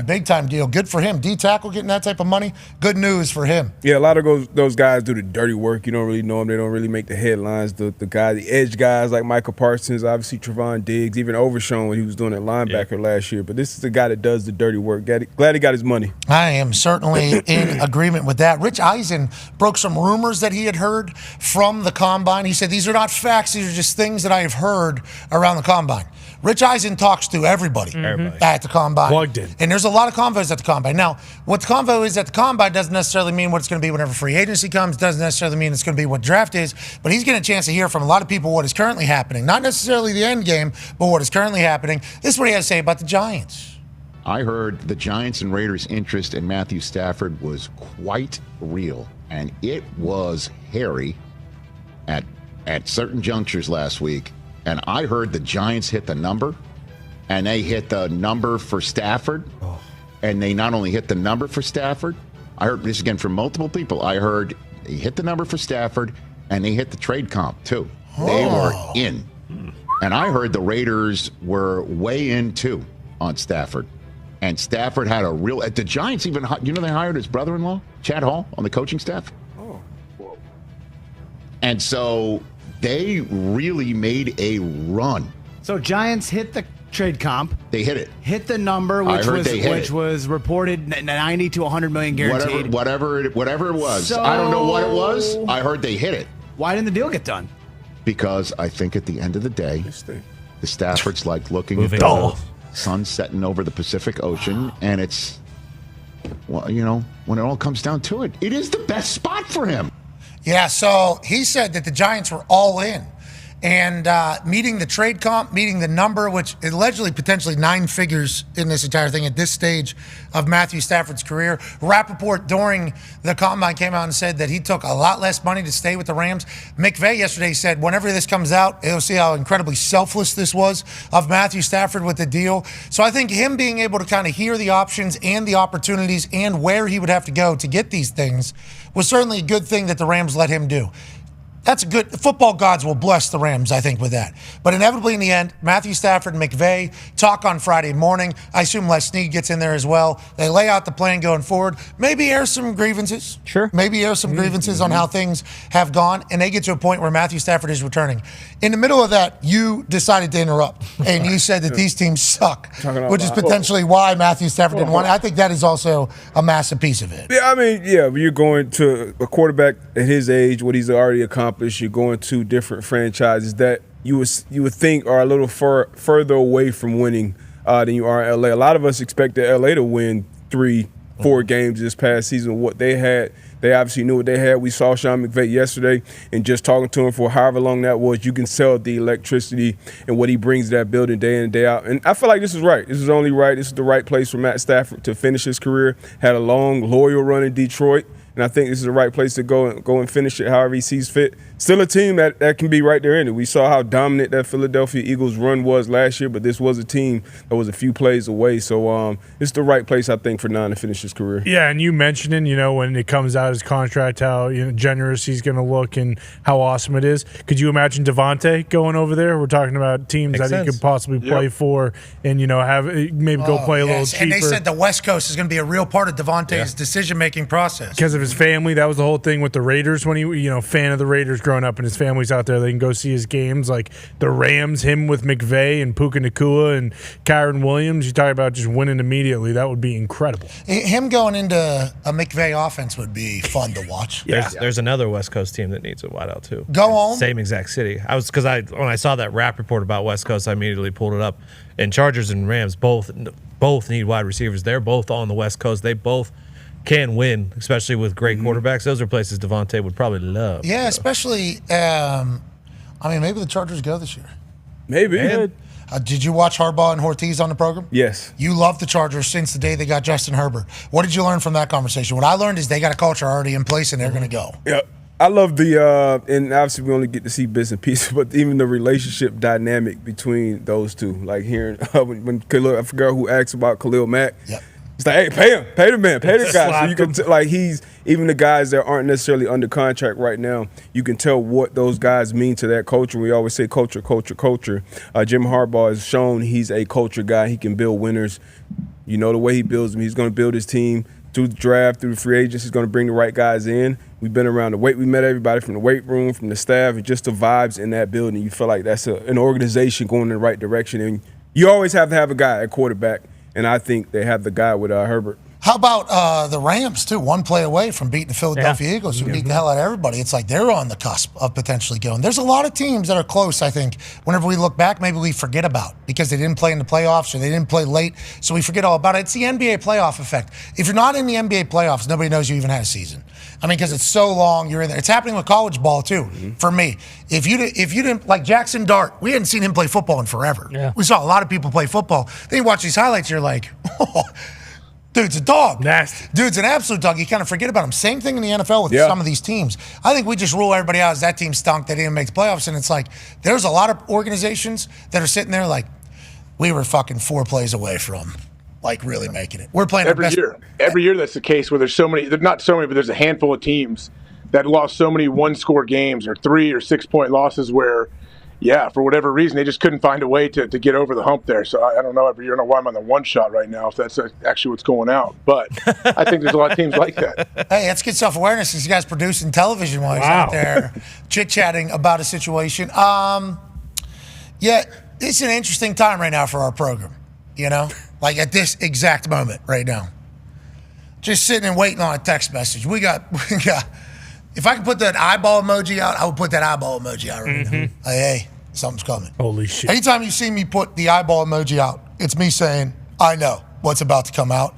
Big-time deal. Good for him. D-tackle getting that type of money. Good news for him. Yeah, a lot of those guys do the dirty work. You don't really know them. They don't really make the headlines. The edge guys like Michael Parsons, obviously Trevon Diggs, even Overshown when he was doing that linebacker last year. But this is the guy that does the dirty work. Glad he got his money. I am certainly in agreement with that. Rich Eisen broke some rumors that he had heard from the Combine. He said, these are not facts. These are just things that I have heard around the Combine. Rich Eisen talks to everybody at the Combine. Plugged in. And there's a lot of convos at the Combine. Now, what the convo is at the Combine doesn't necessarily mean what it's going to be whenever free agency comes. Doesn't necessarily mean it's going to be what draft is. But he's getting a chance to hear from a lot of people what is currently happening. Not necessarily the end game, but what is currently happening. This is what he has to say about the Giants. I heard the Giants and Raiders' interest in Matthew Stafford was quite real, and it was hairy at certain junctures last week. And I heard the Giants hit the number, and they hit the number for Stafford. And they not only hit the number for Stafford, I heard this again from multiple people. I heard they hit the number for Stafford, and they hit the trade comp too. They were in. And I heard the Raiders were way in too on Stafford. And Stafford had a real. The Giants even, they hired his brother-in-law, Chad Hall, on the coaching staff. Oh, whoa. And so they really made a run. So Giants hit the trade comp. They hit it. Hit the number, which was reported 90 to 100 million guaranteed. Whatever it was. So, I don't know what it was. I heard they hit it. Why didn't the deal get done? Because I think at the end of the day, the Stafford's like looking at the sun setting over the Pacific Ocean, and it's, when it all comes down to it, it is the best spot for him. Yeah, so he said that the Giants were all in. And meeting the trade comp, meeting the number, which is allegedly potentially 9 figures in this entire thing at this stage of Matthew Stafford's career. Rappaport during the combine came out and said that he took a lot less money to stay with the Rams. McVay yesterday said whenever this comes out, he'll see how incredibly selfless this was of Matthew Stafford with the deal. So I think him being able to kind of hear the options and the opportunities and where he would have to go to get these things was certainly a good thing that the Rams let him do. That's a good. Football gods will bless the Rams, I think, with that. But inevitably, in the end, Matthew Stafford and McVay talk on Friday morning. I assume Les Snead gets in there as well. They lay out the plan going forward. Maybe air some grievances. Sure. Maybe air some grievances on how things have gone. And they get to a point where Matthew Stafford is returning. In the middle of that, you decided to interrupt. And you said that these teams suck, which is potentially why Matthew Stafford didn't want it. I think that is also a massive piece of it. Yeah, I mean, yeah, you're going to a quarterback at his age, what he's already accomplished. You're going to different franchises that you would think are a little further away from winning than you are in LA. A lot of us expected LA to win 3-4 games this past season. What they had, they obviously knew what they had. We saw Sean McVay yesterday, and just talking to him for however long that was, you can sell the electricity and what he brings to that building day in and day out. And I feel like this is right. This is only right. This is the right place for Matt Stafford to finish his career. Had a long, loyal run in Detroit. And I think this is the right place to go and finish it however he sees fit. Still a team that can be right there in it. We saw how dominant that Philadelphia Eagles run was last year, but this was a team that was a few plays away. So it's the right place, I think, for Dahn to finish his career. Yeah, and you mentioning, when it comes out his contract, how generous he's going to look and how awesome it is. Could you imagine Devontae going over there? We're talking about teams that he could possibly play for and, have maybe go play a little cheaper. And they said the West Coast is going to be a real part of Devontae's decision-making process. Because of his family. That was the whole thing with the Raiders when he, fan of the Raiders growing up, and his family's out there. They can go see his games. Like the Rams, him with McVay and Puka Nacua and Kyron Williams. You talk about just winning immediately. That would be incredible. Him going into a McVay offense would be fun to watch. There's another West Coast team that needs a wideout too. Go on. Same exact city. When I saw that rap report about West Coast, I immediately pulled it up. And Chargers and Rams both need wide receivers. They're both on the West Coast. They both can win, especially with great quarterbacks. Those are places Devontae would probably love. Yeah, especially, maybe the Chargers go this year. Maybe. Did you watch Harbaugh and Ortiz on the program? Yes. You love the Chargers since the day they got Justin Herbert. What did you learn from that conversation? What I learned is they got a culture already in place and they're going to go. Yeah. I love the, and obviously we only get to see bits and pieces, but even the relationship dynamic between those two. Like hearing, when Khalil, I forgot who asked about Khalil Mack. Yep. It's like, hey, pay him, pay the man, pay the guy. So you can he's even the guys that aren't necessarily under contract right now. You can tell what those guys mean to that culture. We always say culture, culture, culture. Jim Harbaugh has shown he's a culture guy. He can build winners. You know the way he builds them. He's going to build his team through the draft, through the free agents. He's going to bring the right guys in. We've been around the weight. We met everybody from the weight room, from the staff, and just the vibes in that building. You feel like that's an organization going in the right direction. And you always have to have a guy at quarterback. And I think they have the guy with Herbert. How about the Rams, too? One play away from beating the Philadelphia Eagles, who beat the hell out of everybody. It's like they're on the cusp of potentially going. There's a lot of teams that are close, I think. Whenever we look back, maybe we forget about because they didn't play in the playoffs or they didn't play late, so we forget all about it. It's the NBA playoff effect. If you're not in the NBA playoffs, nobody knows you even had a season. Because it's so long, you're in there. It's happening with college ball, too, for me. If you didn't, like Jackson Dart, we hadn't seen him play football in forever. Yeah. We saw a lot of people play football. Then you watch these highlights, you're like, oh, dude's a dog. Nasty. Dude's an absolute dog. You kind of forget about him. Same thing in the NFL with some of these teams. I think we just rule everybody out as that team stunk. They didn't make the playoffs. And it's like, there's a lot of organizations that are sitting there like, we were fucking 4 plays away from really making it. We're playing every year. Every year that's the case where there's so many, not so many, but there's a handful of teams that lost so many one-score games or 3 or 6 point losses where, for whatever reason, they just couldn't find a way to get over the hump there. So I don't know every year. I don't know why I'm on the one shot right now, if that's actually what's going out. But I think there's a lot of teams like that. Hey, that's good self-awareness since you guys producing television while you're out there chit-chatting about a situation. It's an interesting time right now for our program, Like at this exact moment right now. Just sitting and waiting on a text message. We got if I could put that eyeball emoji out, I would put that eyeball emoji out right now. Like, hey, something's coming. Holy shit. Anytime you see me put the eyeball emoji out, it's me saying, I know what's about to come out.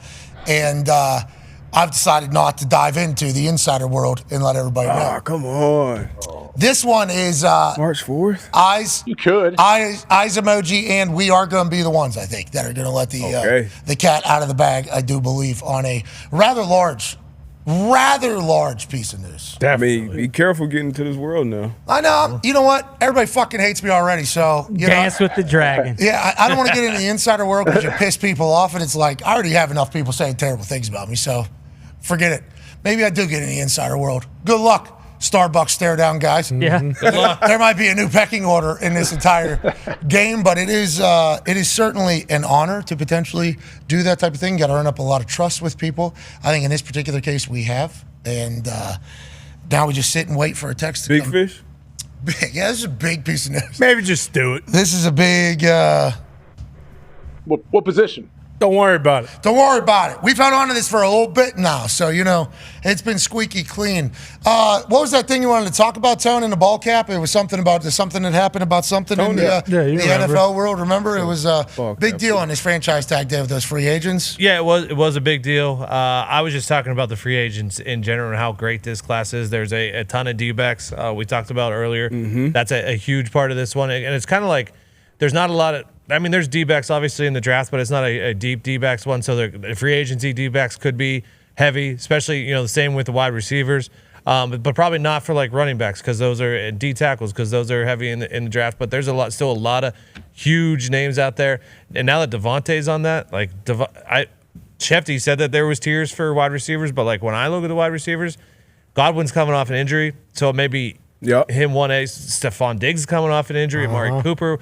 And I've decided not to dive into the insider world and let everybody know. Oh, come on. This one is March 4th. Eyes. You could. Eyes emoji, and we are going to be the ones, I think, that are going to let the cat out of the bag, I do believe, on a rather large piece of news. I mean, be careful getting into this world now. I know. You know what? Everybody fucking hates me already, so... Dance with the dragon. Yeah, I don't want to get into the insider world because you piss people off, and it's like, I already have enough people saying terrible things about me, so forget it. Maybe I do get in the insider world. Good luck. Starbucks stare down guys. Yeah. There might be a new pecking order in this entire game, but it is certainly an honor to potentially do that type of thing. Got to earn up a lot of trust with people. I think in this particular case we have, and now we just sit and wait for a text to come. Big fish? Big, yeah, this is a big piece of news. Maybe just do it. This is a big. What position? Don't worry about it. Don't worry about it. We've held on to this for a little bit now, so, it's been squeaky clean. What was that thing you wanted to talk about, Tone, in the ball cap? It was something that happened about something in the NFL world. Remember? It was a big deal on this franchise tag day with those free agents. Yeah, it was a big deal. I was just talking about the free agents in general and how great this class is. There's a ton of D-backs we talked about earlier. Mm-hmm. That's a huge part of this one. And it's kind of like there's not a lot of – there's D-backs obviously in the draft, but it's not a deep D-backs one. So the free agency D-backs could be heavy, especially, the same with the wide receivers. But probably not for like running backs because those are D tackles because those are heavy in the draft. But there's still a lot of huge names out there. And now that Devontae's on that, Shefty said that there was tiers for wide receivers, but like when I look at the wide receivers, Godwin's coming off an injury, so maybe him 1A. Stephon Diggs coming off an injury. Amari Cooper,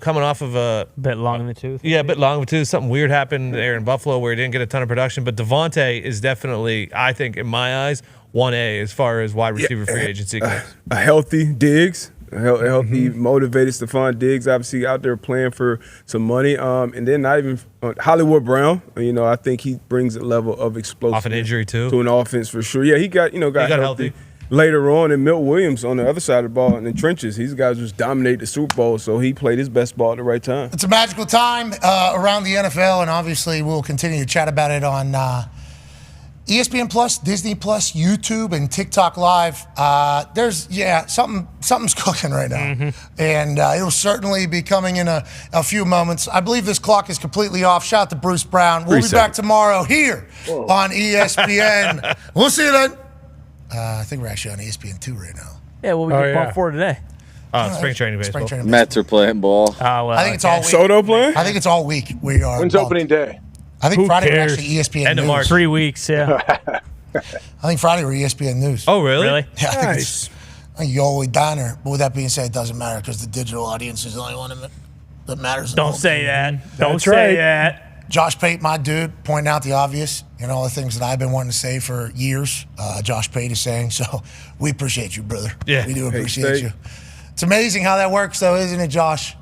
coming off of a bit long in the tooth. Yeah, a bit long in the tooth. Something weird happened there in Buffalo where he didn't get a ton of production. But Devontae is definitely, I think, in my eyes, 1A as far as wide receiver free agency goes. A healthy Diggs. A healthy, motivated Stephon Diggs, obviously out there playing for some money. And then not even Hollywood Brown. I think he brings a level of explosiveness off an injury too to an offense for sure. Yeah, he got healthy later on. And Milt Williams on the other side of the ball in the trenches. These guys just dominate the Super Bowl, so he played his best ball at the right time. It's a magical time around the NFL, and obviously we'll continue to chat about it on ESPN Plus, Disney Plus, YouTube, and TikTok Live. Something's cooking right now, and it'll certainly be coming in a few moments. I believe this clock is completely off. Shout out to Bruce Brown. We'll be back tomorrow here on ESPN. We'll see you then. I think we're actually on ESPN2 right now. Yeah, what we on for today? Spring training baseball. Mets are playing ball. I think it's all week. Soto playing? I think it's all week. We are. When's opening day? I think Who Friday cares? we're actually ESPN End of News. March. 3 weeks, yeah. I think Friday we're ESPN News. Oh, really? Yeah, I think you always Dahn. But with that being said, it doesn't matter because the digital audience is the only one that matters. Don't say that. Don't say that. Josh Pate, my dude, pointing out the obvious. All the things that I've been wanting to say for years. Josh Pate is saying, so we appreciate you, brother. Yeah. We do appreciate you. It's amazing how that works, though, isn't it, Josh?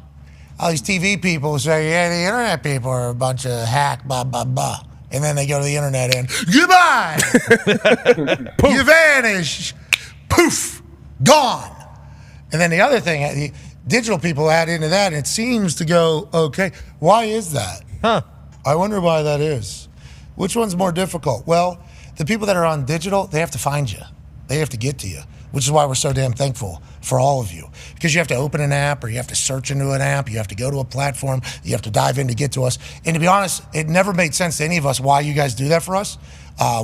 All these TV people say, yeah, the internet people are a bunch of hack, blah, blah, blah. And then they go to the internet and, goodbye! You vanish! Poof! Gone! And then the other thing, the digital people add into that, and it seems to go okay. Why is that? I wonder why that is. Which one's more difficult? Well, the people that are on digital, they have to find you. They have to get to you, which is why we're so damn thankful for all of you. Because you have to open an app or you have to search into an app. You have to go to a platform. You have to dive in to get to us. And to be honest, it never made sense to any of us why you guys do that for us.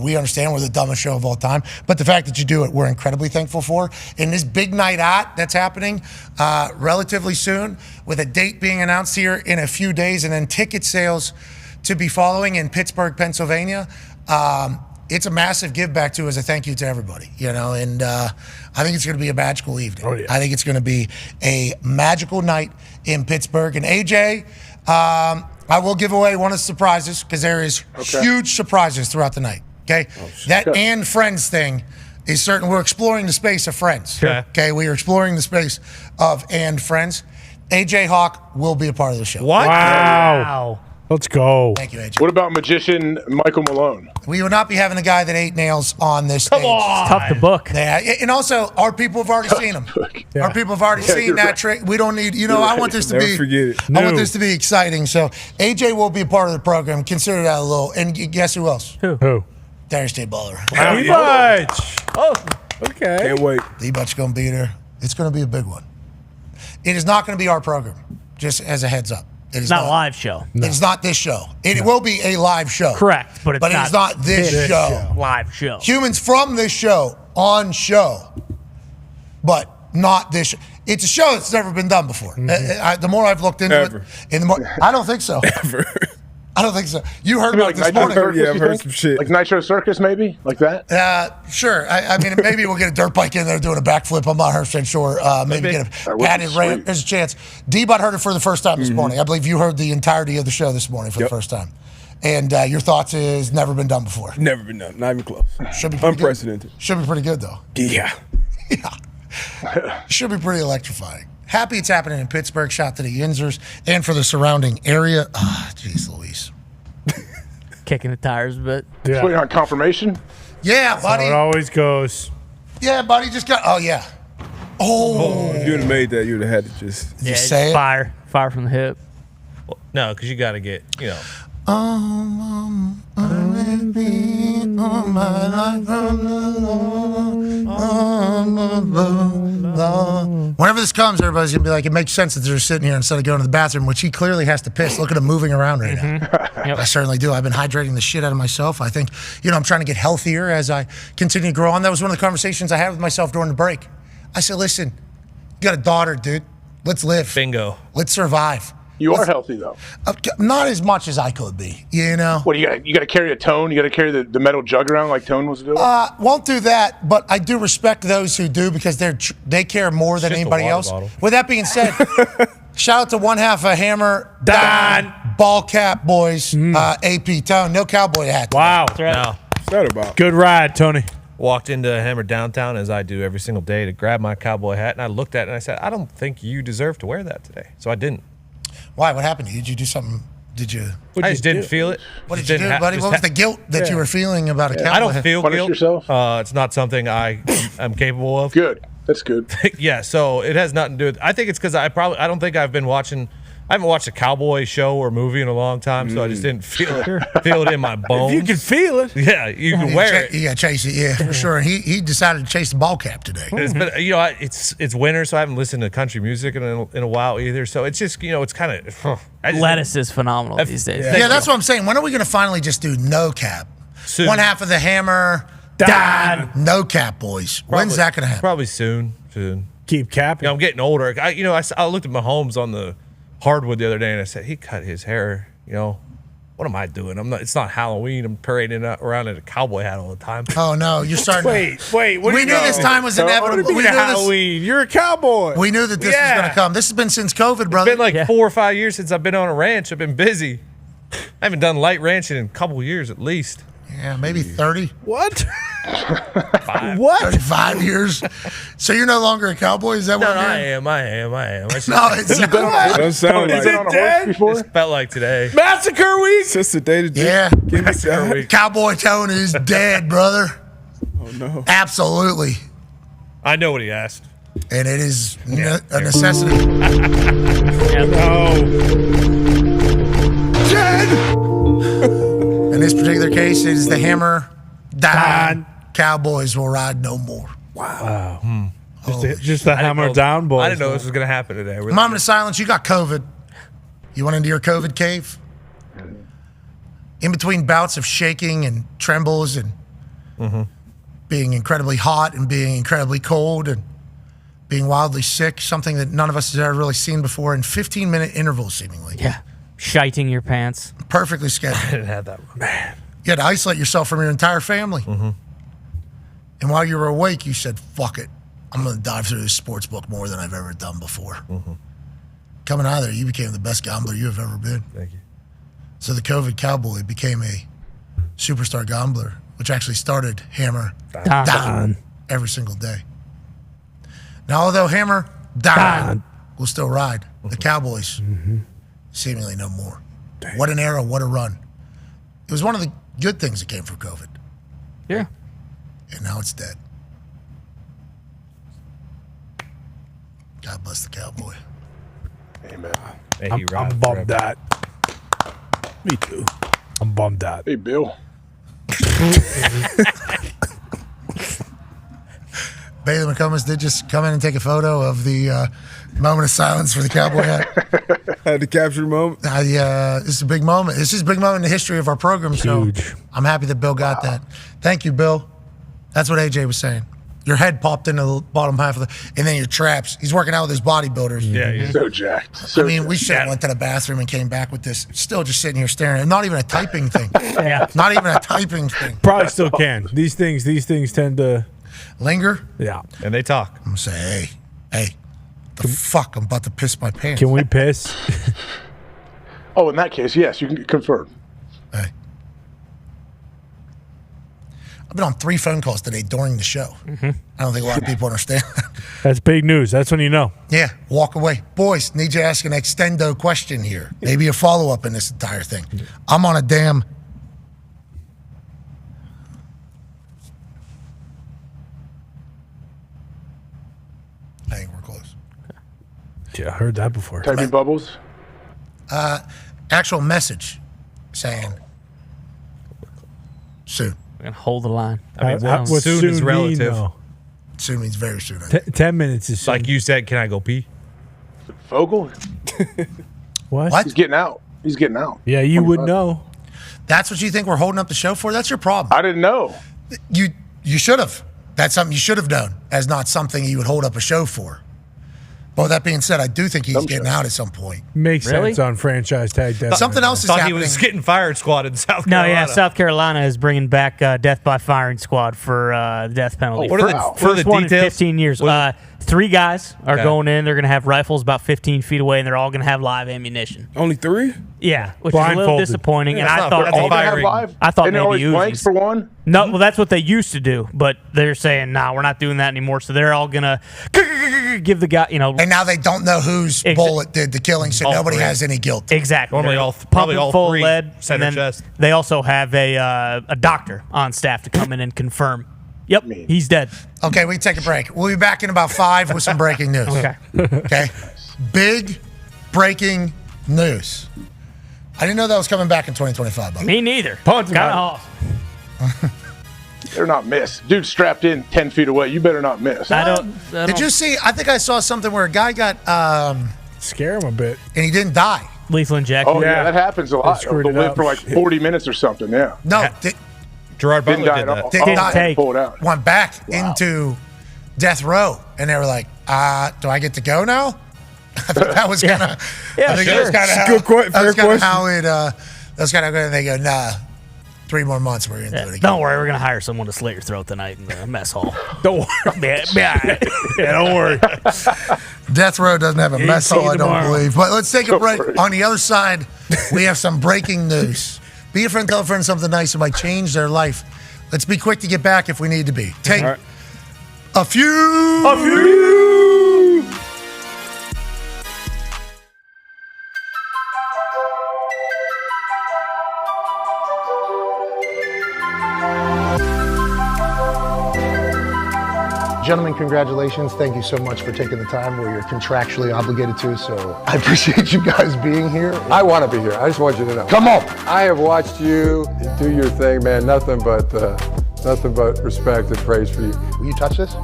We understand we're the dumbest show of all time. But the fact that you do it, we're incredibly thankful for. And this big night out that's happening relatively soon with a date being announced here in a few days and then ticket sales to be following in Pittsburgh, Pennsylvania. It's a massive give back to as a thank you to everybody, and I think it's going to be a magical evening. Oh, yeah. I think it's going to be a magical night in Pittsburgh. And AJ, I will give away one of the surprises because there is huge surprises throughout the night. Okay, and friends thing is certain. We're exploring the space of friends. Okay, we are exploring the space of and friends. AJ Hawk will be a part of the show. What? Wow. Let's go. Thank you, AJ. What about magician Michael Malone? We will not be having the guy that ate nails on this stage. Come on. It's tough to book. Yeah, and also, our people have already seen him. Our people have already seen that trick. We don't need, I want this to Never be. forget it. I want this to be exciting. So, AJ will be a part of the program. Consider that a little. And guess who else? Who? Darius J. Baller. How much? Oh. Okay. Can't wait. D-But's going to be there. It's going to be a big one. It is not going to be our program, just as a heads up. It is not a live show. It's not this show. It will be a live show. Correct, but it's not this show. Live show. Humans from this show on show, but not this show. It's a show that's never been done before. The more I've looked into it, and the more I don't think so. I don't think so. You heard about this morning. I've heard some shit. Like Nitro Circus, maybe? Like that? Sure. I mean, maybe we'll get a dirt bike in there doing a backflip. I'm not 100% sure. Maybe get a padded ramp. There's a chance. D-Bot heard it for the first time this morning. I believe you heard the entirety of the show this morning for the first time. And your thoughts is never been done before. Never been done. Not even close. Should be pretty unprecedented. Good. Should be pretty good, though. Yeah. Should be pretty electrifying. Happy it's happening in Pittsburgh. Shout out to the Yinzers and for the surrounding area. Jeez Louise. Kicking the tires a bit. Just waiting on confirmation? Yeah, buddy. How it always goes. Yeah, buddy. Just got. Oh, yeah. Oh. If you would have made that, you would have had to just. Did you say it? Fire from the hip. Well, no, because you got to get, Whenever this comes, everybody's going to be like, it makes sense that they're sitting here instead of going to the bathroom, which he clearly has to piss. Look at him moving around right now. I certainly do. I've been hydrating the shit out of myself. I think, I'm trying to get healthier as I continue to grow on. That was one of the conversations I had with myself during the break. I said, listen, you got a daughter, dude. Let's live. Bingo. Let's survive. You are healthy, though. Not as much as I could be, What, you got to carry a Tone? You got to carry the metal jug around like Tone was doing? Won't do that, but I do respect those who do because they care more than anybody else. Bottle. With that being said, shout out to one half of Hammer, Dahn, Ball Cap Boys, AP Tone. No cowboy hat. Wow. No. What's that about? Good ride, Tony. Walked into Hammer downtown, as I do every single day, to grab my cowboy hat, and I looked at it and I said, I don't think you deserve to wear that today. So I didn't. Why? What happened to you? Did you do something? Did you? I just didn't feel it. What did you do, buddy? What was the guilt that you were feeling about a cowboy I don't hat? feel Punish guilt. yourself? It's not something I am capable of. Good. That's good. Yeah, so it has nothing to do with. I think it's because I don't think I've been watching. I haven't watched a cowboy show or movie in a long time, so I just didn't feel it in my bones. If you can feel it. Yeah, you can wear it. You got to chase it, yeah, for sure. He decided to chase the ball cap today. But it's winter, so I haven't listened to country music in a while either. So it's just it's kind of Lettuce is phenomenal these days. Yeah, that's what I'm saying. When are we going to finally just do no cap? Soon. One half of the Hammer, Dahn. no cap, boys. When's that going to happen? Probably soon. Keep capping. I'm getting older. I looked at Mahomes on the hardwood the other day and I said, he cut his hair. What am I doing? It's not Halloween. I'm parading around in a cowboy hat all the time. Oh no, you're starting. Wait. What do We you knew know? this time was inevitable. What do you We mean knew this- Halloween. You're a cowboy. We knew that this was going to come. This has been since COVID, brother. It's been like 4 or 5 years since I've been on a ranch. I've been busy. I haven't done light ranching in a couple years at least. Yeah, maybe 30. What? 35 years. So you're no longer a cowboy? Is that No, what I you're am. No, it's not. Doesn't sound Is like it dead? It felt like today. Massacre week? Since the day to day. Yeah. Give me that. Cowboy Tone is dead, brother. Oh, no. Absolutely. I know what he asked. And it is a necessity. In this particular case, it is the Hammer Dahn. Cowboys will ride no more. Wow. Just the Hammer Down boys. I didn't know this was going to happen today. Moment of silence. You got COVID. You went into your COVID cave. In between bouts of shaking and trembles and being incredibly hot and being incredibly cold and being wildly sick, something that none of us has ever really seen before, in 15-minute intervals, seemingly. Yeah. Shiting your pants. Perfectly scheduled. I didn't have that one. Man. You had to isolate yourself from your entire family. And while you were awake, you said, fuck it. I'm going to dive through this sports book more than I've ever done before. Coming out of there, you became the best gambler you have ever been. Thank you. So the COVID cowboy became a superstar gambler, which actually started Hammer Dahn every single day. Now, although Hammer Dahn will still ride, the Cowboys seemingly no more. What an era, what a run. It was one of the good things that came from COVID. Yeah. And now it's dead. God bless the cowboy. Amen. I'm bummed that. Me too. I'm bummed out. Hey, Bill. Bailey McComas did just come in and take a photo of the moment of silence for the cowboy hat. Had to capture the moment. This is a big moment. This is a big moment in the history of our program. Huge. So I'm happy that Bill got that. Thank you, Bill. That's what AJ was saying. Your head popped into the bottom half of and then your traps. He's working out with his bodybuilders. Yeah, he's so jacked. So I mean, we jacked. should have went to the bathroom and came back with this. Still just sitting here staring. And not even a typing thing. Yeah. Not even a typing thing. Probably still can. These things tend to linger. Yeah. And they talk. I'm gonna say, hey, the fuck, I'm about to piss my pants. Can we piss? Oh, in that case, yes, you can confirm. Hey. I've been on 3 phone calls today during the show. Mm-hmm. I don't think a lot of people understand that. That's big news. That's when you know. Yeah, walk away. Boys, need you to ask an extendo question here. Maybe a follow-up in this entire thing. I'm on a damn... I think we're close. Yeah, I heard that before. Typing bubbles? Actual message saying soon. And hold the line. I mean, what soon is relative. Soon means very soon. I think. 10 minutes is soon. Like you said, can I go pee? Vogel? What? He's getting out. He's getting out. Yeah, you would know. That's what you think we're holding up the show for? That's your problem. I didn't know. You should have. That's something you should have known as not something you would hold up a show for. But with that being said, I do think he's getting out at some point. Makes sense on franchise tag death. Something else is Thought happening. he was getting fired squad in South No, Carolina. yeah, South Carolina is bringing back death by firing squad for the death penalty. What are the- First what are the one in details? 15 years. 3 guys are Okay. going in. They're going to have rifles about 15 feet away, and they're all going to have live ammunition. Only 3? Yeah, which is a little Blindfolded. disappointing. Yeah, and that's I not thought fair. maybe, That's Have live? I thought and maybe always blanks Uzis. for one? No, well, that's what they used to do, but they're saying, nah, we're not doing that anymore. So they're all going to give the guy, And now they don't know whose bullet did the killing, so All nobody 3. has any guilt. Exactly. Normally They're all- probably pumping all full 3 lead, center and then chest. they also have a doctor on staff to come in and confirm. Yep, he's dead. Okay, we can take a break. We'll be back in about 5 with some breaking news. Okay. Okay. Big breaking news. I didn't know that was coming back in 2025. By the way. Me neither. Punt him Kinda out. awesome. Better not miss. Dude strapped in 10 feet away. You better not miss. Did you see? I think I saw something where a guy got Scare him a bit. and he didn't die. Lethal injection. Oh, yeah, that happens a lot. screwed They'll it live up. for like 40 minutes or something, yeah. No, Gerard Didn't Butler die did at that. all. Didn't Oh, take. pulled out. went back into death row, and they were like, "Do I get to go now?" I think that was kind of. Yeah, I think sure. that was kind of how. Good que- That fair was kind of question. how it. That's kind of good. And they go, "Nah, 3 more months. We're gonna do it again." Don't worry, we're gonna hire someone to slit your throat tonight in the mess hall. Don't worry. Yeah. Yeah, don't worry. Death row doesn't have a mess hall, I don't tomorrow. believe. But let's take a break. On the other side, we have some breaking news. Be a friend, tell a friend something nice that might change their life. Let's be quick to get back if we need to be. Take All right. a few. Gentlemen, congratulations. Thank you so much for taking the time where you're contractually obligated to. So I appreciate you guys being here. I want to be here. I just want you to know. Come on. I have watched you do your thing, man. Nothing but respect and praise for you. Will you touch this?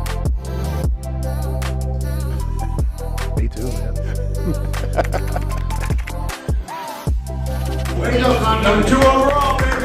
Me too, man. Number 2 overall, baby.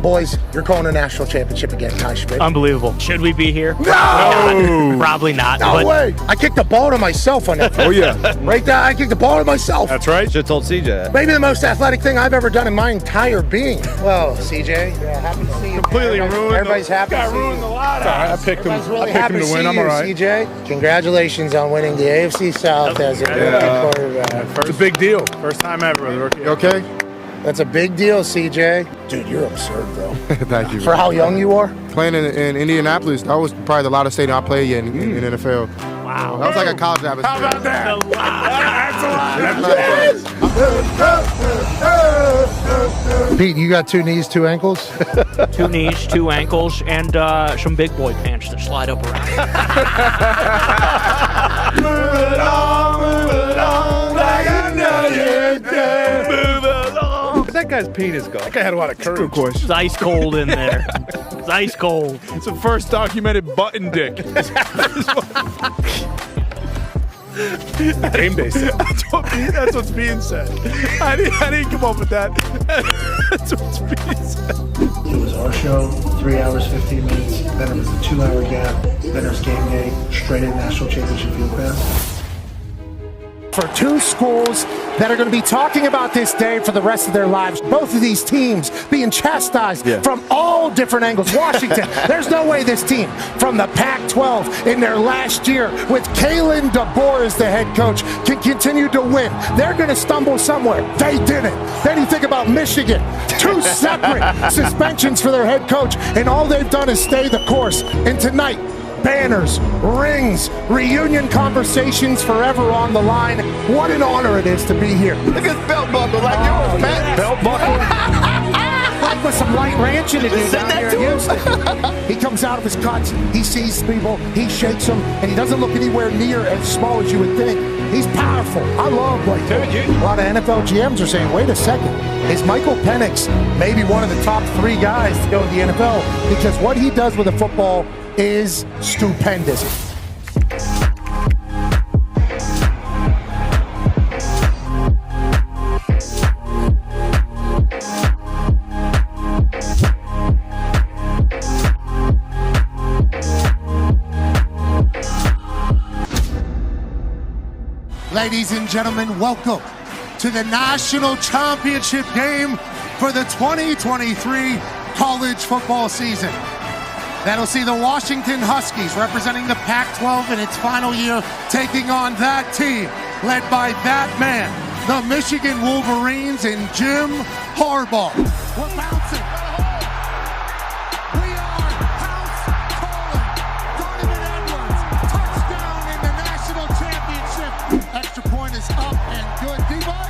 Boys, you're calling a national championship again, Ty Schmidt. Unbelievable. Should we be here? No! Probably not. No but way. I kicked the ball to myself on that. Oh, yeah. Right there, I kicked the ball to myself. That's right. Should have told CJ. Maybe the most athletic thing I've ever done in my entire being. Well, CJ, happy to see you. Completely ruined. Everybody's happy to see you. I picked him. Everybody's really I happy picked him to win. I'm all right. CJ. Congratulations on winning the AFC South as a rookie quarterback. It's a big deal. First time ever with a rookie. You okay? That's a big deal, CJ. Dude, you're absurd, though. Thank you. For how young you are? Playing in Indianapolis, that was probably the loudest stadium I played in NFL. wow. That was like a college atmosphere. How about that? Pete, you got 2 knees, 2 ankles? 2 knees, 2 ankles, and some big boy pants that slide up around. Move along like another day. Move along. Is that guy guy's penis go? That guy had a lot of courage. Good question. It's ice cold in there. It's ice cold. It's the first documented button dick. Game day set. That's what's being said. I didn't come up with that. That's what's being said. It was our show, 3 hours, 15 minutes. Then it was a 2-hour gap. Then there's game day, straight in national championship field pass. For two schools that are going to be talking about this day for the rest of their lives. Both of these teams being chastised from all different angles. Washington, there's no way this team from the Pac-12 in their last year with Kalen DeBoer as the head coach can continue to win. They're going to stumble somewhere. They didn't. Then you think about Michigan. 2 separate suspensions for their head coach, and all they've done is stay the course. And tonight, banners, rings, reunion conversations forever on the line. What an honor it is to be here. Look at his belt buckle like yours, man. Belt buckle. Like with some light ranching to do down here in Houston. He comes out of his cuts, he sees people, he shakes them, and he doesn't look anywhere near as small as you would think. He's powerful. I love Blake. A lot of NFL GMs are saying, wait a second, is Michael Penix maybe one of the top 3 guys to go to the NFL? Because what he does with a football is stupendous. Ladies and gentlemen, welcome to the national championship game for the 2023 college football season. That'll see the Washington Huskies representing the Pac-12 in its final year, taking on that team led by that man, the Michigan Wolverines and Jim Harbaugh. We're bouncing. We are house calling. Donovan Edwards, touchdown in the national championship. Extra point is up and good. D-Butt.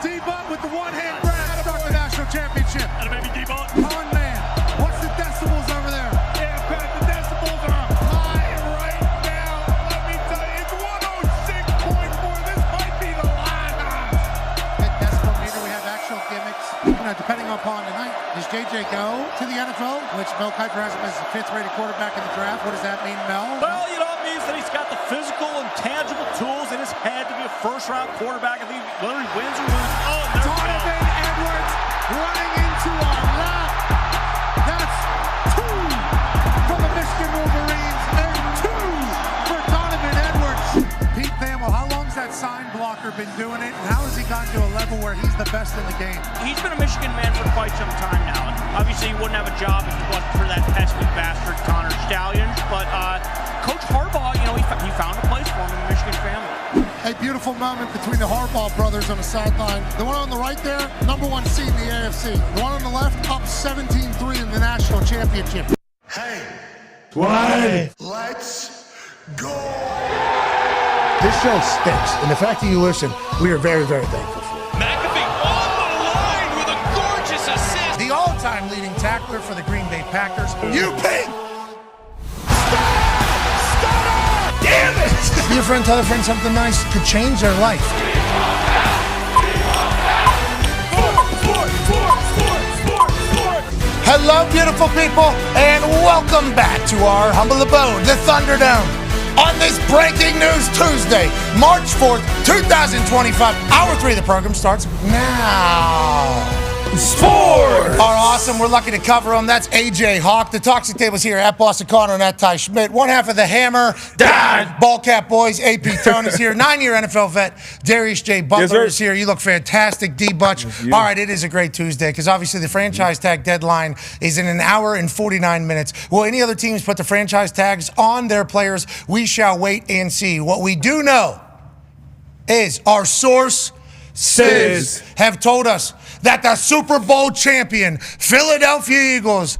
D-Butt with the one-hand grab, start the national championship. And maybe D-Butt. Pun man. What's the decibels over there? Yeah, Pat, the decibels are high right now. Let me tell you, it's 106.4. This might be the line. At decibel meter, we have actual gimmicks. Depending upon the night, does JJ go to the NFL, which Mel Kiper has him as the 5th-rated quarterback in the draft? What does that mean, Mel? Well, you know, it means that he's got the physical and tangible tools in his head to be a first-round quarterback. I think whether he wins or loses. Oh, there we go. Donovan Edwards running into our lap. That's 2 from the Michigan Wolverines and 2 for Donovan Edwards. Pete Thamel, how long's that sign blocker been doing it, and how has he gotten to a level where he's the best in the game? He's been a Michigan man for quite some time now. And obviously, he wouldn't have a job if it wasn't for that pesky bastard Connor Stallions. But Coach Harbaugh, you know, he found a place for him in the Michigan family. A beautiful moment between the Harbaugh brothers on the sideline. The one on the right there, #1 seed in the AFC. The one on the left, up 17-3 in the national championship. Hey, Let's go. This show stinks, and the fact that you listen, we are very, very thankful for. McAfee on the line with a gorgeous assist. The all-time leading tackler for the Green Bay Packers, UP. Damn it! Your friend tell a friend something nice could change their life. Hello, beautiful people, and welcome back to our humble abode, the Thunderdome. On this Breaking News Tuesday, March 4th, 2025, Hour 3 of the program starts now. Sports are awesome. We're lucky to cover them. That's AJ Hawk. The Toxic Table's here at Boston Connor and at Ty Schmidt. One half of the Hammer, Dahn. Ballcat Boys, AP Tony's here. 9-year NFL vet, Darius J. Butler is here. You look fantastic, D-Butch. All right, it is a great Tuesday because obviously the franchise tag deadline is in 1 hour and 49 minutes. Will any other teams put the franchise tags on their players? We shall wait and see. What we do know is our source have told us that the Super Bowl champion Philadelphia Eagles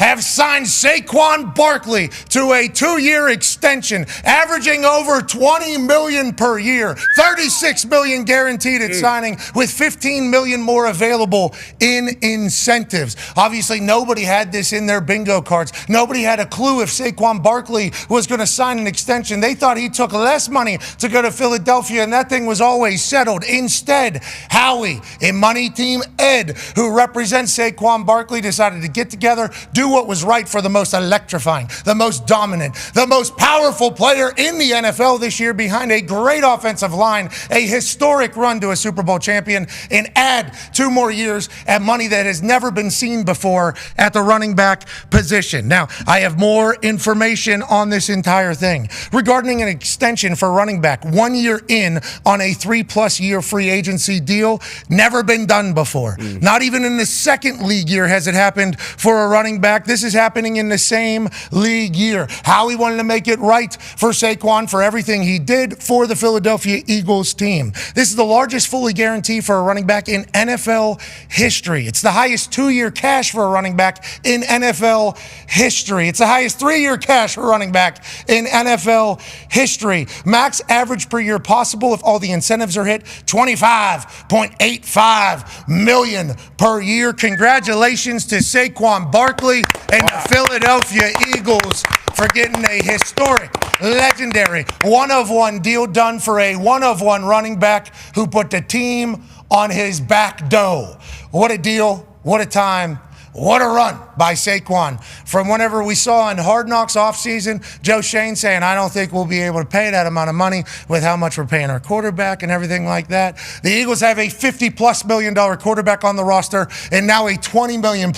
have signed Saquon Barkley to a 2-year extension, averaging over $20 million per year, $36 million guaranteed at signing, with $15 million more available in incentives. Obviously, nobody had this in their bingo cards. Nobody had a clue if Saquon Barkley was going to sign an extension. They thought he took less money to go to Philadelphia, and that thing was always settled. Instead, Howie and money team Ed, who represents Saquon Barkley, decided to get together, do what was right for the most electrifying, the most dominant, the most powerful player in the NFL this year, behind a great offensive line, a historic run to a Super Bowl champion, and add 2 more years at money that has never been seen before at the running back position. Now, I have more information on this entire thing. Regarding an extension for running back, 1 year in on a 3+ year free agency deal, never been done before. Not even in the second league year has it happened for a running back. This is happening in the same league year. Howie wanted to make it right for Saquon for everything he did for the Philadelphia Eagles team. This is the largest fully guarantee for a running back in NFL history. It's the highest 2-year cash for a running back in NFL history. It's the highest 3-year cash for a running back in NFL history. Max average per year possible if all the incentives are hit, $25.85 million per year. Congratulations to Saquon Barkley and the Philadelphia Eagles for getting a historic, legendary, one-of-one deal done for a one-of-one running back who put the team on his back door. What a deal, what a time, what a run by Saquon. From whenever we saw in Hard Knocks offseason, Joe Shane saying, I don't think we'll be able to pay that amount of money with how much we're paying our quarterback and everything like that. The Eagles have a $50+ million quarterback on the roster and now a $20 million+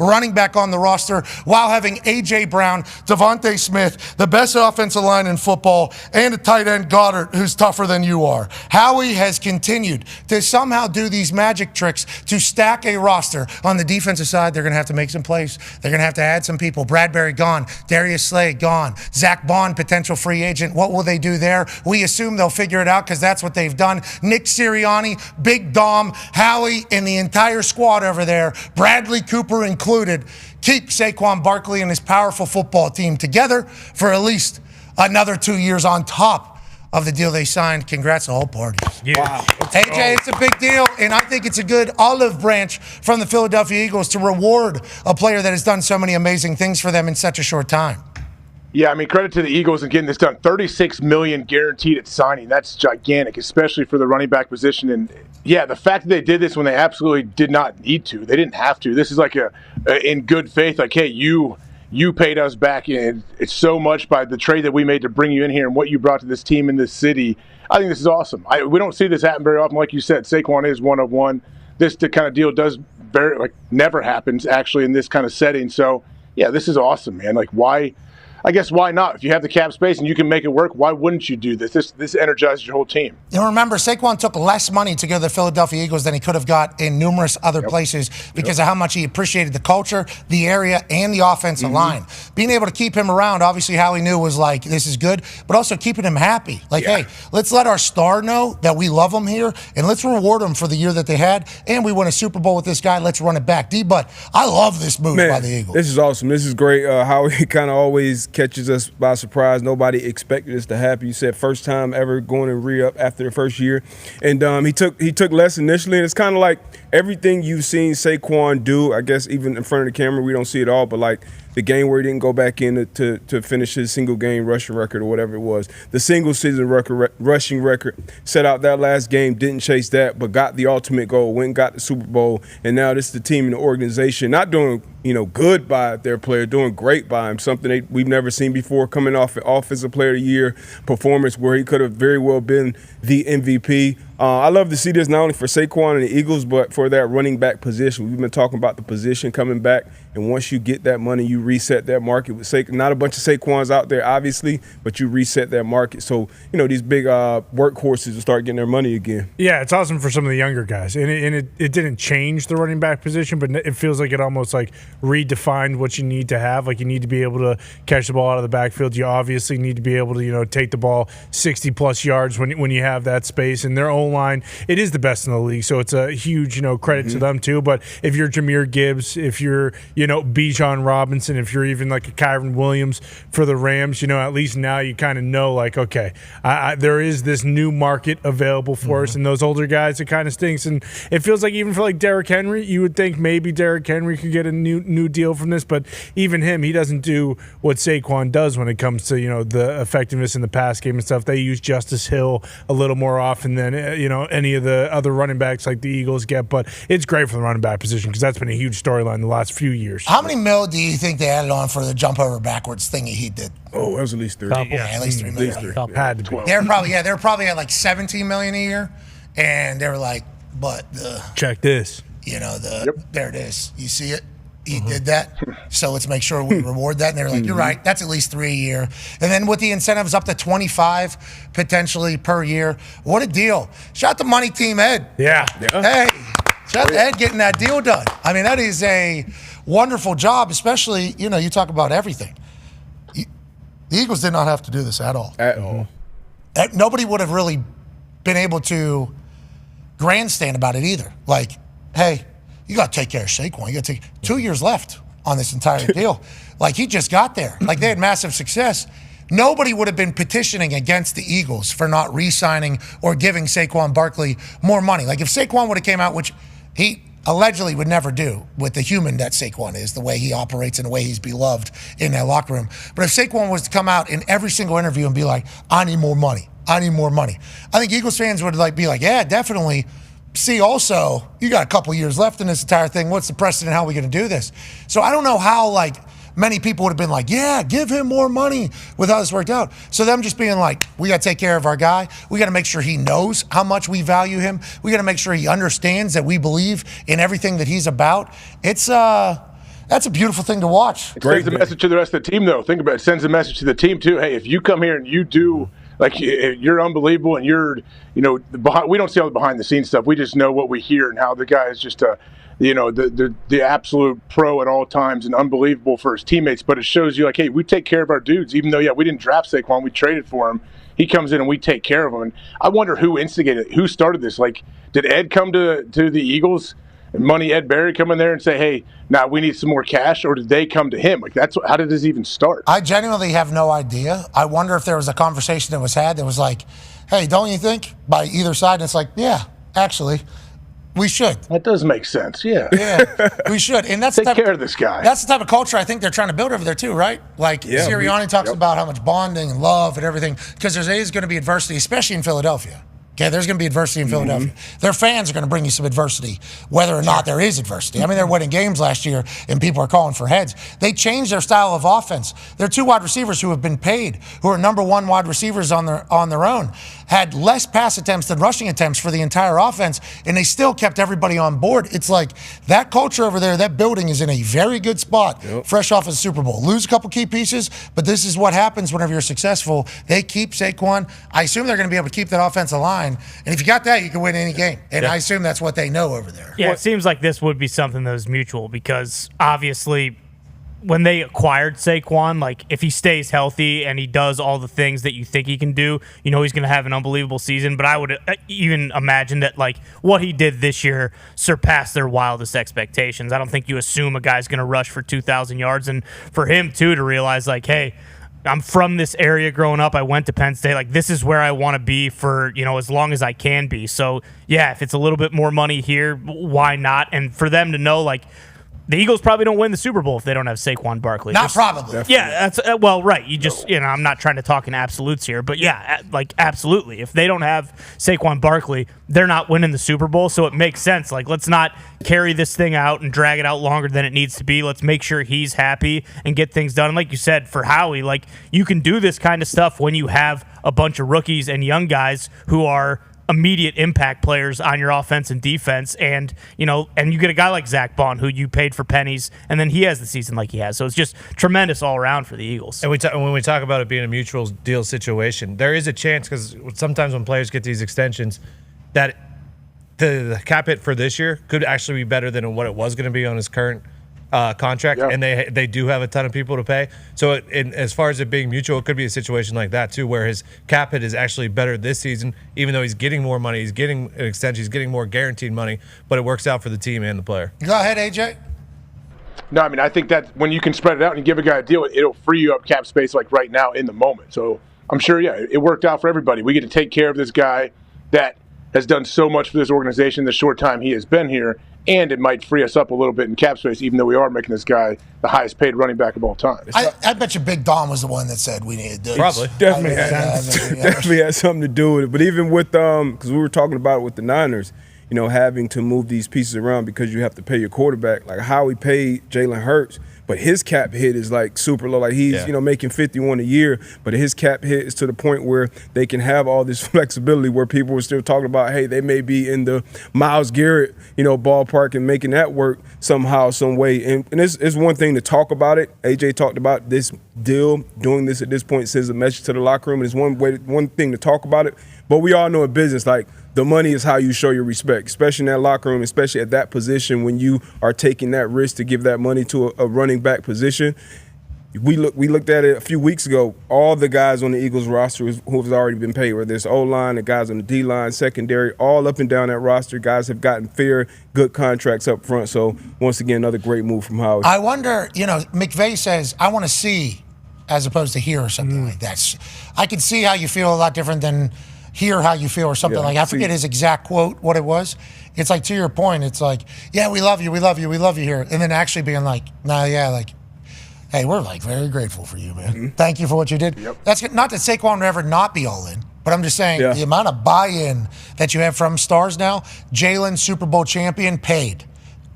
running back on the roster, while having A.J. Brown, Devontae Smith, the best offensive line in football, and a tight end, Goddard, who's tougher than you are. Howie has continued to somehow do these magic tricks to stack a roster. On the defensive side, they're going to have to make some plays. They're going to have to add some people. Bradbury gone. Darius Slay gone. Zach Bond, potential free agent. What will they do there? We assume they'll figure it out because that's what they've done. Nick Sirianni, Big Dom, Howie, and the entire squad over there, Bradley Cooper included, keep Saquon Barkley and his powerful football team together for at least another 2 years on top of the deal they signed. Congrats to all parties. Yeah. Wow. AJ, it's a big deal, and I think it's a good olive branch from the Philadelphia Eagles to reward a player that has done so many amazing things for them in such a short time. Yeah, I mean, credit to the Eagles in getting this done. $36 million guaranteed at signing. That's gigantic, especially for the running back position. And yeah, the fact that they did this when they absolutely did not need to, they didn't have to. This is like in good faith, like, hey, you paid us back, and it's so much by the trade that we made to bring you in here and what you brought to this team in this city. I think this is awesome. We don't see this happen very often. Like you said, Saquon is one of one. This kind of deal does never happens actually in this kind of setting. So yeah, this is awesome, man. Like, why? I guess why not? If you have the cap space and you can make it work, why wouldn't you do this? This energizes your whole team. You know, remember, Saquon took less money to go to the Philadelphia Eagles than he could have got in numerous other places because of how much he appreciated the culture, the area, and the offensive line. Being able to keep him around, obviously, how he knew was like, this is good, but also keeping him happy. Like, hey, let's let our star know that we love him here, and let's reward him for the year that they had, and we won a Super Bowl with this guy. Let's run it back. D-Bud, I love this move by the Eagles. This is awesome. This is great. How he kind of always catches us by surprise. Nobody expected this to happen. You said first time ever going and re-up after the first year. And he took less initially, and it's kind of like everything you've seen Saquon do, I guess even in front of the camera, we don't see it all, but like the game where he didn't go back in to finish his single game rushing record or whatever it was. The single season rushing record, set out that last game, didn't chase that, but got the ultimate goal, went and got the Super Bowl, and now this is the team and the organization not doing good by their player, doing great by him, something we've never seen before, coming off an Offensive Player of the Year performance where he could have very well been the MVP. I love to see this not only for Saquon and the Eagles, but for that running back position. We've been talking about the position coming back, and once you get that money, you reset that market with not a bunch of Saquons out there, obviously, but you reset that market. So, these big workhorses will start getting their money again. Yeah, it's awesome for some of the younger guys. And it didn't change the running back position, but it feels like it almost like redefined what you need to have. Like, you need to be able to catch the ball out of the backfield. You obviously need to be able to, take the ball 60+ yards when you have that space. And their own line, it is the best in the league, so it's a huge, credit to them too. But if you're Jahmyr Gibbs, if you're, Bijan Robinson, if you're even like a Kyron Williams for the Rams, at least now you kind of know, like, okay, there is this new market available for us, and those older guys, it kind of stinks. And it feels like even for like Derrick Henry, you would think maybe Derrick Henry could get a new deal from this, but even him, he doesn't do what Saquon does when it comes to, the effectiveness in the pass game and stuff. They use Justice Hill a little more often than, any of the other running backs like the Eagles get, but it's great for the running back position because that's been a huge storyline the last few years. How many mil do you think they added on for the jump over backwards thingy he did? Oh, that was at least 3. Yeah, at least 3 million. Had to be. They're probably at like 17 million a year, and they were like, but check this. There it is. You see it? He did that. So let's make sure we reward that. And they're like, you're right. That's at least 3 a year. And then with the incentives up to 25 potentially per year. What a deal. Shout out to Money Team Ed. Yeah. Hey, shout out to Ed getting that deal done. I mean, that is a wonderful job, especially, you talk about everything. The Eagles did not have to do this at all. At all. Nobody would have really been able to grandstand about it either. Like, hey, you got to take care of Saquon. You got to take 2 years left on this entire deal. Like, he just got there. Like, they had massive success. Nobody would have been petitioning against the Eagles for not re-signing or giving Saquon Barkley more money. Like, if Saquon would have came out, which he allegedly would never do with the human that Saquon is, the way he operates and the way he's beloved in that locker room. But if Saquon was to come out in every single interview and be like, I need more money. I need more money. I think Eagles fans would be like, yeah, definitely. See, also, you got a couple years left in this entire thing. What's the precedent? How are we going to do this? So I don't know how, many people would have been like, yeah, give him more money with how this worked out. So them just being like, we got to take care of our guy. We got to make sure he knows how much we value him. We got to make sure he understands that we believe in everything that he's about. That's a beautiful thing to watch. It sends a message to the rest of the team, though. Think about it. It sends a message to the team, too. Hey, if you come here and you do – you're unbelievable, and you're, we don't see all the behind-the-scenes stuff. We just know what we hear and how the guy is just the absolute pro at all times and unbelievable for his teammates. But it shows you, like, hey, we take care of our dudes. Even though, we didn't draft Saquon, we traded for him. He comes in and we take care of him. And I wonder who instigated it, who started this. Like, did Ed come to the Eagles? Money Ed Barry come in there and say, hey, now we need some more cash, or did they come to him? Like, how did this even start? I genuinely have no idea. I wonder if there was a conversation that was had that was like, hey, don't you think by either side? And it's like, yeah, actually, we should. That does make sense, yeah. Yeah, we should. And that's take care of this guy. That's the type of culture I think they're trying to build over there too, right? Like, Sirianni talks about how much bonding and love and everything, because there is going to be adversity, especially in Philadelphia. Okay, there's going to be adversity in Philadelphia. Their fans are going to bring you some adversity, whether or not there is adversity. I mean, they're winning games last year, and people are calling for heads. They changed their style of offense. Their 2 wide receivers who have been paid, who are number 1 wide receivers on their own, had less pass attempts than rushing attempts for the entire offense, and they still kept everybody on board. It's like that culture over there, that building is in a very good spot, fresh off of the Super Bowl. Lose a couple key pieces, but this is what happens whenever you're successful. They keep Saquon. I assume they're going to be able to keep that offensive line. And if you got that, you can win any game. And I assume that's what they know over there. Yeah, it seems like this would be something that was mutual, because obviously when they acquired Saquon, like, if he stays healthy and he does all the things that you think he can do, he's going to have an unbelievable season. But I would even imagine that, like, what he did this year surpassed their wildest expectations. I don't think you assume a guy's going to rush for 2,000 yards. And for him, too, to realize, like, hey, I'm from this area growing up. I went to Penn State. Like, this is where I want to be for, as long as I can be. So, yeah, if it's a little bit more money here, why not? And for them to know, like, the Eagles probably don't win the Super Bowl if they don't have Saquon Barkley. Not probably. Definitely. Yeah, that's well, right. You just, I'm not trying to talk in absolutes here, but yeah, like, absolutely. If they don't have Saquon Barkley, they're not winning the Super Bowl. So it makes sense. Like, let's not carry this thing out and drag it out longer than it needs to be. Let's make sure he's happy and get things done. And like you said, for Howie, like, you can do this kind of stuff when you have a bunch of rookies and young guys who are immediate impact players on your offense and defense, and and you get a guy like Zach Bond who you paid for pennies, and then he has the season like he has. So it's just tremendous all around for the Eagles. And when we talk about it being a mutual deal situation, there is a chance, because sometimes when players get these extensions, that the cap hit for this year could actually be better than what it was going to be on his current contract, and they do have a ton of people to pay. So as far as it being mutual, it could be a situation like that too, where his cap hit is actually better this season, even though he's getting more money, he's getting an extension, he's getting more guaranteed money, but it works out for the team and the player. Go ahead, AJ. No, I mean, I think that when you can spread it out and give a guy a deal, it'll free you up cap space like right now in the moment. So I'm sure, yeah, it worked out for everybody. We get to take care of this guy that has done so much for this organization the short time he has been here, and it might free us up a little bit in cap space, even though we are making this guy the highest paid running back of all time. I bet you Big Dahn was the one that said we needed dudes. Probably. Definitely had something to do with it. But even with, because we were talking about it with the Niners, you know, having to move these pieces around because you have to pay your quarterback, like how we paid Jalen Hurts, but his cap hit is like super low. Like he's, you know, making 51 a year, but his cap hit is to the point where they can have all this flexibility where people were still talking about, hey, they may be in the Myles Garrett, you know, ballpark and making that work somehow, some way. And it's one thing to talk about it. AJ talked about this deal, doing this at this point sends a message to the locker room. And it's one thing to talk about it, but we all know in business, like, the money is how you show your respect, especially in that locker room, especially at that position when you are taking that risk to give that money to a running back position. We looked at it a few weeks ago. All the guys on the Eagles roster who have already been paid, whether it's O-line, the guys on the D-line, secondary, all up and down that roster, guys have gotten fair, good contracts up front. So, once again, another great move from Howard. I wonder, you know, McVay says, I want to see as opposed to hear or something like that. I can see how you feel a lot different than hear how you feel or something like. I forget his exact quote, what it was. It's like, to your point, it's like, yeah, we love you, we love you, we love you here. And then actually being like, nah, yeah, like, hey, we're like very grateful for you, man. Thank you for what you did. That's not that Saquon would ever not be all in, but I'm just saying the amount of buy-in that you have from stars now. Jalen, Super Bowl champion, paid,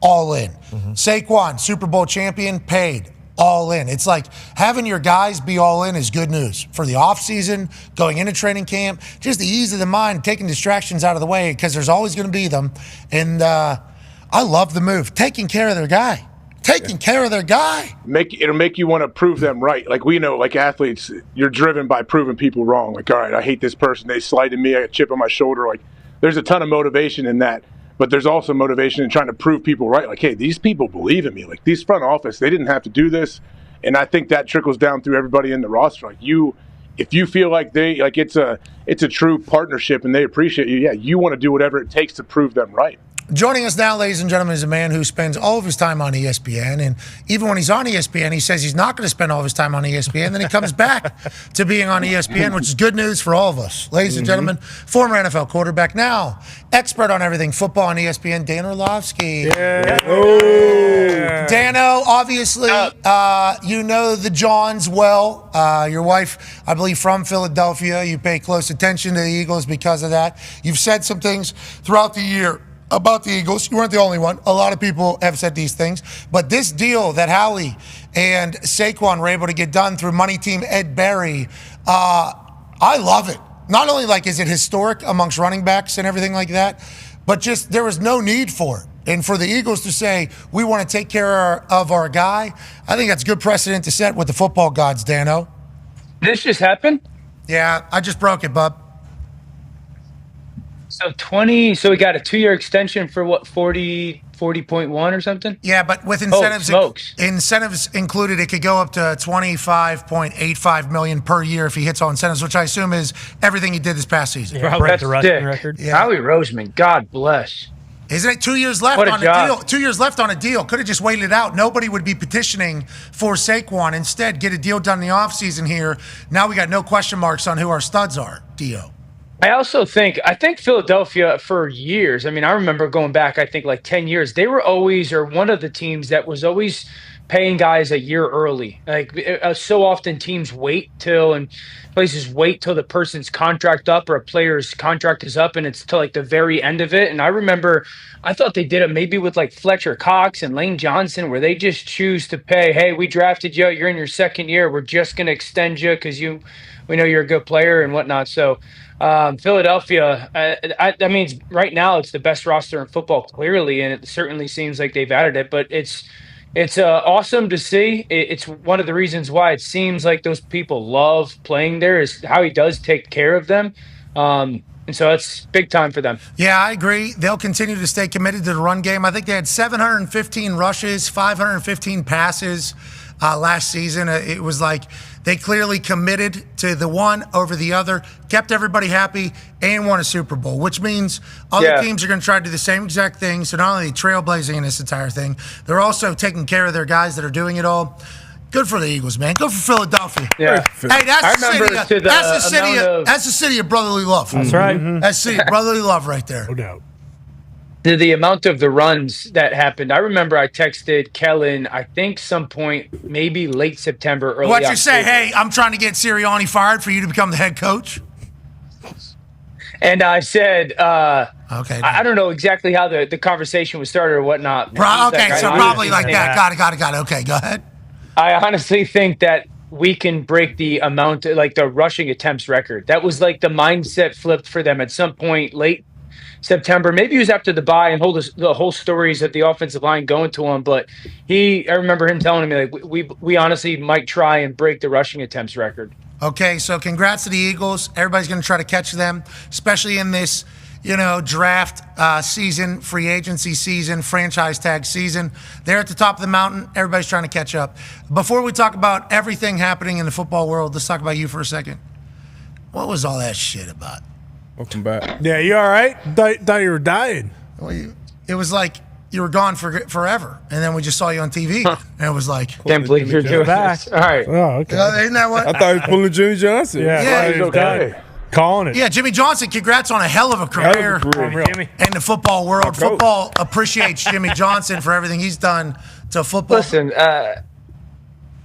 all in. Saquon, Super Bowl champion, paid, all in. It's like having your guys be all in is good news for the offseason, going into training camp, just the ease of the mind, taking distractions out of the way because there's always going to be them. And I love the move, taking care of their guy. Taking care of their guy. It'll make you want to prove them right. Like we know, like athletes, you're driven by proving people wrong. Like, all right, I hate this person. They slighted me. I got a chip on my shoulder. Like, there's a ton of motivation in that. But there's also motivation in trying to prove people right. Like, hey, these people believe in me. Like, these front office, they didn't have to do this. And I think that trickles down through everybody in the roster. Like, if you feel like it's a true partnership and they appreciate you, yeah, you want to do whatever it takes to prove them right. Joining us now, ladies and gentlemen, is a man who spends all of his time on ESPN. And even when he's on ESPN, he says he's not going to spend all of his time on ESPN. Then he comes back to being on ESPN, which is good news for all of us. Ladies and gentlemen, former NFL quarterback, now expert on everything football on ESPN, Dan Orlovsky. Dano, obviously, you know the Johns well. Your wife, I believe, from Philadelphia. You pay close attention to the Eagles because of that. You've said some things throughout the year about the Eagles. You weren't the only one. A lot of people have said these things. But this deal that Howie and Saquon were able to get done through money team Ed Berry, I love it. Not only is it historic amongst running backs and everything like that, but just there was no need for it. And for the Eagles to say, we want to take care of our guy, I think that's good precedent to set with the football gods, Dano. This just happened? Yeah, I just broke it, bub. So we got a 2-year extension for what, 40.1 or something? Yeah, but with incentives included, it could go up to $25.85 million per year if he hits all incentives, which I assume is everything he did this past season. Yeah, break the rushing record. Yeah. Howie Roseman, God bless. Isn't it 2 years left on a deal? 2 years left on a deal. Could have just waited it out. Nobody would be petitioning for Saquon. Instead, get a deal done in the offseason here. Now we got no question marks on who our studs are, Dio. I think Philadelphia for years, I mean, I remember going back, I think like 10 years, they were always, or one of the teams that was always paying guys a year early. Like so often teams wait till the person's contract up or a player's contract is up and it's till like the very end of it. And I remember, I thought they did it maybe with like Fletcher Cox and Lane Johnson where they just choose to pay, hey, we drafted you, you're in your second year, we're just going to extend you because we know you're a good player and whatnot. So Philadelphia, I mean, right now it's the best roster in football, clearly, and it certainly seems like they've added it. But it's awesome to see. It's one of the reasons why it seems like those people love playing there is how he does take care of them. And so it's big time for them. Yeah, I agree. They'll continue to stay committed to the run game. I think they had 715 rushes, 515 passes last season. It was like They clearly committed to the one over the other, kept everybody happy, and won a Super Bowl, which means other teams are going to try to do the same exact thing. So not only are they trailblazing in this entire thing, they're also taking care of their guys that are doing it all. Good for the Eagles, man. Good for Philadelphia. Yeah. Hey, that's the city of brotherly love. That's right. That's the city of brotherly love right there. No doubt. The amount of the runs that happened. I remember I texted Kellen, I think some point, maybe late September, early What you October. say? Hey, I'm trying to get Sirianni fired for you to become the head coach. And I said, okay, I don't know exactly how the conversation was started or whatnot. Okay, so probably like that. Got it. Okay, go ahead. I honestly think that we can break the amount, like the rushing attempts record. That was like the mindset flipped for them at some point late September. Maybe it was after the bye, and the whole stories of the offensive line going to him. But I remember him telling me, like, we honestly might try and break the rushing attempts record. Okay, so congrats to the Eagles. Everybody's going to try to catch them, especially in this, draft season, free agency season, franchise tag season. They're at the top of the mountain. Everybody's trying to catch up. Before we talk about everything happening in the football world, let's talk about you for a second. What was all that shit about? Welcome back. Yeah, you all right? Thought you were dying. Well, it was like you were gone for forever, and then we just saw you on TV, and it was like, can't believe you're doing back. All right. Oh, okay. Isn't that what? I thought he was pulling Jimmy Johnson. Yeah, he's okay. Calling it. Yeah, Jimmy Johnson, congrats on a hell of a career in the football world. Football appreciates Jimmy Johnson for everything he's done to football. Listen, I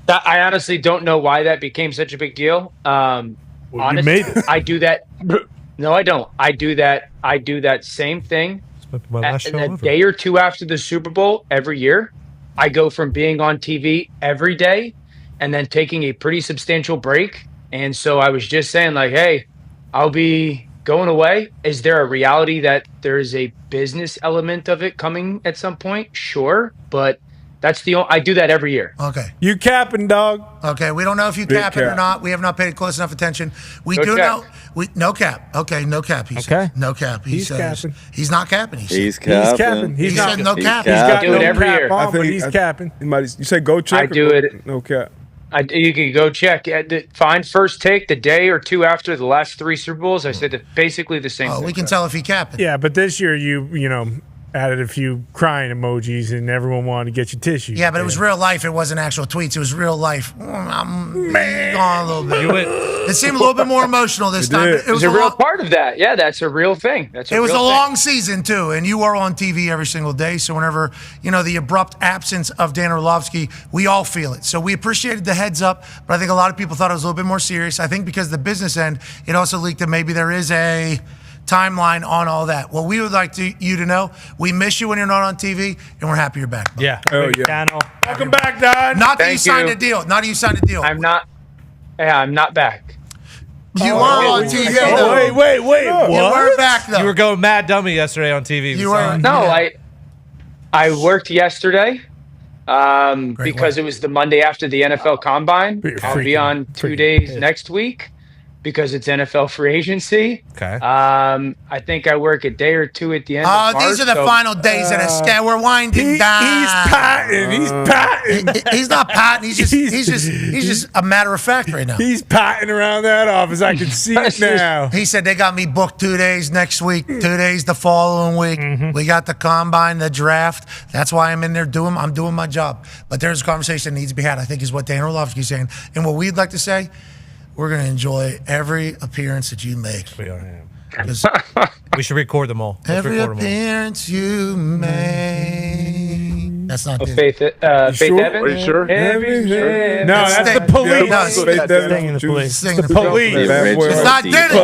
honestly don't know why that became such a big deal. You made it. I do that. No, I don't. I do that same thing a day or two after the Super Bowl every year. I go from being on TV every day and then taking a pretty substantial break. And so I was just saying, like, hey, I'll be going away. Is there a reality that there is a business element of it coming at some point? Sure. But that's I do that every year. Okay. You capping, dog. Okay, we don't know if you cap it or not. We have not paid close enough attention. We do know. No cap. Okay, no cap. He says. No cap. He says. Capping. He's not capping. He said. He's capping. He said no cap. He's got do it every year. But he's capping. You say go check. I do it. No cap. You can go check. Find First Take the day or two after the last three Super Bowls. I said basically the same thing. We can tell if he capped it. Yeah, but this year you added a few crying emojis and everyone wanted to get you tissues. Yeah, but it was real life. It wasn't actual tweets. It was real life. I'm gone a little bit. It seemed a little bit more emotional this time. It was a real part of that. Yeah, that's a real thing. It was a long season, too, and you were on TV every single day. So whenever, the abrupt absence of Dan Orlovsky, we all feel it. So we appreciated the heads up, but I think a lot of people thought it was a little bit more serious. I think because the business end, it also leaked that maybe there is a timeline on all that. Well, we would like you to know we miss you when you're not on TV, and we're happy you're back. Yeah. Oh, yeah. Welcome back, Dahn. Not that you signed a deal. Not that you signed a deal. I'm not. Yeah, I'm not back. You were on TV. though. Wait. You were back though. You were going mad dummy yesterday on TV. You were. No, I worked yesterday because it was the Monday after the NFL Combine. I'll be on 2 days next week because it's NFL free agency. Okay. I think I work a day or two at the end of March. These are the final days of the scale. We're winding down. He's patting. He's not patting. He's just a matter of fact right now. He's patting around that office. I can see it now. He said they got me booked 2 days next week, 2 days the following week. We got the combine, the draft. That's why I'm in there I'm doing my job. But there's a conversation that needs to be had, I think is what Dan Orlovsky's saying. And what we'd like to say, we're going to enjoy every appearance that you make. We should record them all. Every appearance you make. That's not Faith Evans. Are you sure? No, that's the police. Sting the police. It's not Diddy. The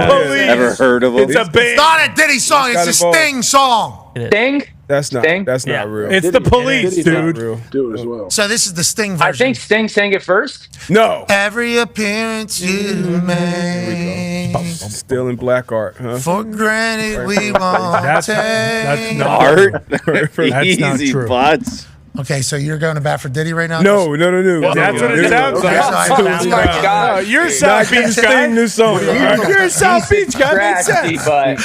police. Ever heard of him? It's not a Diddy song. It's a Sting song. Sting? That's not real. It's the police, dude. Do it as well. So this is the Sting version. I think Sting sang it first. No. Every appearance you make. Still in black art, huh? For granted we won't take. That's not Art. That's not Easy true. butts. Okay, so you're going to bat for Diddy right now? No. That's what it sounds like. Oh my God. You're a South Beach guy. Sing this song. You're a South Beach guy. Makes sense. But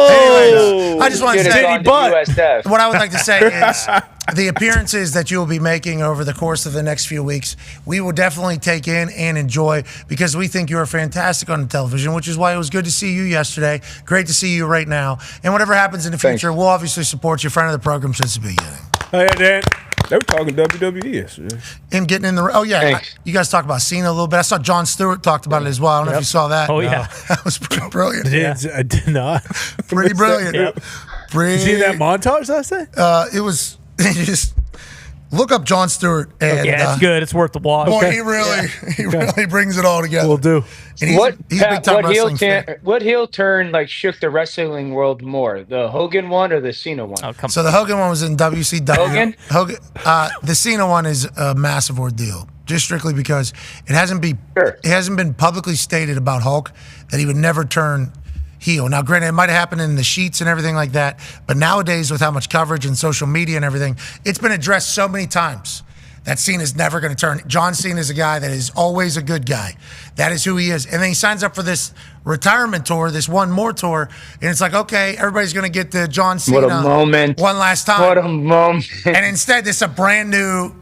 Anyways, I just want to say, Diddy butt. what I would like to say is the appearances that you will be making over the course of the next few weeks, we will definitely take in and enjoy because we think you are fantastic on the television, which is why it was good to see you yesterday. Great to see you right now. And whatever happens in the future, we'll obviously support you, friend of the program since the beginning. Oh, yeah, Dan. They were talking WWE yesterday. Him getting in the you guys talked about Cena a little bit. I saw Jon Stewart talked about it as well. I don't know if you saw that. Oh, yeah. That was pretty brilliant. I did not. Pretty brilliant. Yep. You see that montage last night? It was just look up Jon Stewart and it's good. It's worth the watch. Boy, he really brings it all together. We'll do. And he's a big time wrestling fan. What heel turn shook the wrestling world more, the Hogan one or the Cena one? So the Hogan one was in WCW. Hogan? The Cena one is a massive ordeal, just strictly because it hasn't been publicly stated about Hulk that he would never turn heel. Now, granted, it might have happened in the sheets and everything like that, but nowadays with how much coverage and social media and everything, it's been addressed so many times that Cena's never going to turn. John Cena is a guy that is always a good guy. That is who he is. And then he signs up for this retirement tour, this one more tour, and it's like, okay, everybody's going to get the John Cena What a moment. one last time. What a moment. And instead, this is a brand new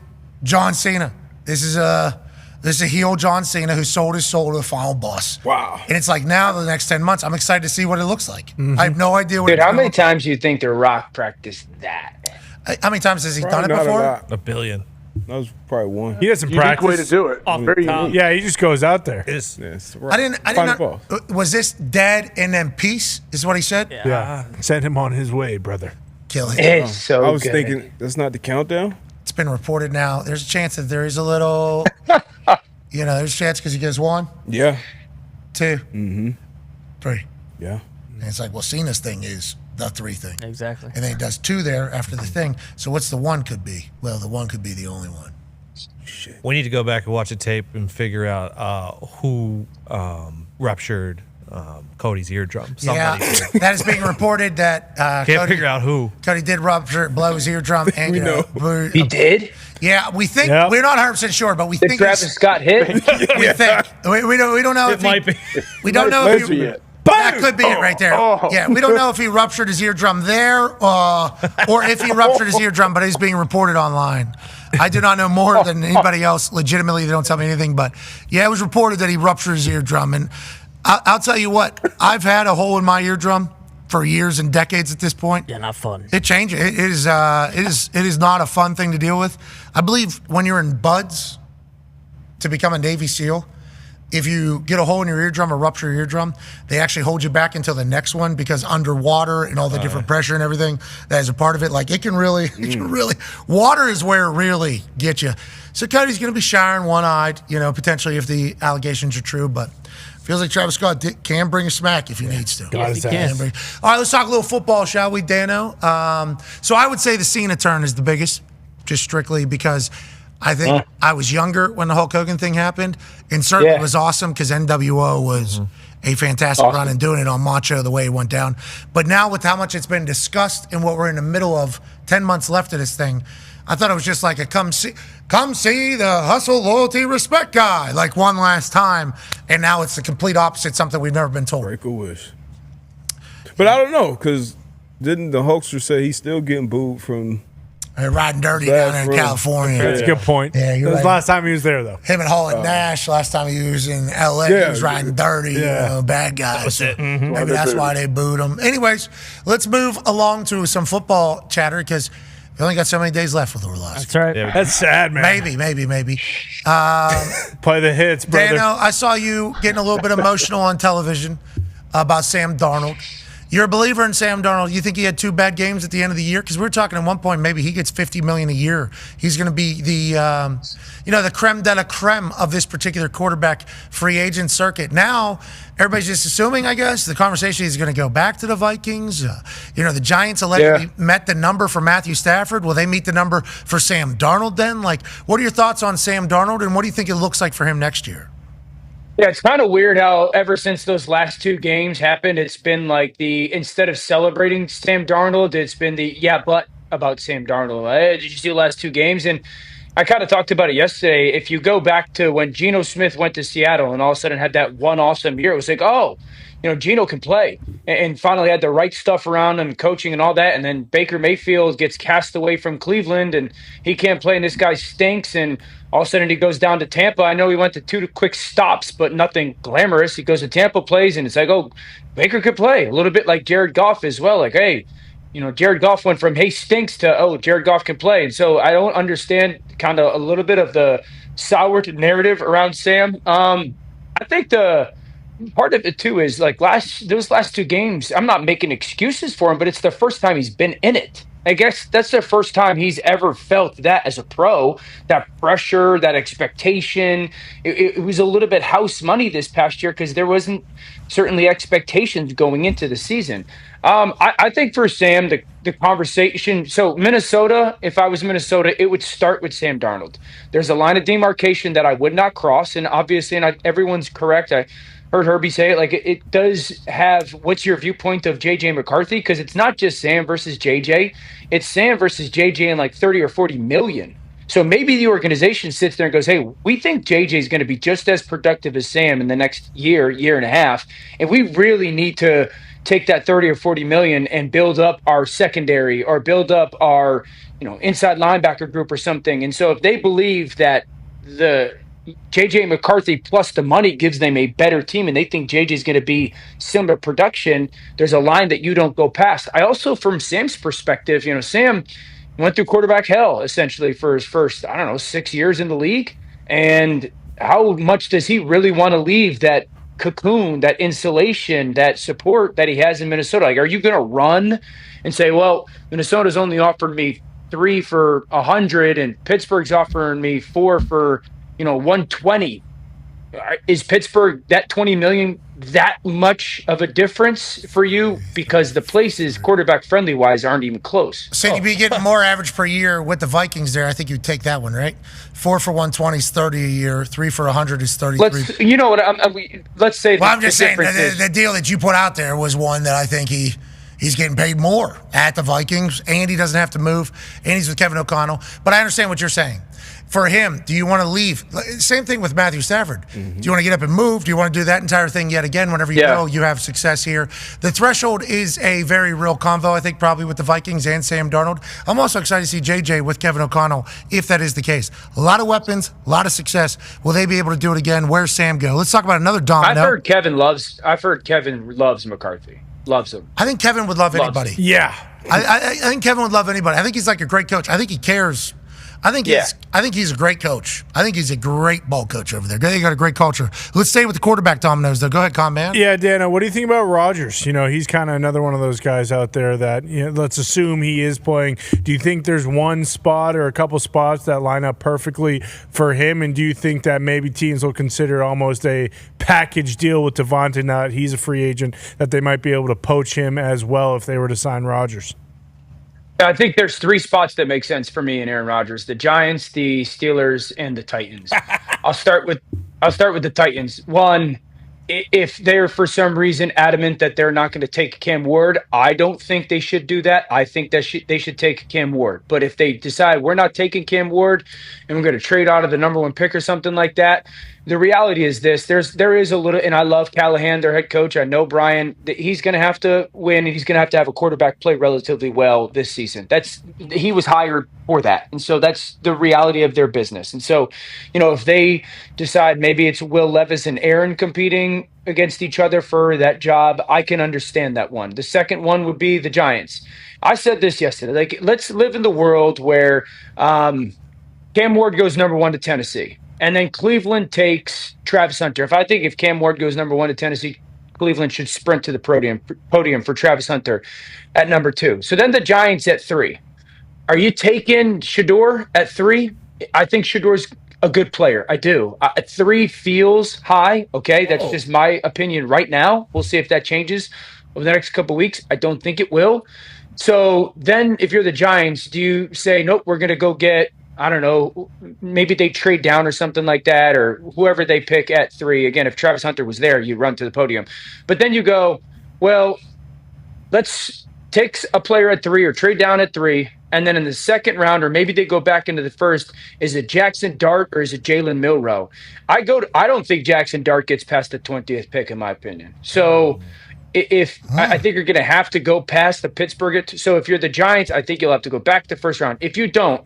John Cena. This is a heel John Cena who sold his soul to the final boss. Wow. And it's like now the next 10 months, I'm excited to see what it looks like. I have no idea what Dude, it's how gonna many look times do you think The Rock practiced that? like. How many times has he Probably done it not a before? lot. A billion. That was probably one. He doesn't Unique practice. way to do it. Very unique. Yeah, he just goes out there. Yes, I didn't know. Was this dead and then peace? Is what he said? Yeah. Send him on his way, brother. Kill him. It's so I was good. thinking that's not the countdown. It's been reported now. There's a chance that there is a little, there's a chance because he goes 1, Yeah. 2, Mm-hmm. 3. Yeah. And it's like, well, Cena's thing is the 3 thing. Exactly. And then he does 2 there after the thing. So what's the 1 could be? Well, the 1 could be the only one. We need to go back and watch a tape and figure out who ruptured Cody's eardrum. Somebody did. That is being reported that Can't figure out who. Cody did blow his eardrum. And, He did? Yeah, we think we're not 100% sure, but we Did think Travis Scott hit? we think we don't know. It might be. We don't know if he, yet. that could be it right there. Yeah, we don't know if he ruptured his eardrum there or if he ruptured his eardrum, but it's being reported online. I do not know more than anybody else. Legitimately, they don't tell me anything, but yeah, it was reported that he ruptured his eardrum. And I'll tell you what, I've had a hole in my eardrum for years and decades at this point. Yeah, not fun. It changes. It is not a fun thing to deal with. I believe when you're in buds to become a Navy SEAL, if you get a hole in your eardrum or rupture your eardrum, they actually hold you back until the next one because underwater and all the different pressure and everything that is a part of it, like it can really, water is where it really gets you. So Cody's going to be showering one-eyed, potentially if the allegations are true, but feels like Travis Scott can bring a smack if he needs to. Yes, he can. All right, let's talk a little football, shall we, Dano? So I would say the Cena turn is the biggest, just strictly because I think I was younger when the Hulk Hogan thing happened, and certainly it was awesome because NWO was a fantastic run and doing it on Macho the way it went down. But now with how much it's been discussed and what we're in the middle of, 10 months left of this thing, I thought it was just like a come see the hustle, loyalty, respect guy, like one last time. And now it's the complete opposite, something we've never been told. Break a wish. But I don't know, because didn't the Hulkster say he's still getting booed from riding dirty down there in California? That's a good point. Yeah, that was the last time he was there, though. Him and Hall and Nash, last time he was in L.A., he was riding dirty, bad guy. That was it. Maybe that's why they booed him. Anyways, let's move along to some football chatter because we only got so many days left with Orlowski. That's right. Yeah, that's sad, man. Maybe. Play the hits, brother. Dano, I saw you getting a little bit emotional on television about Sam Darnold. You're a believer in Sam Darnold. You think he had 2 bad games at the end of the year? Because we were talking at one point maybe he gets $50 million a year. He's going to be the the creme de la creme of this particular quarterback free agent circuit. Now everybody's just assuming, I guess, the conversation is going to go back to the Vikings. The Giants allegedly met the number for Matthew Stafford. Will they meet the number for Sam Darnold then? Like, what are your thoughts on Sam Darnold, and what do you think it looks like for him next year? Yeah, it's kind of weird how ever since those last 2 games happened, it's been like instead of celebrating Sam Darnold, it's been the about Sam Darnold. Hey, did you see the last 2 games? And I kind of talked about it yesterday. If you go back to when Geno Smith went to Seattle and all of a sudden had that one awesome year, it was like, oh, Geno can play, and finally had the right stuff around him, coaching and all that. And then Baker Mayfield gets cast away from Cleveland and he can't play, and this guy stinks. And all of a sudden he goes down to Tampa. I know he went to 2 quick stops, but nothing glamorous. He goes to Tampa, plays, and it's like, oh, Baker could play. A little bit like Jared Goff as well. Like, hey, Jared Goff went from, hey, stinks to, oh, Jared Goff can play. And so I don't understand kind of a little bit of the sour narrative around Sam. I think the part of it too is like those last 2 games, I'm not making excuses for him, but it's the first time he's been in it. I guess that's the first time he's ever felt that as a pro, that pressure, that expectation. It was a little bit house money this past year because there wasn't certainly expectations going into the season. I think for Sam, the conversation, so Minnesota, if I was Minnesota, it would start with Sam Darnold. There's a line of demarcation that I would not cross, and obviously, everyone's correct. I heard Herbie say it, like it does have, what's your viewpoint of JJ McCarthy? Because it's not just Sam versus JJ, it's Sam versus JJ and like 30 or 40 million. So maybe the organization sits there and goes, hey, we think JJ is going to be just as productive as Sam in the next year and a half, and we really need to take that 30 or 40 million and build up our secondary or build up our inside linebacker group or something. And so if they believe that the JJ McCarthy plus the money gives them a better team and they think JJ is going to be similar production, there's a line that you don't go past. I also, from Sam's perspective, Sam went through quarterback hell essentially for his first, 6 years in the league. And how much does he really want to leave that cocoon, that insulation, that support that he has in Minnesota? Like, are you going to run and say, well, Minnesota's only offered me 3 for 100 and Pittsburgh's offering me 4 for 120. Is Pittsburgh, that 20 million, that much of a difference for you? Because the places quarterback friendly wise aren't even close. So you'd be getting more average per year with the Vikings there. I think you'd take that one, right? 4 for 120 is 30 a year. 3 for 100 is 33. Let's say. Well, I'm just saying the deal that you put out there was one that I think he's getting paid more at the Vikings, and he doesn't have to move, and he's with Kevin O'Connell. But I understand what you're saying. For him, do you want to leave? Same thing with Matthew Stafford. Mm-hmm. Do you want to get up and move? Do you want to do that entire thing yet again whenever you know you have success here? The threshold is a very real convo, I think, probably with the Vikings and Sam Darnold. I'm also excited to see JJ with Kevin O'Connell, if that is the case. A lot of weapons, a lot of success. Will they be able to do it again? Where's Sam go? Let's talk about another Dahn. I've heard Kevin loves McCarthy. Loves him. I think Kevin would love anybody. Yeah. I think Kevin would love anybody. I think he's like a great coach. I think he cares. I think he's a great coach. I think he's a great ball coach over there. They got a great culture. Let's stay with the quarterback dominoes, though. Go ahead, man. Yeah, Dana, what do you think about Rodgers? He's kind of another one of those guys out there that, let's assume he is playing. Do you think there's one spot or a couple spots that line up perfectly for him? And do you think that maybe teams will consider almost a package deal with Devontae now that he's a free agent, that they might be able to poach him as well if they were to sign Rodgers? I think there's 3 spots that make sense for me in Aaron Rodgers: the Giants, the Steelers, and the Titans. I'll start with the Titans. One, if they're for some reason adamant that they're not going to take Cam Ward, I don't think they should do that. I think that they should take Cam Ward. But if they decide we're not taking Cam Ward and we're going to trade out of the number 1 pick or something like that, the reality is this: there is a little, and I love Callahan, their head coach. I know Brian. He's going to have to win, and he's going to have a quarterback play relatively well this season. He was hired for that, and so that's the reality of their business. And so, if they decide maybe it's Will Levis and Aaron competing against each other for that job, I can understand that one. The second one would be the Giants. I said this yesterday. Like, let's live in the world where Cam Ward goes number 1 to Tennessee. And then Cleveland takes Travis Hunter. If Cam Ward goes number 1 to Tennessee, Cleveland should sprint to the podium for Travis Hunter at number 2. So then the Giants at 3. Are you taking Shedeur at 3? I think Shedor's a good player. I do. At 3 feels high. Okay, that's just my opinion right now. We'll see if that changes over the next couple of weeks. I don't think it will. So then if you're the Giants, do you say, nope, we're going to go get, I don't know, maybe they trade down or something like that, or whoever they pick at 3. Again, if Travis Hunter was there, you run to the podium. But then you go, well, let's take a player at 3 or trade down at 3, And then in the second round, or maybe they go back into the first, is it Jackson Dart or is it Jalen Milroe? I don't think Jackson Dart gets past the 20th pick, in my opinion. So I think you're going to have to go past the Pittsburgh. So if you're the Giants, I think you'll have to go back to the first round. If you don't,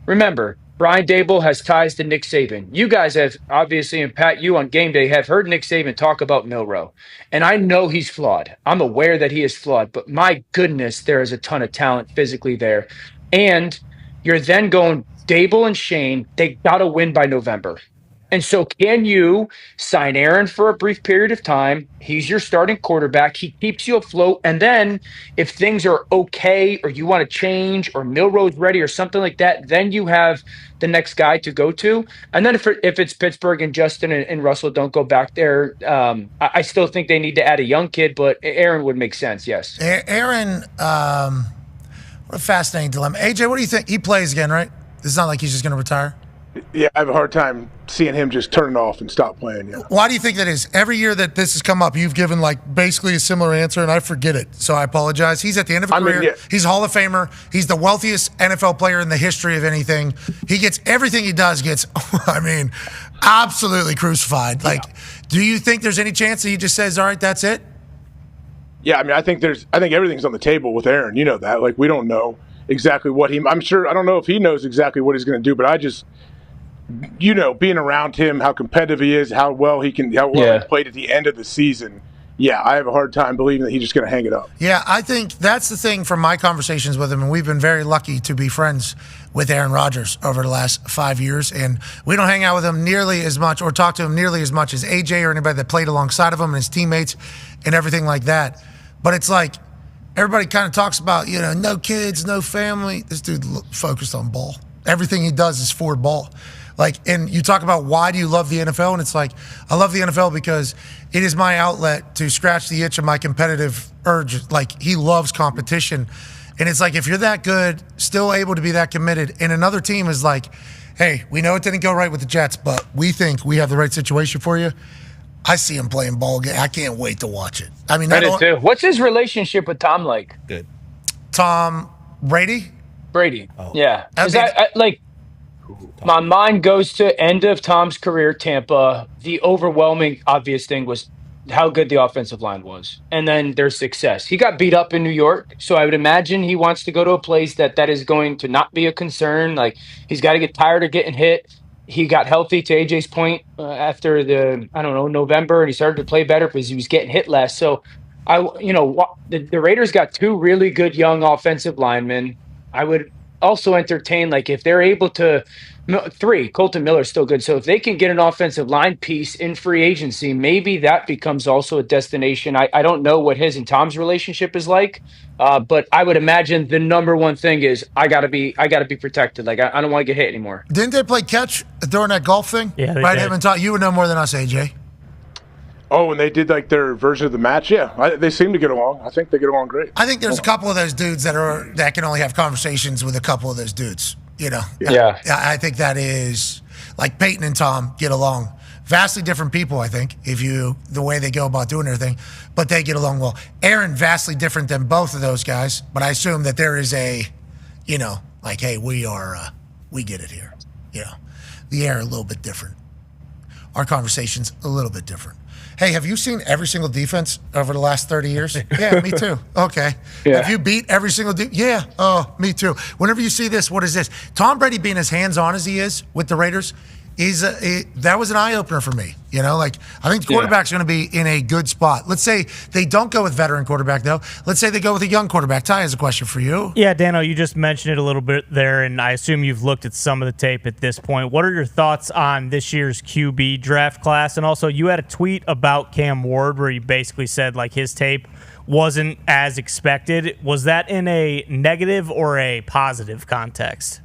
remember, Brian Dable has ties to Nick Saban. You guys have, obviously, and Pat, you on game day have heard Nick Saban talk about Milroe. And I know he's flawed. I'm aware that he is flawed. But my goodness, there is a ton of talent physically there. And you're then going Dable and Shane. They got to win by November. And so can you sign Aaron for a brief period of time? He's your starting quarterback. He keeps you afloat. And then if things are okay or you want to change or Milroe's ready or something like that, then you have the next guy to go to. And then if it's Pittsburgh and Justin and Russell don't go back there, I still think they need to add a young kid, but Aaron would make sense, yes. Aaron, what a fascinating dilemma. AJ, what do you think? He plays again, right? It's not like he's just going to retire? Yeah, I have a hard time seeing him just turn it off and stop playing. Yeah. Why do you think that is? Every year that this has come up, you've given basically a similar answer, and I forget it. So I apologize. He's at the end of his career. Yeah. He's a Hall of Famer. He's the wealthiest NFL player in the history of anything. He gets everything he does gets, absolutely crucified. Do you think there's any chance that he just says, "All right, that's it"? Yeah, I think everything's on the table with Aaron. You know that. We don't know exactly what I don't know if he knows exactly what he's going to do, but I just. Being around him, how competitive he is, how well he played at the end of the season. Yeah, I have a hard time believing that he's just going to hang it up. Yeah, I think that's the thing from my conversations with him, and we've been very lucky to be friends with Aaron Rodgers over the last 5 years, and we don't hang out with him nearly as much or talk to him nearly as much as AJ or anybody that played alongside of him and his teammates and everything like that. But it's like everybody kind of talks about, no kids, no family. This dude focused on ball. Everything he does is for ball. And you talk about why do you love the NFL, and it's I love the NFL because it is my outlet to scratch the itch of my competitive urge. He loves competition, and it's if you're that good, still able to be that committed, and another team is hey, we know it didn't go right with the Jets, but we think we have the right situation for you. I see him playing ball again. I can't wait to watch it. I do too. What's his relationship with Tom like? Good. Tom Brady? Brady. Oh. Yeah. My mind goes to end of Tom's career, Tampa. The overwhelming obvious thing was how good the offensive line was. And then their success. He got beat up in New York, so I would imagine he wants to go to a place that is going to not be a concern. He's got to get tired of getting hit. He got healthy, to AJ's point, after November, and he started to play better because he was getting hit less. So, the Raiders got two really good young offensive linemen. I would also entertain, if they're able to, Colton Miller's still good. So if they can get an offensive line piece in free agency, maybe that becomes also a destination. I don't know what his and Tom's relationship is like, but I would imagine the number one thing is I gotta be protected. I don't want to get hit anymore. Didn't they play catch during that golf thing? Yeah, right. Him and Tom, you would know more than us, AJ. Oh, and they did their version of the match. Yeah, they seem to get along. I think they get along great. I think there's a couple of those dudes that can only have conversations with a couple of those dudes. Yeah. I think that is Peyton and Tom get along. Vastly different people, I think, the way they go about doing everything, but they get along well. Aaron, vastly different than both of those guys, but I assume that there is a, hey, we get it here. The air a little bit different. Our conversation's a little bit different. Hey, have you seen every single defense over the last 30 years? Yeah, me too. Okay. Yeah. Have you beat every single Yeah. Oh, me too. Whenever you see this, what is this? Tom Brady being as hands-on as he is with the Raiders, that was an eye-opener for me. I think the quarterback's going to be in a good spot. Let's say they don't go with veteran quarterback, though. Let's say they go with a young quarterback. Ty has a question for you. Yeah, Dano, you just mentioned it a little bit there, and I assume you've looked at some of the tape at this point. What are your thoughts on this year's QB draft class? And also, you had a tweet about Cam Ward where you basically said, his tape wasn't as expected. Was that in a negative or a positive context?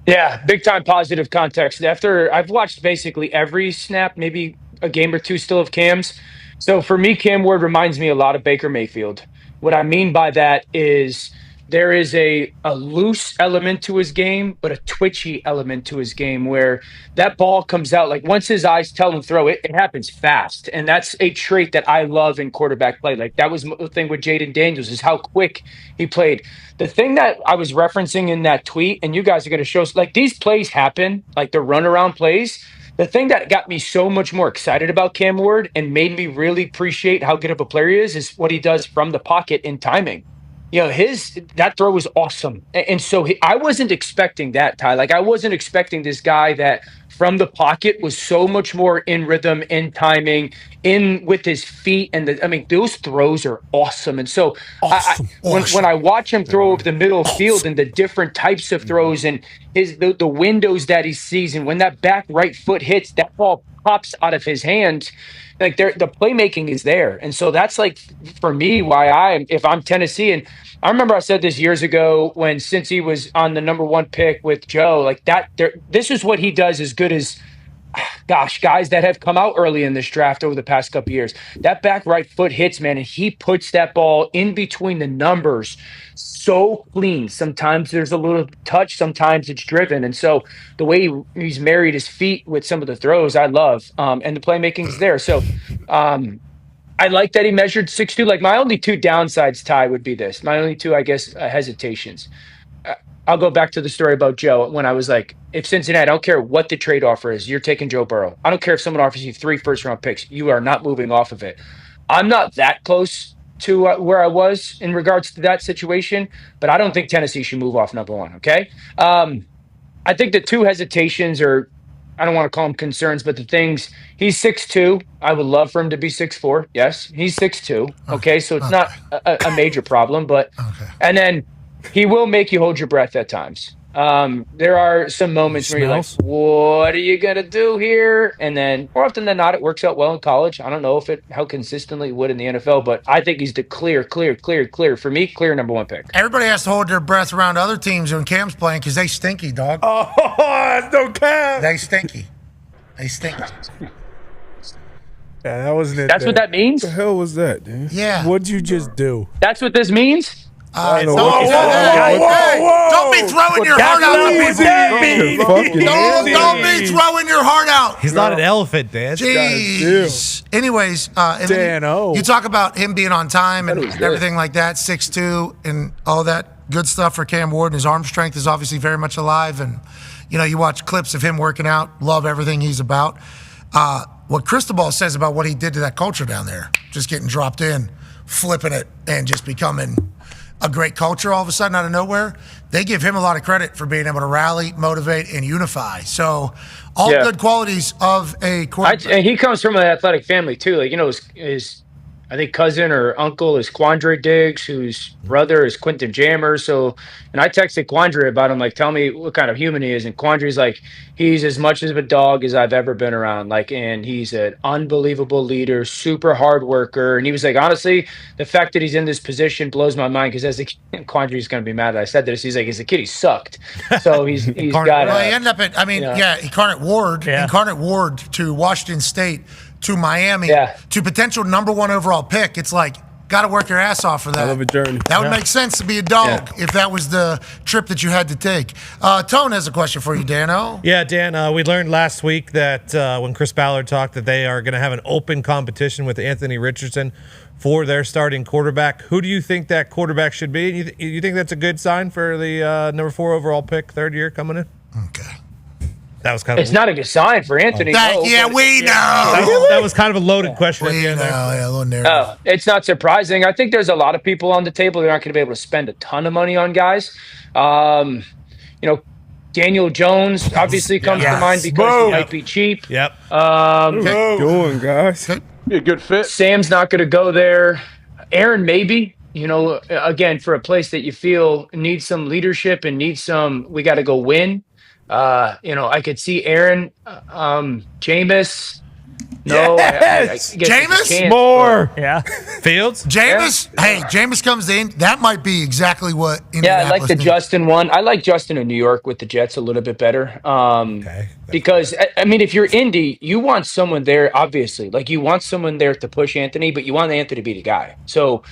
Yeah, big time positive context. After I've watched basically every snap, maybe a game or two still of Cam's. So for me, Cam Ward reminds me a lot of Baker Mayfield. What I mean by that is there is a loose element to his game, but a twitchy element to his game where that ball comes out. Like once his eyes tell him throw it, it happens fast. And that's a trait that I love in quarterback play. Like that was the thing with Jaden Daniels is how quick he played. The thing that I was referencing in that tweet, and you guys are going to show, like these plays happen, like the runaround plays. The thing that got me so much more excited about Cam Ward and made me really appreciate how good of a player he is what he does from the pocket in timing. You know, that throw was awesome. And so I wasn't expecting that, Ty. Like, I wasn't expecting this guy that from the pocket was so much more in rhythm, in timing, in with his feet. And those throws are awesome. And so when I watch him throw over the middle field and the different types of throws and the windows that he sees, and when that back right foot hits, that ball pops out of his hands. Like the playmaking is there. And so that's like for me why if I'm Tennessee, and I remember I said this years ago when Cincy was on the number 1 pick with Joe, like that this is what he does as good as guys that have come out early in this draft over the past couple years. That back right foot hits, man, and he puts that ball in between the numbers so clean. Sometimes there's a little touch, sometimes it's driven. And so the way he's married his feet with some of the throws, I love. And the playmaking is there. So I like that he measured 6'2". Like my only 2 downsides, Ty, would be this. My only 2, I guess, hesitations. I'll go back to the story about Joe when I was like, if Cincinnati, I don't care what the trade offer is, you're taking Joe Burrow. I don't care if someone offers you 3 first-round picks. You are not moving off of it. I'm not that close to where I was in regards to that situation, but I don't think Tennessee should move off number 1, okay? I think the 2 hesitations are, I don't want to call them concerns, but the things, he's 6'2". I would love for him to be 6'4". Yes, he's 6'2". Okay, so it's not a major problem, but and then he will make you hold your breath at times. There are some moments where you're like, what are you going to do here? And then more often than not, it works out well in college. I don't know how consistently it would in the NFL, but I think he's the clear, for me, clear number 1 pick. Everybody has to hold their breath around other teams when Cam's playing because they stinky, dog. Oh, that's no Cam. They stinky. They stinky. Yeah, that wasn't it. That's what that means? What the hell was that, dude? Yeah. What'd you just do? That's what this means? Don't be throwing your heart out to people. Don't be throwing your heart out. He's not an elephant, Dan. Jeez. Anyways, you talk about him being on time and everything like that, 6'2", and all that good stuff for Cam Ward. And his arm strength is obviously very much alive. And, you watch clips of him working out, love everything he's about. What Cristobal says about what he did to that culture down there, just getting dropped in, flipping it, and just becoming a great culture all of a sudden out of nowhere, they give him a lot of credit for being able to rally, motivate, and unify. So all good qualities of a quarterback. And he comes from an athletic family too. Like, his I think cousin or uncle is Quandre Diggs, whose brother is Quentin Jammer. So, and I texted Quandre about him, like, tell me what kind of human he is. And Quandre's like, he's as much of a dog as I've ever been around. Like, and he's an unbelievable leader, super hard worker. And he was like, honestly, the fact that he's in this position blows my mind because as a kid, Quandre's going to be mad that I said this. He's like, as a kid, he sucked. So he's got. Well, he ended up at, Incarnate Ward to Washington State to Miami to potential number 1 overall pick. It's like, got to work your ass off for that. Hell of a journey. That would make sense to be a dog if that was the trip that you had to take. Tone has a question for you, Dano. Yeah, Dan, we learned last week that when Chris Ballard talked that they are going to have an open competition with Anthony Richardson for their starting quarterback. Who do you think that quarterback should be? You think that's a good sign for the number 4 overall pick, 3rd year coming in? Okay. That was kind of. It's not a good sign for Anthony. We know. That was kind of a loaded question. It's not surprising. I think there's a lot of people on the table that aren't going to be able to spend a ton of money on guys. Daniel Jones obviously comes to mind because he might be cheap. Yep. Going, guys. Be a good fit. Sam's not going to go there. Aaron, maybe. Again, for a place that you feel needs some leadership and needs some, we got to go win. I could see Aaron, Jameis. No, yes! Jameis? More. Yeah. Fields? Jameis? Yeah. Hey, Jameis comes in. That might be exactly what Indianapolis I like the needs. Justin one. I like Justin in New York with the Jets a little bit better. Because, if you're Indy, you want someone there, obviously. Like, you want someone there to push Anthony, but you want Anthony to be the guy. So,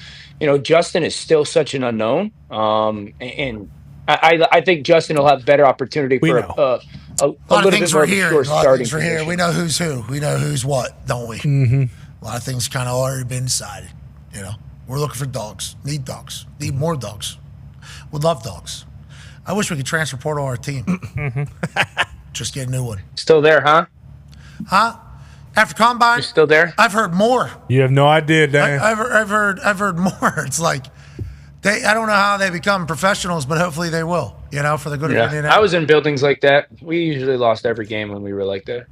Justin is still such an unknown. And I think Justin will have better opportunity for a lot little of bit things more we're of a here. short A lot of starting things we're here. position. We know who's who. We know who's what, don't we? Mm-hmm. A lot of things kind of already been decided. We're looking for dogs. Need dogs. Need more dogs. Would love dogs. I wish we could transfer portal our team. Just get a new one. Still there, huh? Huh? After combine, You're still there? I've heard more. You have no idea, Dan. I've heard more. It's like I don't know how they become professionals, but hopefully they will. For the good of Indiana. I was in buildings like that. We usually lost every game when we were like that.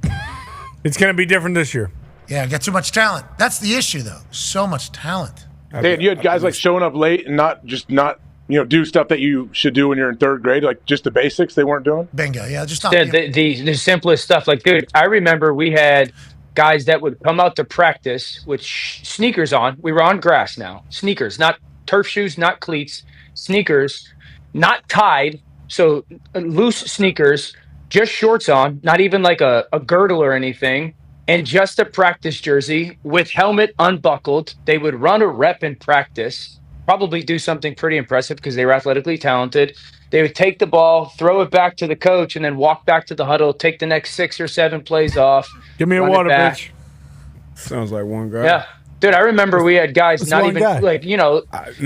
It's going to be different this year. Yeah, got too much talent. That's the issue, though. So much talent. Dan, you had guys like showing up late and not do stuff that you should do when you're in third grade, like just the basics they weren't doing. Bingo. Yeah, just not. The simplest stuff. Like, dude, I remember we had guys that would come out to practice with sneakers on. We were on grass now. Sneakers, not turf shoes, not cleats. Sneakers, not tied. So loose sneakers, just shorts on, not even like a girdle or anything. And just a practice jersey with helmet unbuckled. They would run a rep in practice, probably do something pretty impressive because they were athletically talented. They would take the ball, throw it back to the coach, and then walk back to the huddle, take the next 6 or 7 plays off. Give me a water, bitch. Sounds like one guy. Yeah. Dude, I remember we had guys That's not one even guy.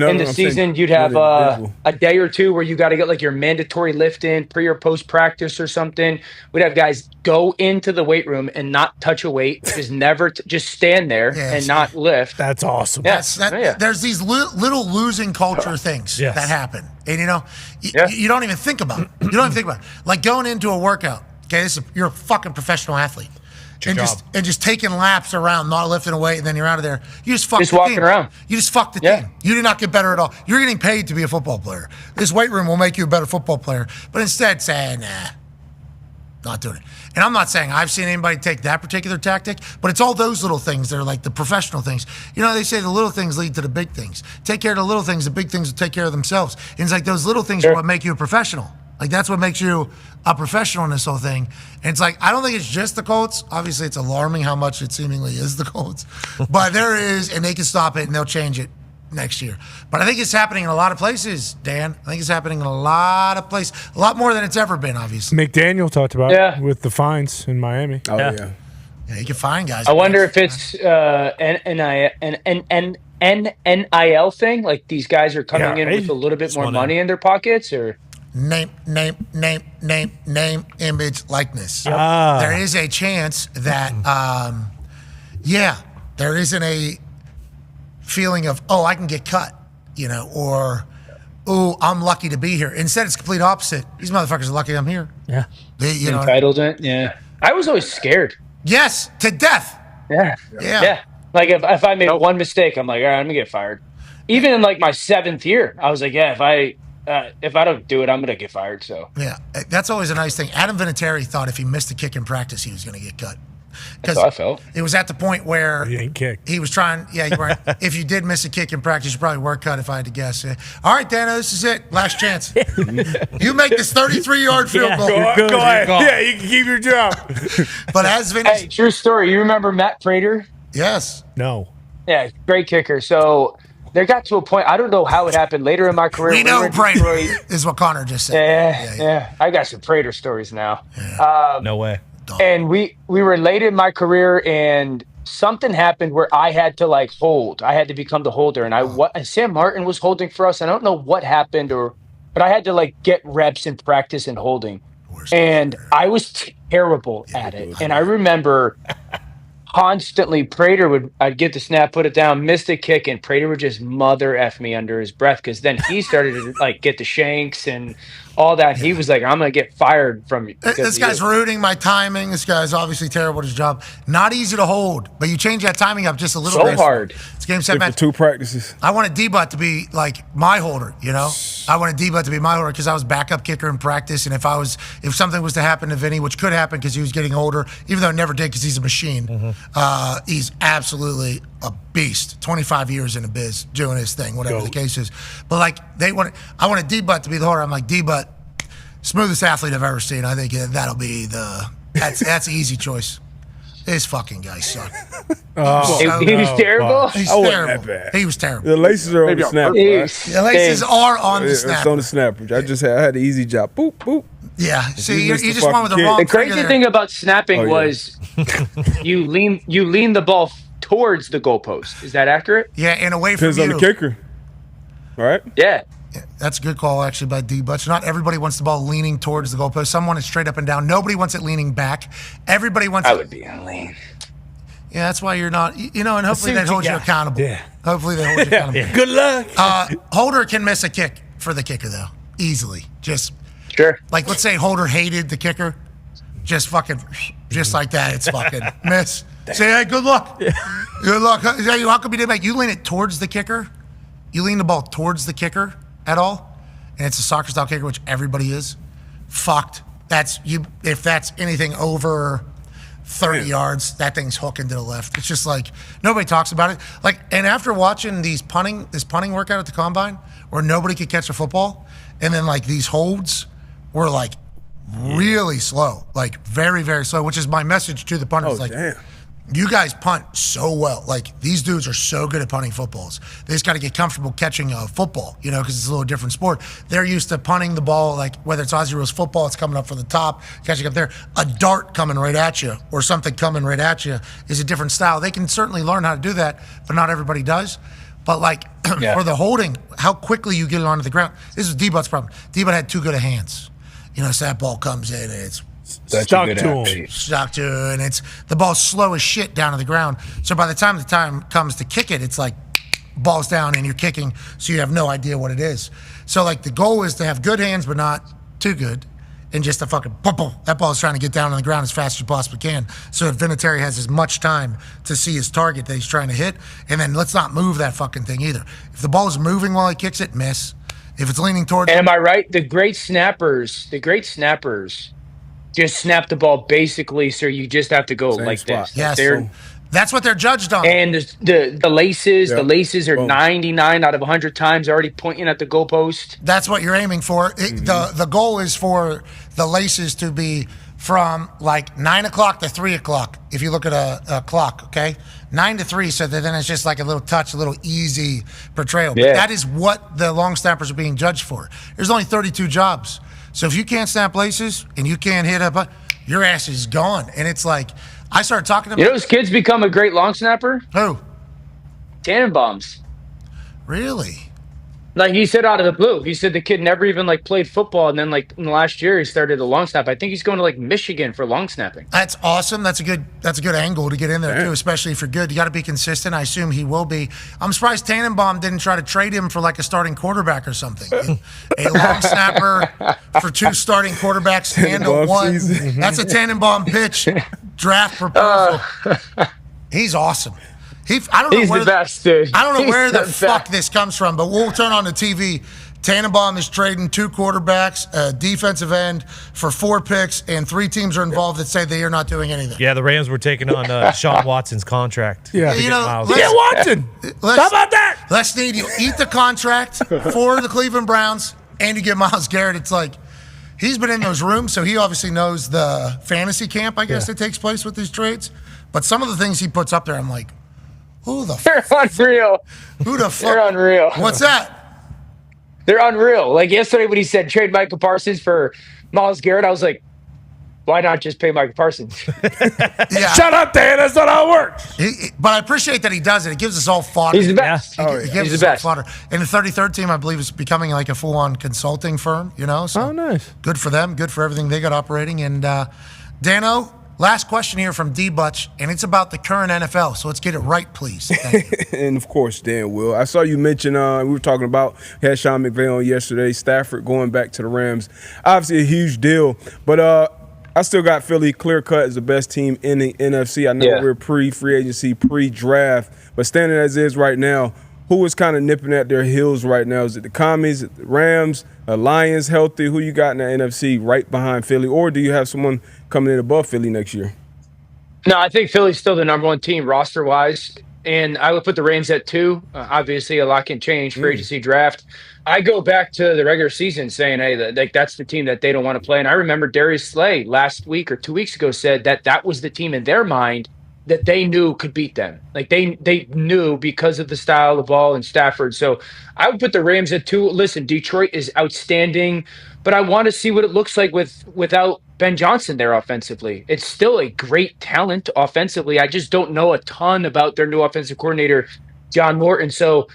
in the season you'd have a day or two where you got to get like your mandatory lift in pre or post practice or something. We'd have guys go into the weight room and not touch a weight, just stand there and not lift. That's awesome. There's these little losing culture things that happen, and you don't even think about it. You don't even think about it. Like going into a workout. Okay, you're a fucking professional athlete. And just taking laps around, not lifting a weight, and then you're out of there. You just fuck the walking team. around. You just fuck the team. You do not get better at all. You're getting paid to be a football player. This weight room will make you a better football player. But instead, say, nah, not doing it. And I'm not saying I've seen anybody take that particular tactic, but it's all those little things that are like the professional things. They say the little things lead to the big things. Take care of the little things, the big things will take care of themselves. And it's like those little things are what make you a professional. Like, that's what makes you a professional in this whole thing. And it's like, I don't think it's just the Colts. Obviously, it's alarming how much it seemingly is the Colts. But there is, and they can stop it, and they'll change it next year. But I think it's happening in a lot of places, Dan. I think it's happening in a lot of places. A lot more than it's ever been, obviously. McDaniel talked about it with the fines in Miami. Oh, yeah. Yeah, you can find guys. I wonder if it's an NIL thing. Like, these guys are coming in with a little bit more money in their pockets, or... Name, image, likeness. Yep. There is a chance that, there isn't a feeling of, I can get cut, or, I'm lucky to be here. Instead, it's complete opposite. These motherfuckers are lucky I'm here. Yeah. Entitlement, yeah. I was always scared. Yes, to death. Yeah. Like, if I made one mistake, I'm like, all right, I'm going to get fired. Even in, like, my 7th year, I was like, if I don't do it, I'm going to get fired. So yeah, that's always a nice thing. Adam Vinatieri thought if he missed a kick in practice, he was going to get cut. That's how I felt. It was at the point where he ain't kicked. He was trying. Yeah, you're right. If you did miss a kick in practice, you probably were cut. If I had to guess. All right, Dano, this is it. Last chance. You make this 33-yard field goal. Go ahead. Yeah, you can keep your job. But as Vinatieri, hey, true story. You remember Matt Prater? Yes. No. Yeah, great kicker. So. There got to a point, I don't know how it happened later in my career. We know Prater is what Connor just said. Yeah. I got some Prater stories now. No way. And we were late in my career, and something happened where I had to hold. I had to become the holder, and Sam Martin was holding for us. I don't know what happened, but I had to get reps in practice and holding, and I was terrible at it. And I remember. Constantly, Prater I'd get the snap, put it down, missed a kick, and Prater would just mother F me under his breath, because then he started to get the shanks and all that. He was like, I'm going to get fired from you. This guy's ruining my timing. This guy's obviously terrible at his job. Not easy to hold, but you change that timing up just a little bit. So hard. It's game, set, match. 2 practices. I wanted D-Butt to be my holder, I wanted D-Butt to be my holder because I was backup kicker in practice, and if something was to happen to Vinny, which could happen because he was getting older, even though it never did because he's a machine, he's absolutely a beast. 25 years in the biz, doing his thing, whatever the case is. But I wanted D-Butt to be the holder. I'm like, D-Butt, smoothest athlete I've ever seen. I think that'll be that's the easy choice. This fucking guy sucked. He was terrible? He's I wasn't terrible. that bad. He was terrible. The laces are on the snapper. Right? The laces are on the It's snapper. on the snapper. I had the easy job. Boop, boop. Yeah. If See, you you miss the just went with the fucking wrong kick- The crazy trigger thing there. about snapping Oh, yeah. was you lean the ball towards the goalpost. Is that accurate? Yeah, and away from Depends you. on the kicker. All right? Yeah. That's a good call, actually, by D. Butch. Not everybody wants the ball leaning towards the goalpost. Some want it straight up and down. Nobody wants it leaning back. Everybody wants I it. would be on lean. Yeah, that's why you're not. You know, and hopefully see they what you hold you got. accountable. Yeah. Hopefully they hold you accountable. Good luck. Holder can miss a kick for the kicker, though, easily. Just Sure. like, let's say Holder hated the kicker. Just fucking, just like that. It's fucking miss. Say, hey, good luck. Good luck. How come you didn't make? You lean it towards the kicker. You lean the ball towards the kicker at all, and it's a soccer style kicker, which everybody is. Fucked. That's you. If that's anything over 30 yards, that thing's hooking to the left. It's just like nobody talks about it. Like, and after watching this punting workout at the combine, where nobody could catch a football, and then like these holds were like really slow, like very, very slow. Which is my message to the punters. Oh, like, damn. you guys punt so well. Like, these dudes are so good at punting footballs. They just got to get comfortable catching a football, you know, because it's a little different sport. They're used to punting the ball, like whether it's Aussie Rules football, it's coming up from the top, catching up there. A dart coming right at you or something coming right at you is a different style. They can certainly learn how to do that, but not everybody does. But, like, for the holding, how quickly you get it onto the ground. This is D-Butt's problem. D-Butt had too good of hands. You know, so that ball comes in and it's Stuck to him. stuck to, and it's the ball's slow as shit down to the ground. So by the time comes to kick it, it's like ball's down and you're kicking, so you have no idea what it is. So like the goal is to have good hands, but not too good, and just a fucking boom, boom. That ball's trying to get down on the ground as fast as you possibly can. So that Vinatieri has as much time to see his target that he's trying to hit, and then let's not move that fucking thing either. If the ball is moving while he kicks it, miss. If it's leaning towards, And am I right? The great snappers just snap the ball basically, so you just have to go like spot. this. yes, They're- that's what they're judged on. and the laces, Yeah. the laces are Boom. 99 out of 100 times already pointing at the goalpost. That's what you're aiming for. The goal is for the laces to be from like 9 o'clock to 3 o'clock. If you look at a clock, okay, 9 to 3, so that then it's just like a little touch, a little easy portrayal. But Yeah. that is what the long snappers are being judged for. There's only 32 jobs, so if you can't snap laces and you can't hit up, your ass is gone. And it's like I started talking to You know, those kids become a great long snapper. who Tannenbaums. really. Like he said out of the blue, he said the kid never even like played football, and then like in the last year he started a long snap. I think he's going to like Michigan for long snapping. That's awesome. That's a good angle to get in there too, especially if you're good. You got to be consistent. I assume he will be. I'm surprised Tannenbaum didn't try to trade him for like a starting quarterback or something. A long snapper for 2 starting quarterbacks and a Tannenbaum 1. season. That's a Tannenbaum pitch draft proposal. He's awesome. I don't know He's where the best, dude. I don't know He's where the the fuck best. this comes from, but we'll turn on the TV. Tannenbaum is trading 2 quarterbacks, a defensive end for 4 picks, and 3 teams are involved that say they are not doing anything. Yeah, the Rams were taking on Sean Watson's contract. Yeah. to You get know, Miles. let's- Yeah, Watson. How about that? Let's need you eat the contract for the Cleveland Browns, and you get Myles Garrett. It's like he's been in those rooms, so he obviously knows the fantasy camp, I guess, that takes place with these trades. But some of the things he puts up there, I'm like, who the They're unreal. who the fuck? They're unreal. What's that? They're unreal. Like yesterday when he said trade Micah Parsons for Myles Garrett, I was like, why not just pay Micah Parsons? Yeah. Shut up, Dan. That's not how it works. But I appreciate that he does it. It gives us all fodder. He's the best. It gives He's us the all best. fodder. And the 33rd team, I believe, is becoming like a full-on consulting firm, you know? So nice. good for them. Good for everything they got operating. And Dano, last question here from D-Butch, and it's about the current NFL. So let's get it right, please. Thank you. And of course, Dan Will. I saw you mention we were talking about had Sean McVay on yesterday. Stafford going back to the Rams, obviously a huge deal. But I still got Philly clear cut as the best team in the NFC. I know we're pre-free agency, pre-draft, but standing as is right now, who is kind of nipping at their heels right now? Is it the Commies, the Rams, the Lions healthy? Who you got in the NFC right behind Philly, or do you have someone coming in above Philly next year? No, I think Philly's still the number 1 team roster-wise, and I would put the Rams at 2. Obviously, a lot can change for agency draft. I go back to the regular season saying, hey, that's the team that they don't want to play. And I remember Darius Slay last week or 2 weeks ago said that was the team in their mind that they knew could beat them. Like they knew because of the style of ball and Stafford. So I would put the Rams at 2. Listen, Detroit is outstanding, but I want to see what it looks like without Ben Johnson there offensively. It's still a great talent offensively. I just don't know a ton about their new offensive coordinator, John Morton. So,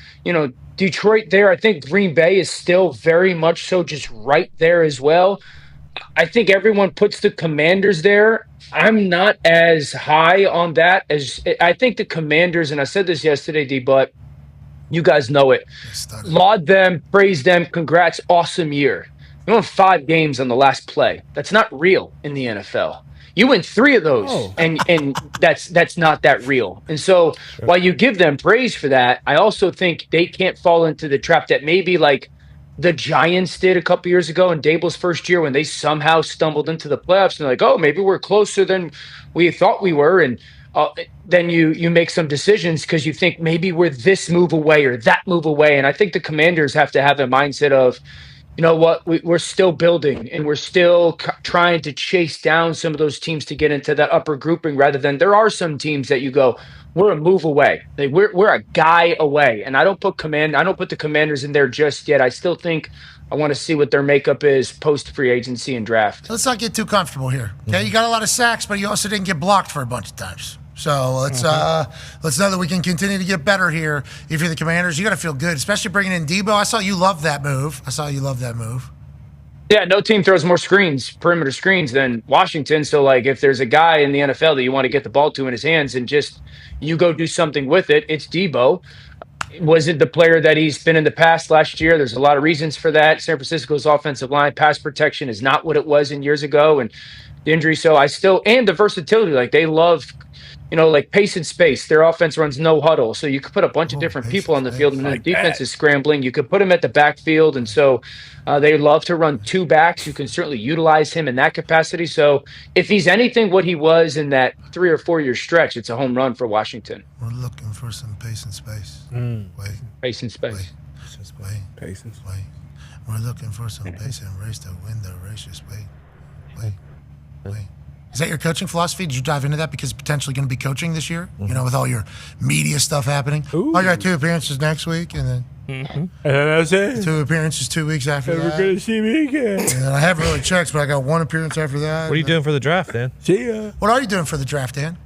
Detroit there, I think Green Bay is still very much so just right there as well. I think everyone puts the Commanders there. I'm not as high on that as I think the Commanders, and I said this yesterday, D, but you guys know it. Laud them, praise them, congrats, awesome year. You won 5 games on the last play. That's not real in the NFL. You win 3 of those, and that's not that real. And so while you give them praise for that, I also think they can't fall into the trap that maybe like the Giants did a couple years ago in Dable's first year when they somehow stumbled into the playoffs and like, oh, maybe we're closer than we thought we were. And then you make some decisions because you think maybe we're this move away or that move away. And I think the Commanders have to have a mindset of, you know what, we're still building and we're still trying to chase down some of those teams to get into that upper grouping rather than there are some teams that you go, we're a move away. Like we're a guy away. And I don't put the Commanders in there just yet. I still think I want to see what their makeup is post free agency and draft. Let's not get too comfortable here. Okay, you got a lot of sacks, but you also didn't get blocked for a bunch of times. So let's know that we can continue to get better here. If you're the Commanders, you got to feel good, especially bringing in Debo. I saw you love that move. Yeah, no team throws more perimeter screens than Washington. So, like, if there's a guy in the NFL that you want to get the ball to in his hands and just you go do something with it, it's Debo. Was it the player that he's been in the past last year? There's a lot of reasons for that. San Francisco's offensive line pass protection is not what it was in years ago, and the injury. So and the versatility, like they love, like pace and space. Their offense runs no huddle, so you could put a bunch of different people on the field, and the defense is scrambling. You could put him at the backfield, and so they love to run 2 backs. You can certainly utilize him in that capacity. So if he's anything what he was in that 3 or 4 year stretch, it's a home run for Washington. We're looking for some pace and space. Wait. Pace and space. Wait. Patience. Wait. We're looking for some pace and race to win the race. Just wait. Is that your coaching philosophy? Did you dive into that because potentially going to be coaching this year? With all your media stuff happening. I got 2 appearances next week, and then and that's it. 2 appearances 2 weeks after that. Never gonna see me again. And I haven't really checked, but I got 1 appearance after that. What are you doing for the draft, Dan? See ya. What are you doing for the draft, Dan?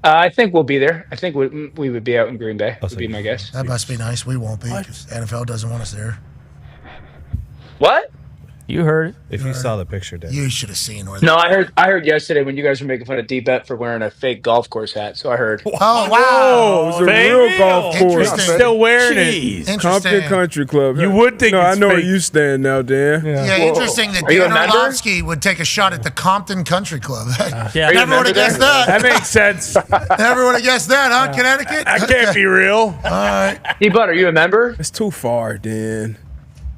I think we'll be there. I think we would be out in Green Bay. Would be my guess. That must be nice. We won't be because NFL doesn't want us there. What? You heard it. If you saw the picture, Dan. You should have seen where. No, I heard yesterday when you guys were making fun of D-Bet for wearing a fake golf course hat. So I heard. Oh, wow. Oh, it's a real golf course. I'm still wearing it. Compton Country Club. You would think I it's know where fake. you stand now, Dan. Yeah, interesting that Dan Orlovsky would take a shot at the Compton Country Club. Never would have guessed that. That makes sense. Never would have guessed that, huh, Connecticut? That can't be real. All right. D-Butt, are you a member? It's too far, Dan.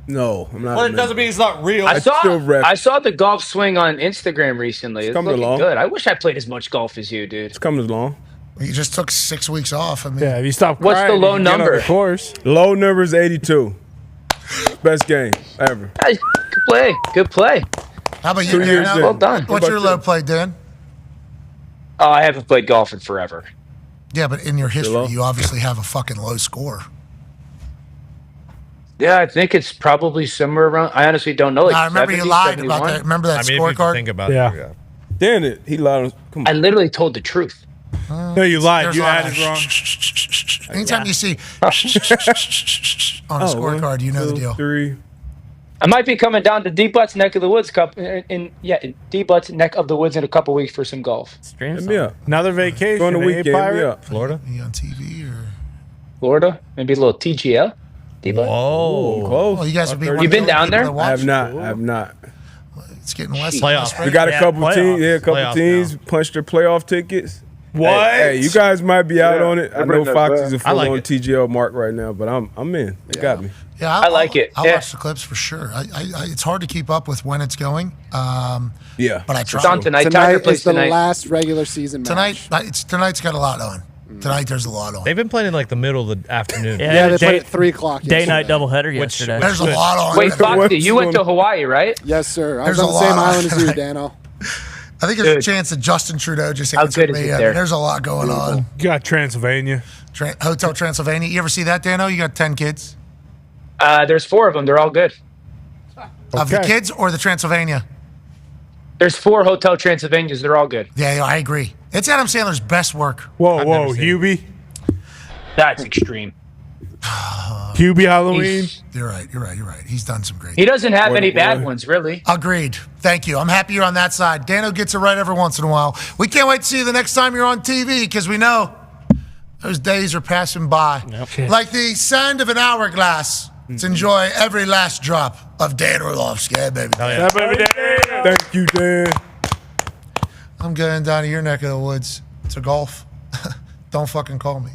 No, I'm not. Well, it doesn't mean it's not real. I saw the golf swing on Instagram recently. It's coming looking along. good. I wish I played as much golf as you, dude. It's coming along. You just took 6 weeks off. I mean, Yeah, if you stop What's crying, the low you get on number? the course. Low number is 82. Best game ever. Hey, good play. How about you, 2 years Dan? in. Well done. What's your low play, Dan? Oh, I haven't played golf in forever. Yeah, but in your history, low? you obviously have a fucking low score. Yeah, I think it's probably somewhere around. I honestly don't know. Like I remember 70, you lied 71. about that. Remember that I mean, if you scorecard? think about Yeah. it. Damn it. He lied. Come on. I literally told the truth. No, you lied. There's You a lot added of wrong. Anytime you see on a scorecard, you know the deal. 3. I might be coming down to D-Butt's neck of the woods D-Butt's neck of the woods in a couple weeks for some golf. Hit me up. Another vacation. Go on the eh, weekend. Hit me pirate? up. Florida? Are you on TV or? Florida, maybe a little TGL. D-Butt. Oh, Close. Well, you guys would be. You one You of the been only down people there? that watch. I have not. It's getting less and Playoff. less. We got a couple playoffs. teams. Yeah, a couple Playoff teams punched their playoff tickets. What? Hey, you guys might be out on it. I know bring that Fox back. is a I full like on it. TGL mark right now, but I'm in. They got me. Yeah, I like it. I'll Yeah. watch the clips for sure. It's hard to keep up with when it's going. Yeah. But I try. It's on tonight. Tiger plays It's the tonight. last regular season match. Tonight's got a lot on. Tonight there's a lot on. They've been playing in like the middle of the afternoon. Yeah, they day- played at 3 o'clock. Day-night doubleheader yesterday. There's a lot on. Wait, Foxy, you went to Hawaii, right? Yes, sir. I was There's on a the same lot on island as you, tonight. Dano. I think there's a chance that Justin Trudeau just answered me. I mean, there's a lot going on. You got Transylvania. Hotel Transylvania. You ever see that, Dano? You got 10 kids? There's 4 of them. They're all good. Of the kids or the Transylvania? There's 4 Hotel Transylvanias. They're all good. Yeah, I agree. It's Adam Sandler's best work. Whoa, Hubie. That's extreme. Hubie Halloween. You're right. He's done some great. He doesn't have any bad ones, really. Agreed. Thank you. I'm happy you're on that side. Dano gets it right every once in a while. We can't wait to see you the next time you're on TV because we know those days are passing by. Okay. Like the sand of an hourglass. Let's enjoy every last drop of Dan Orlovsky. Yeah, baby. Yeah, baby Dan. Thank you, Dan. I'm going down to your neck of the woods to golf. Don't fucking call me.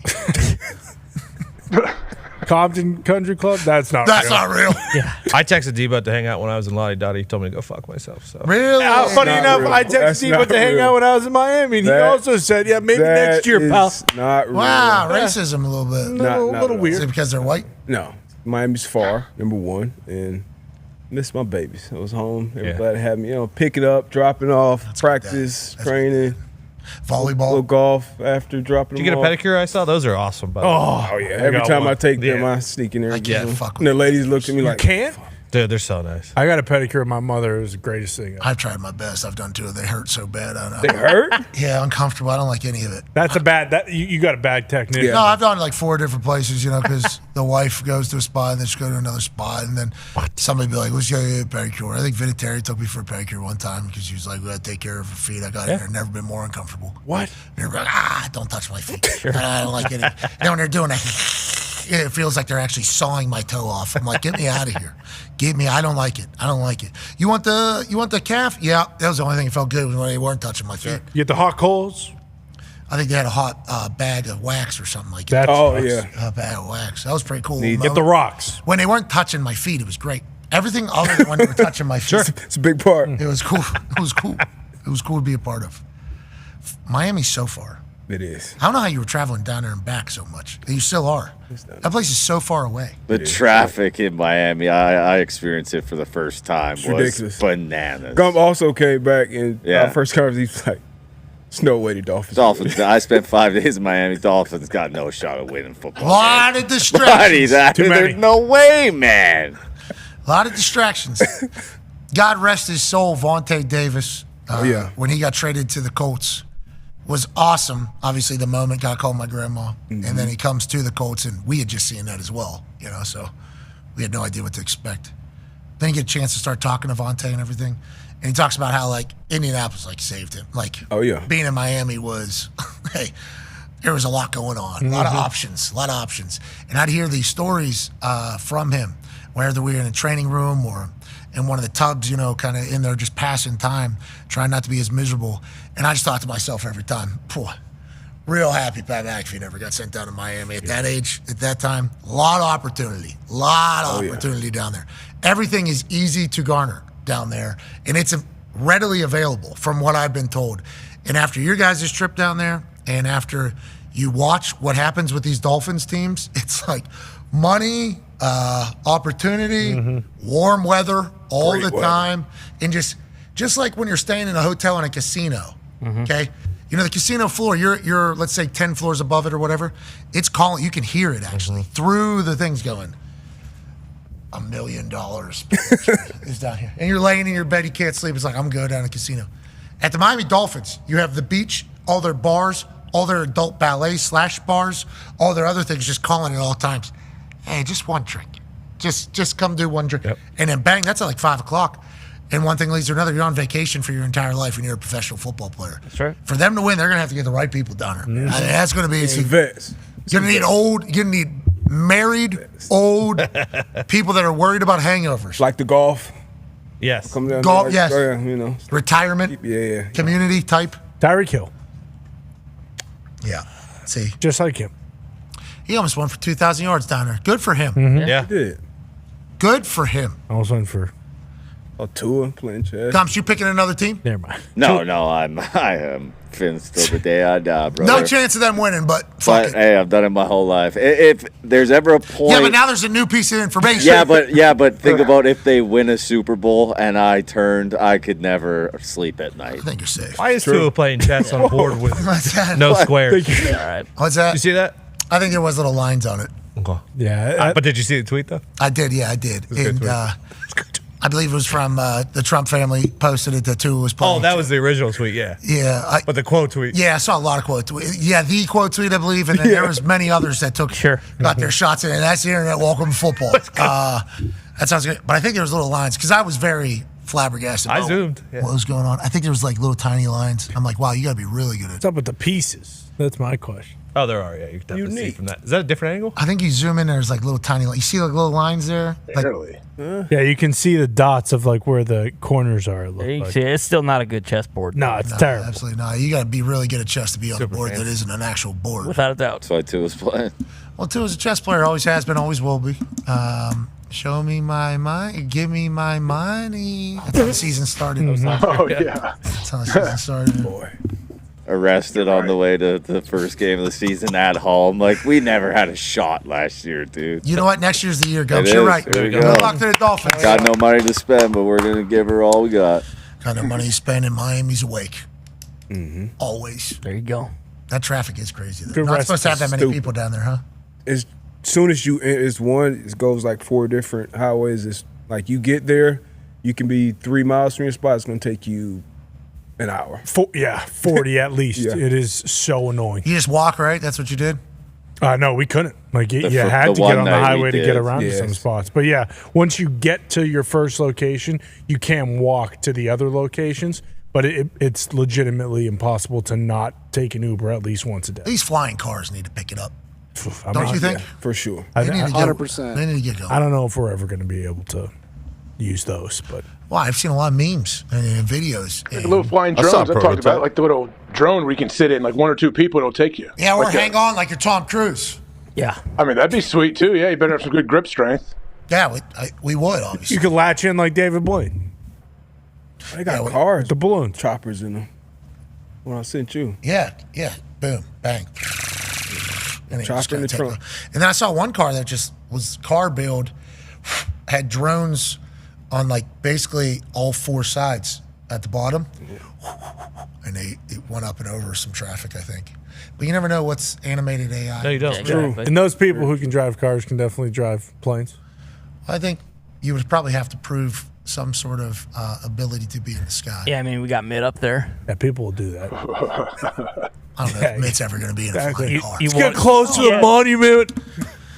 Compton Country Club? That's not real. Yeah. I texted D-Bud to hang out when I was in Lottie Dottie. He told me to go fuck myself. So. Really? Funny enough, I texted D-Bud to hang out when I was in Miami, and he also said, yeah, maybe next year, pal. Not real. Wow, racism a little bit. Not a little weird. Is it because they're white? No. Miami's far, number 1, and miss my babies. I was home. Everybody had me, pick it up, drop it off, practice, training. Volleyball. Little golf after dropping Did you get a pedicure? I saw those are awesome. By the way. Oh, yeah. Every time I take them, I sneak in there. And the ladies look at me like, can't? Dude, they're so nice. I got a pedicure with my mother. It was the greatest thing ever. I've tried my best. I've done 2. They hurt so bad. I don't know. They hurt? Yeah, uncomfortable. I don't like any of it. That's a bad. You got a bad technique. No, I've done like 4 different places, because the wife goes to a spot and then she go to another spot, and then somebody be like, "Let's get a pedicure." I think Vinatieri took me for a pedicure one time because she was like, "We got to take care of her feet." I got here, never been more uncomfortable. What? And they're like, don't touch my feet. I don't like it. And then when they're doing it feels like they're actually sawing my toe off. I'm like, get me out of here. I don't like it. You want the calf? Yeah, that was the only thing that felt good when they weren't touching my feet. You get the hot coals? I think they had a hot bag of wax or something like that. A bag of wax. That was pretty cool. Get the rocks. When they weren't touching my feet, it was great. Everything other than when they were touching my feet. It's a big part. It was cool. It was cool to be a part of. Miami's so far. It is. I don't know how you were traveling down there and back so much. You still are. That place is so far away. The traffic in Miami, I experienced it for the first time. It's was ridiculous. Bananas. Gump also came back, and our first conversation, he was like, "There's no way the Dolphins." I spent 5 days in Miami. Dolphins got no shot of winning football. A lot of distractions. Too many. There's no way, man. A lot of distractions. God rest his soul, Vontae Davis. When he got traded to the Colts, was awesome. Obviously, the moment got called my grandma, and then he comes to the Colts, and we had just seen that as well, so we had no idea what to expect. Then you get a chance to start talking to Vontae and everything, and he talks about how Indianapolis saved him. Being in Miami was, hey, there was a lot going on, a lot of options, and I'd hear these stories from him, whether we were in a training room or in one of the tubs, kind of in there just passing time, trying not to be as miserable. And I just thought to myself every time, real happy Pat McAfee never got sent down to Miami at that age, at that time. A lot of opportunity down there. Everything is easy to garner down there, and it's readily available from what I've been told. And after your guys' trip down there, and after you watch what happens with these Dolphins teams, it's like money, opportunity, warm weather all the time, and just like when you're staying in a hotel in a casino, okay? The casino floor, you're let's say 10 floors above it or whatever, it's calling, you can hear it actually through the things going, $1 million is down here. And you're laying in your bed, you can't sleep, it's like, I'm going down to the casino. At the Miami Dolphins, you have the beach, all their bars, all their adult ballet / bars, all their other things just calling at all times. Hey, just one drink. Just come do one drink. Yep. And then bang, that's at like 5 o'clock. And one thing leads to another. You're on vacation for your entire life when you're a professional football player. That's right. For them to win, they're going to have to get the right people down here. I mean, that's going to be You're going to need married, old people that are worried about hangovers. Like the golf. Yes. Come down golf, there, yes. Retirement. Community type. Tyreek Hill. Yeah. See. Just like him. He almost went for 2,000 yards down there. Good for him. Yeah. He did. Good for him. Almost went for Oh, Tua playing chess. Combs, you picking another team? Never mind. No, I am Fins till the day I die, brother. No chance of them winning, but fuck it. Hey, I've done it my whole life. If there's ever a point, Yeah, but now there's a new piece of information. yeah, but think about if they win a Super Bowl and I could never sleep at night. I think you're safe. Why is Tua playing chess on a board with no squares? All right. What's that? You see that? I think there was little lines on it. Okay. Yeah. But did you see the tweet, though? I did, yeah, I did. It was a good And tweet. I believe it was from the Trump family posted it that Tua was playing. Oh, that was the original tweet, yeah. Yeah. But the quote tweet. Yeah, I saw a lot of quote tweets. Yeah, the quote tweet, I believe, and then there was many others that got their shots in. And that's the internet. Welcome to football. That sounds good. But I think there was little lines because I was very flabbergasted. I zoomed. Yeah. What was going on? I think there was like little tiny lines. I'm like, wow, you got to be really good at it. What's up with the pieces? That's my question. Oh, there are. Yeah, you can definitely see from that. Is that a different angle? I think you zoom in. There's like little tiny. You see like little lines there. Barely. Yeah, you can see the dots of like where the corners are. You can see it's still not a good chessboard. No, it's terrible. Absolutely not. You got to be really good at chess to be on a board that isn't an actual board. Without a doubt. That's why Tua's playing. Well, Tua's a chess player. Always has been. Always will be. Show me my money. Give me my money. That's how the season started. Oh, yeah. That's how the season started. Boy. Arrested on the way to the first game of the season at home. Like, we never had a shot last year, dude. You know what? Next year's the year, Gumps. It You're is. right. There we Good go. luck to the Dolphins. Got no money to spend, but we're going to give her all we got. Kind of money you spend in Miami's awake. Mm-hmm. Always. There you go. That traffic is crazy. Though. Good Not rest supposed to have that is many stupid. people down there, huh? As soon as it goes like 4 different highways. It's like you get there, you can be 3 miles from your spot. It's going to take you an hour. 40 at least. Yeah. It is so annoying. You just walk, right? That's what you did? No, we couldn't. Like, you The had to get one on the night we highway to did. get around to Yes. some spots. But yeah, once you get to your first location, you can walk to the other locations. But it's legitimately impossible to not take an Uber at least once a day. These flying cars need to pick it up. I Don't mean, you think? Yeah, for sure. I, They need to I- get, 100%. They need to get going. I don't know if we're ever going to be able to use those, but Well, I've seen a lot of memes and videos. Like little flying I saw drones. a I talked about prototype. like the little drone where you can sit in, like 1 or 2 people, it'll take you. Yeah, or Like hang on like you're Tom Cruise. Yeah. I mean, that'd be sweet too. Yeah, you better have some good grip strength. Yeah, we would, obviously. you could latch in like David Blaine. They got Yeah, cars, The balloons. choppers in them. When I sent you. Yeah. Boom, bang. And, it Chopper just kinda in the take trunk. off. And then I saw one car that just was car build, had drones on like basically all 4 sides at the bottom. And it went up and over some traffic, I think. But you never know what's animated AI. No, you don't. Exactly. And those people who can drive cars can definitely drive planes. I think you would probably have to prove some sort of ability to be in the sky. Yeah, I mean, we got Mitt up there. Yeah, people will do that. I don't know if Mitt's ever going to be in a flying car. You Let's get want- close to Yeah. the monument.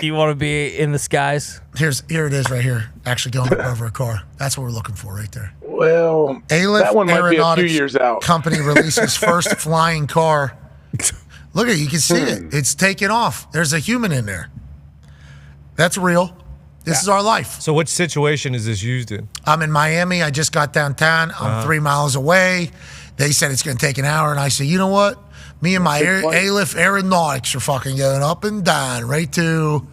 You want to be in the skies? Here it is right here, actually going up over a car. That's what we're looking for right there. Well, Aleph that one might be a few Aeronautics years out. Company releases first flying car. Look at it, you can see it. It's taking off. There's a human in there. That's real. This is our life. So, which situation is this used in? I'm in Miami. I just got downtown. I'm 3 miles away. They said it's going to take an hour, and I said, you know what? Me and my Aleph Aeronautics are fucking going up and down right to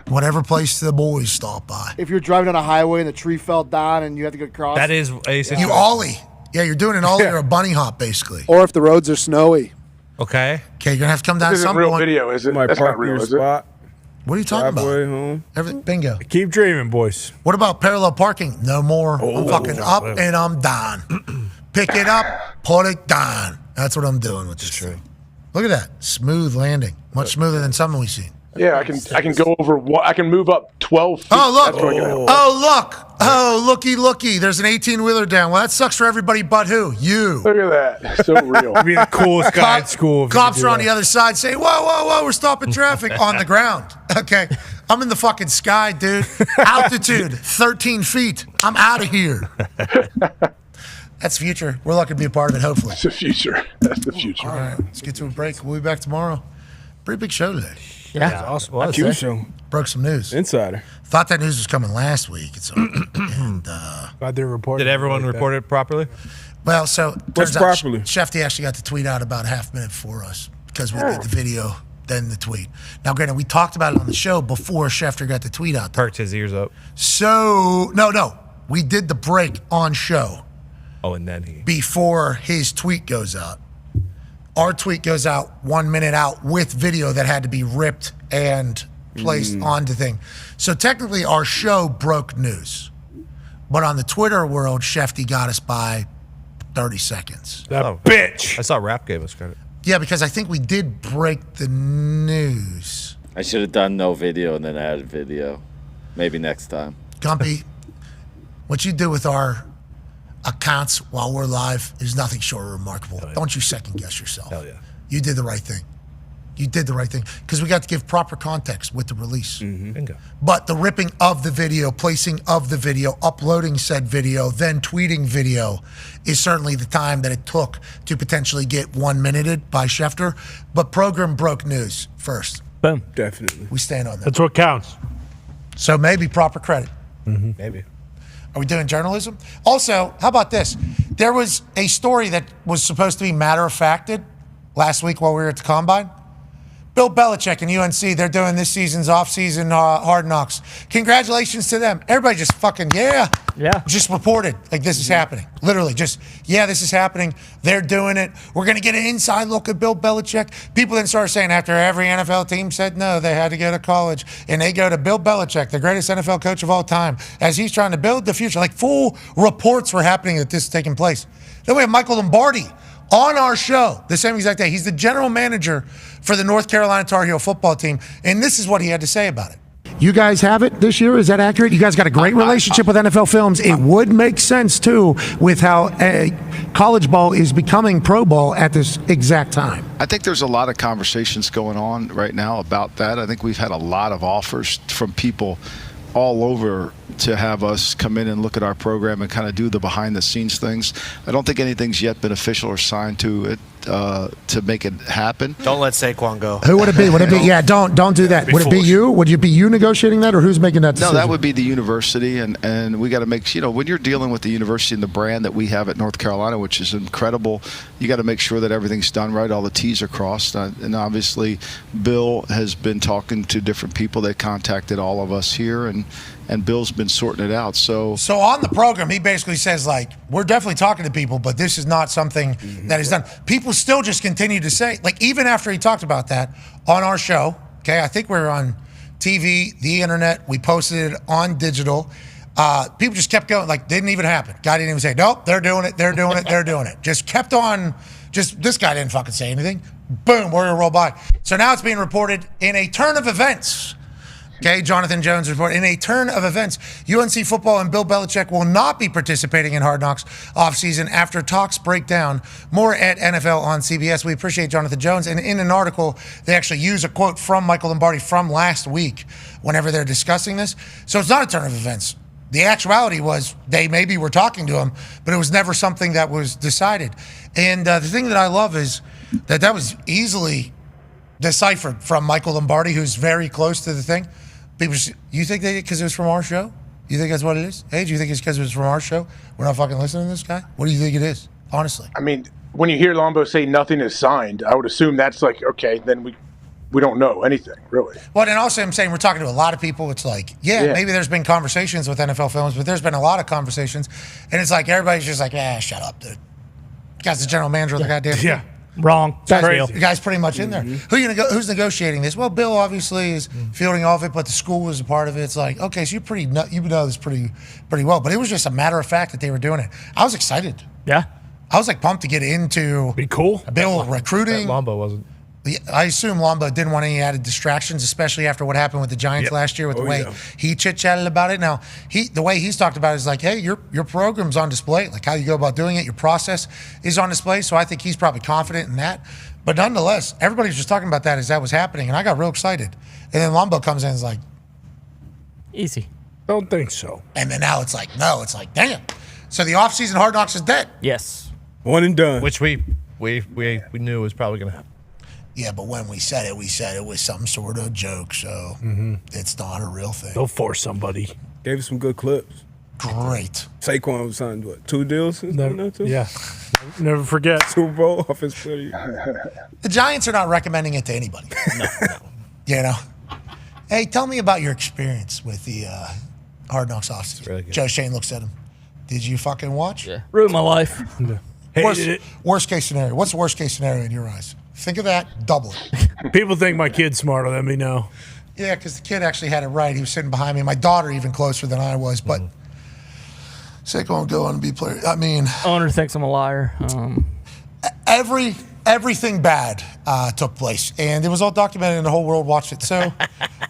whatever place the boys stop by. If you're driving on a highway and the tree fell down and you have to go across. That is a situation. You ollie. Yeah, you're doing an ollie or a bunny hop, basically. Or if the roads are snowy. Okay. Okay, you're going to have to come down This isn't some real point. video, is it? Might That's park not real, your is it? spot. What are you talking about? Driveway home. Everything, bingo. Keep dreaming, boys. What about parallel parking? No more. I'm fucking up and I'm down. Pick it up, put it down. That's what I'm doing with this thing. Look at that. Smooth landing. Much smoother than some we've seen. Yeah, I can go over. I can move up 12 feet. Oh, look. That's what I can have. Oh, look. Oh, looky. There's an 18-wheeler down. Well, that sucks for everybody but who? You. Look at that. So real. Be the coolest guy at school. if you Cops could do are on that. the other side saying, whoa, we're stopping traffic on the ground. Okay. I'm in the fucking sky, dude. Altitude, 13 feet. I'm out of here. That's the future. We're lucky to be a part of it, hopefully. That's the future. That's the future. All right, let's get to a break. We'll be back tomorrow. Pretty big show today. Yeah. Awesome. IQ show. Broke some news. Insider. Thought that news was coming last week. And Glad they reported. Did everyone report it properly? well, so What's turns out properly? Shefty actually got the tweet out about a half minute before us because we did the video, then the tweet. Now, granted, we talked about it on the show before Schefter got the tweet out there. Perked his ears up. So no, we did the break on show. Oh, and then before his tweet goes out. Our tweet goes out 1 minute out with video that had to be ripped and placed onto thing. So technically our show broke news. But on the Twitter world, Shefty got us by 30 seconds. Bitch. I saw Rap gave us credit. Yeah, because I think we did break the news. I should have done no video and then added video. Maybe next time. Gumpy, what you do with our accounts while we're live is nothing short of remarkable. Don't you second guess yourself. Hell yeah. You did the right thing. You did the right thing because we got to give proper context with the release. Bingo. But the ripping of the video, placing of the video, uploading said video, then tweeting video is certainly the time that it took to potentially get 1 minuted by Schefter. But program broke news first. Boom. Definitely. We stand on that. That's what counts. So maybe proper credit. Maybe. Are we doing journalism? Also, how about this? There was a story that was supposed to be matter-of-facted last week while we were at the Combine. Bill Belichick and UNC, they're doing this season's off-season Hard Knocks. Congratulations to them. Everybody just fucking, yeah. Just reported like this is happening. Literally just, yeah, this is happening. They're doing it. We're going to get an inside look at Bill Belichick. People then started saying after every NFL team said no, they had to go to college. And they go to Bill Belichick, the greatest NFL coach of all time, as he's trying to build the future. Like full reports were happening that this is taking place. Then we have Michael Lombardi on our show the same exact day. He's the general manager for the North Carolina Tar Heel football team, and this is what he had to say about it. You guys have it this year? Is that accurate? You guys got a great relationship with NFL Films. It would make sense, too, with how college ball is becoming pro ball at this exact time. I think there's a lot of conversations going on right now about that. I think we've had a lot of offers from people all over to have us come in and look at our program and kind of do the behind the scenes things. I don't think anything's yet been official or signed to it to make it happen. Don't let Saquon go. Who would it be? Would it be? Yeah, don't do that. Would it be you? Would it be you negotiating that, or who's making that decision? No, that would be the university, and we got to make, when you're dealing with the university and the brand that we have at North Carolina, which is incredible, you got to make sure that everything's done right, all the T's are crossed, and obviously Bill has been talking to different people. They contacted all of us here, and Bill's been sorting it out. So on the program, he basically says, like, we're definitely talking to people, but this is not something that is done. People still just continue to say, like, even after he talked about that on our show, okay, I think we're on TV, the internet, we posted it on digital. People just kept going, like, didn't even happen. Guy didn't even say, nope, they're doing it, they're doing it, they're doing it. Just kept on, this guy didn't fucking say anything. Boom, we're gonna roll by. So now it's being reported in a turn of events. Okay, Jonathan Jones report. In a turn of events, UNC football and Bill Belichick will not be participating in Hard Knocks offseason after talks break down. More at NFL on CBS. We appreciate Jonathan Jones. And in an article, they actually use a quote from Michael Lombardi from last week whenever they're discussing this. So it's not a turn of events. The actuality was they maybe were talking to him, but it was never something that was decided. And the thing that I love is that was easily deciphered from Michael Lombardi, who's very close to the thing. People, you think they did because it was from our show? You think that's what it is? Hey, do you think it's because it was from our show? We're not fucking listening to this guy? What do you think it is? Honestly. I mean, when you hear Lombo say nothing is signed, I would assume that's like, okay, then we don't know anything, really. Well, and also I'm saying we're talking to a lot of people. It's like, yeah, maybe there's been conversations with NFL Films, but there's been a lot of conversations. And it's like everybody's just like, shut up, dude. The guy's the general manager of the goddamn team. Wrong. The guy's pretty much in there. Who's negotiating this? Well, Bill obviously is fielding all of it, but the school was a part of it. It's like, okay, so you know this pretty well. But it was just a matter of fact that they were doing it. I was excited. Yeah. I was like pumped to get into Bill recruiting. Lombo wasn't. I assume Lombo didn't want any added distractions, especially after what happened with the Giants last year with the way he chit-chatted about it. Now, the way he's talked about it is like, hey, your program's on display. Like how you go about doing it, your process is on display. So I think he's probably confident in that. But nonetheless, everybody's just talking about that as that was happening, and I got real excited. And then Lombo comes in and is like, easy. Don't think so. And then now it's like, no, it's like, damn. So the offseason Hard Knocks is dead. Yes. One and done. Which we knew was probably going to happen. Yeah, but when we said it was some sort of joke, so it's not a real thing. They'll force somebody. Gave us some good clips. Great. Saquon was signed, what, 2 deals? Yeah. Never forget. Super Bowl offense player. The Giants are not recommending it to anybody. No. You know? Hey, tell me about your experience with the Hard Knocks offseason. Really good. Joe Shane looks at him. Did you fucking watch? Yeah. Ruined my life. Worst case scenario. What's the worst case scenario in your eyes? Think of that, double it. People think my kid's smarter than me now. Yeah, because the kid actually had it right. He was sitting behind me. My daughter even closer than I was, but Saquon will go on and be player. I mean, owner thinks I'm a liar. Everything bad took place, and it was all documented, and the whole world watched it. So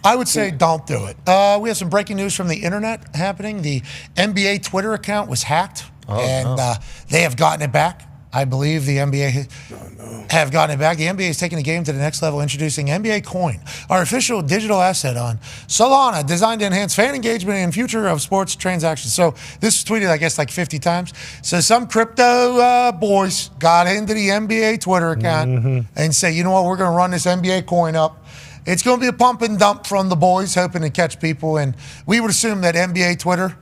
I would say don't do it. We have some breaking news from the internet happening. The NBA Twitter account was hacked, they have gotten it back. I believe the NBA have gotten it back. The NBA is taking the game to the next level, introducing NBA Coin, our official digital asset on Solana, designed to enhance fan engagement and future of sports transactions. So this was tweeted, I guess, like 50 times. So some crypto boys got into the NBA Twitter account and say, you know what, we're going to run this NBA Coin up. It's going to be a pump and dump from the boys, hoping to catch people. And we would assume that NBA Twitter,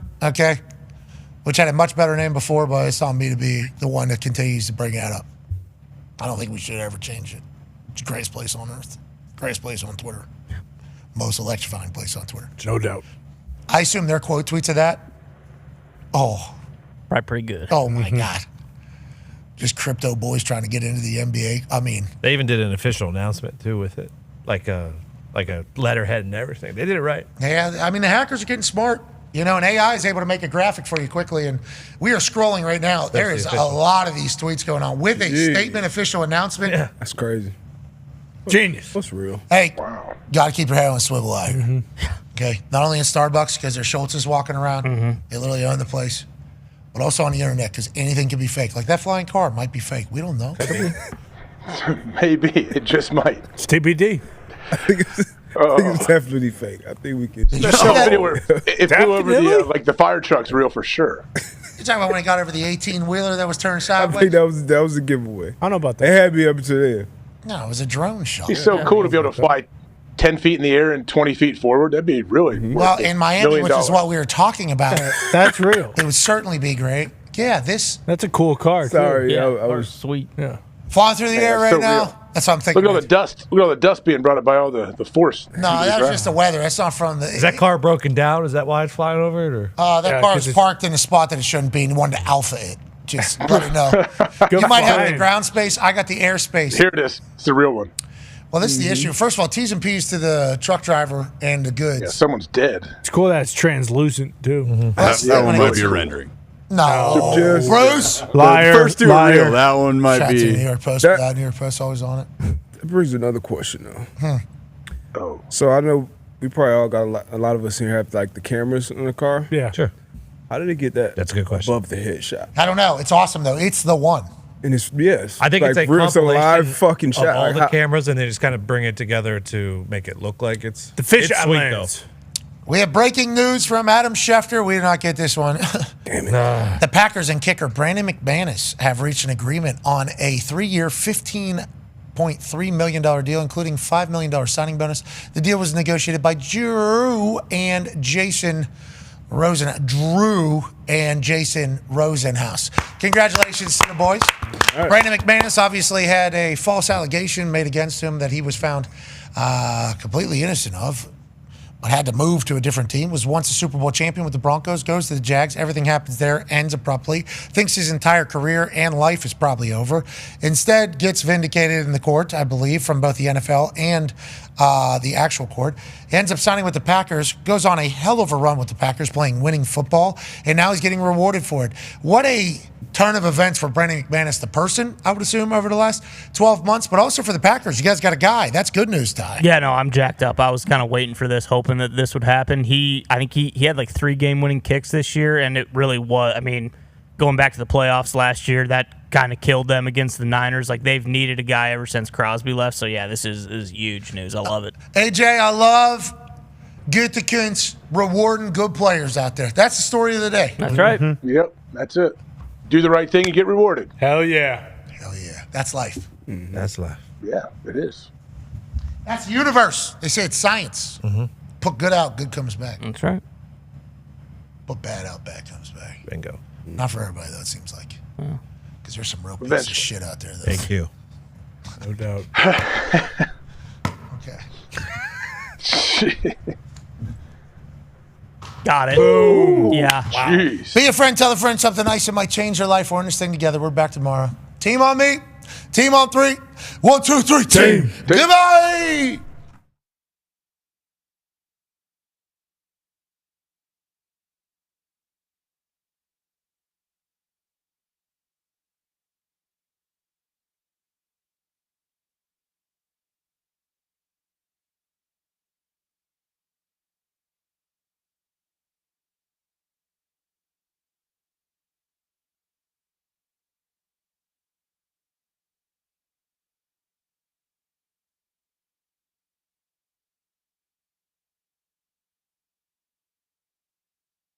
which had a much better name before, but it's on me to be the one that continues to bring that up. I don't think we should ever change it. It's the greatest place on earth. Greatest place on Twitter. Most electrifying place on Twitter. No doubt. I assume their quote tweets of that. Oh. Probably pretty good. Oh, my God. Just crypto boys trying to get into the NBA. I mean. They even did an official announcement, too, with it. Like a letterhead and everything. They did it right. Yeah, I mean, the hackers are getting smart. You know, and AI is able to make a graphic for you quickly. And we are scrolling right now. There is a lot of these tweets going on with a statement, official announcement. Yeah. That's crazy. Genius. What's real? Hey, got to keep your head on a swivel eye. Okay? Not only in Starbucks, because there's Schultz's walking around. They literally own the place. But also on the internet, because anything can be fake. Like that flying car might be fake. We don't know. Maybe. It just might. It's TBD. I think it's definitely fake. I think we can. It flew over the fire truck's real for sure. You're talking about when it got over the 18-wheeler that was turned I sideways? think that was a giveaway. I don't know about that. They had me up to there. No, it was a drone shot. It's so cool to be able to fly 10 feet in the air and 20 feet forward. That'd be really Well, in Miami, which is what we were talking about. That's real. It would certainly be great. Yeah, this. That's a cool car, too. Sorry, Yeah, I was sweet. Yeah. Flying through the air right so now. real. That's what I'm thinking. Look at all the dust. Look at all the dust being brought up by all the force. No, that was just the weather. That's not from the. Is that car broken down? Is that why it's flying over it? Or? That car was parked in a spot that it shouldn't be, and wanted to alpha it. Just let it know. You might have the ground space. I got the air space. Here it is. It's the real one. Well, this is the issue. First of all, T's and P's to the truck driver and the goods. Yeah, someone's dead. It's cool that it's translucent, too. That one might be a rendering. No, Bruce. Liar. First two are real. That one might Shout out to the be. New York Post. New York Post always on it. That brings another question, though. Oh. So I know we probably all got a lot of us here have like the cameras in the car. Yeah. Sure. How did they get that? That's a good question. Above the headshot. I don't know. It's awesome though. It's the one. And it's I think like it's a real, it's a compilation live fucking of shot. all Like the how- cameras, and they just kind of bring it together to make it look like it's The fish it's eye sweet, lands. We have breaking news from Adam Schefter. We did not get this one. Damn it. The Packers and kicker Brandon McManus have reached an agreement on a 3-year, $15.3 million deal, including $5 million signing bonus. The deal was negotiated by Drew and Jason Rosenhaus. Congratulations to the boys. Right. Brandon McManus obviously had a false allegation made against him that he was found completely innocent of, but had to move to a different team, was once a Super Bowl champion with the Broncos, goes to the Jags, everything happens there, ends abruptly, thinks his entire career and life is probably over. Instead, gets vindicated in the court, I believe, from both the NFL and the actual court. He ends up signing with the Packers, goes on a hell of a run with the Packers, playing winning football, and now he's getting rewarded for it. What a turn of events for Brandon McManus, the person, I would assume, over the last 12 months, but also for the Packers. You guys got a guy. That's good news, Ty. Yeah, no, I'm jacked up. I was kind of waiting for this, hoping that this would happen. I think he had like 3 game-winning kicks this year, and it really was. I mean, going back to the playoffs last year, that kind of killed them against the Niners. Like, they've needed a guy ever since Crosby left. So, yeah, this is huge news. I love it. AJ, I love Gutekunst rewarding good players out there. That's the story of the day. That's right. Yep, that's it. Do the right thing and get rewarded. Hell yeah. Hell yeah. That's life. That's life. Yeah, it is. That's the universe. They say it's science. Put good out, good comes back. That's right. Put bad out, bad comes back. Bingo. Not for everybody, though, it seems like. Because there's some real pieces of shit out there. Thank you. No doubt. Okay. Got it. Boom. Yeah. Jeez. Be a friend, tell a friend something nice that might change your life. We're in this thing together. We're back tomorrow. Team on me. Team on 3. 1, 2, 3. Team. Goodbye.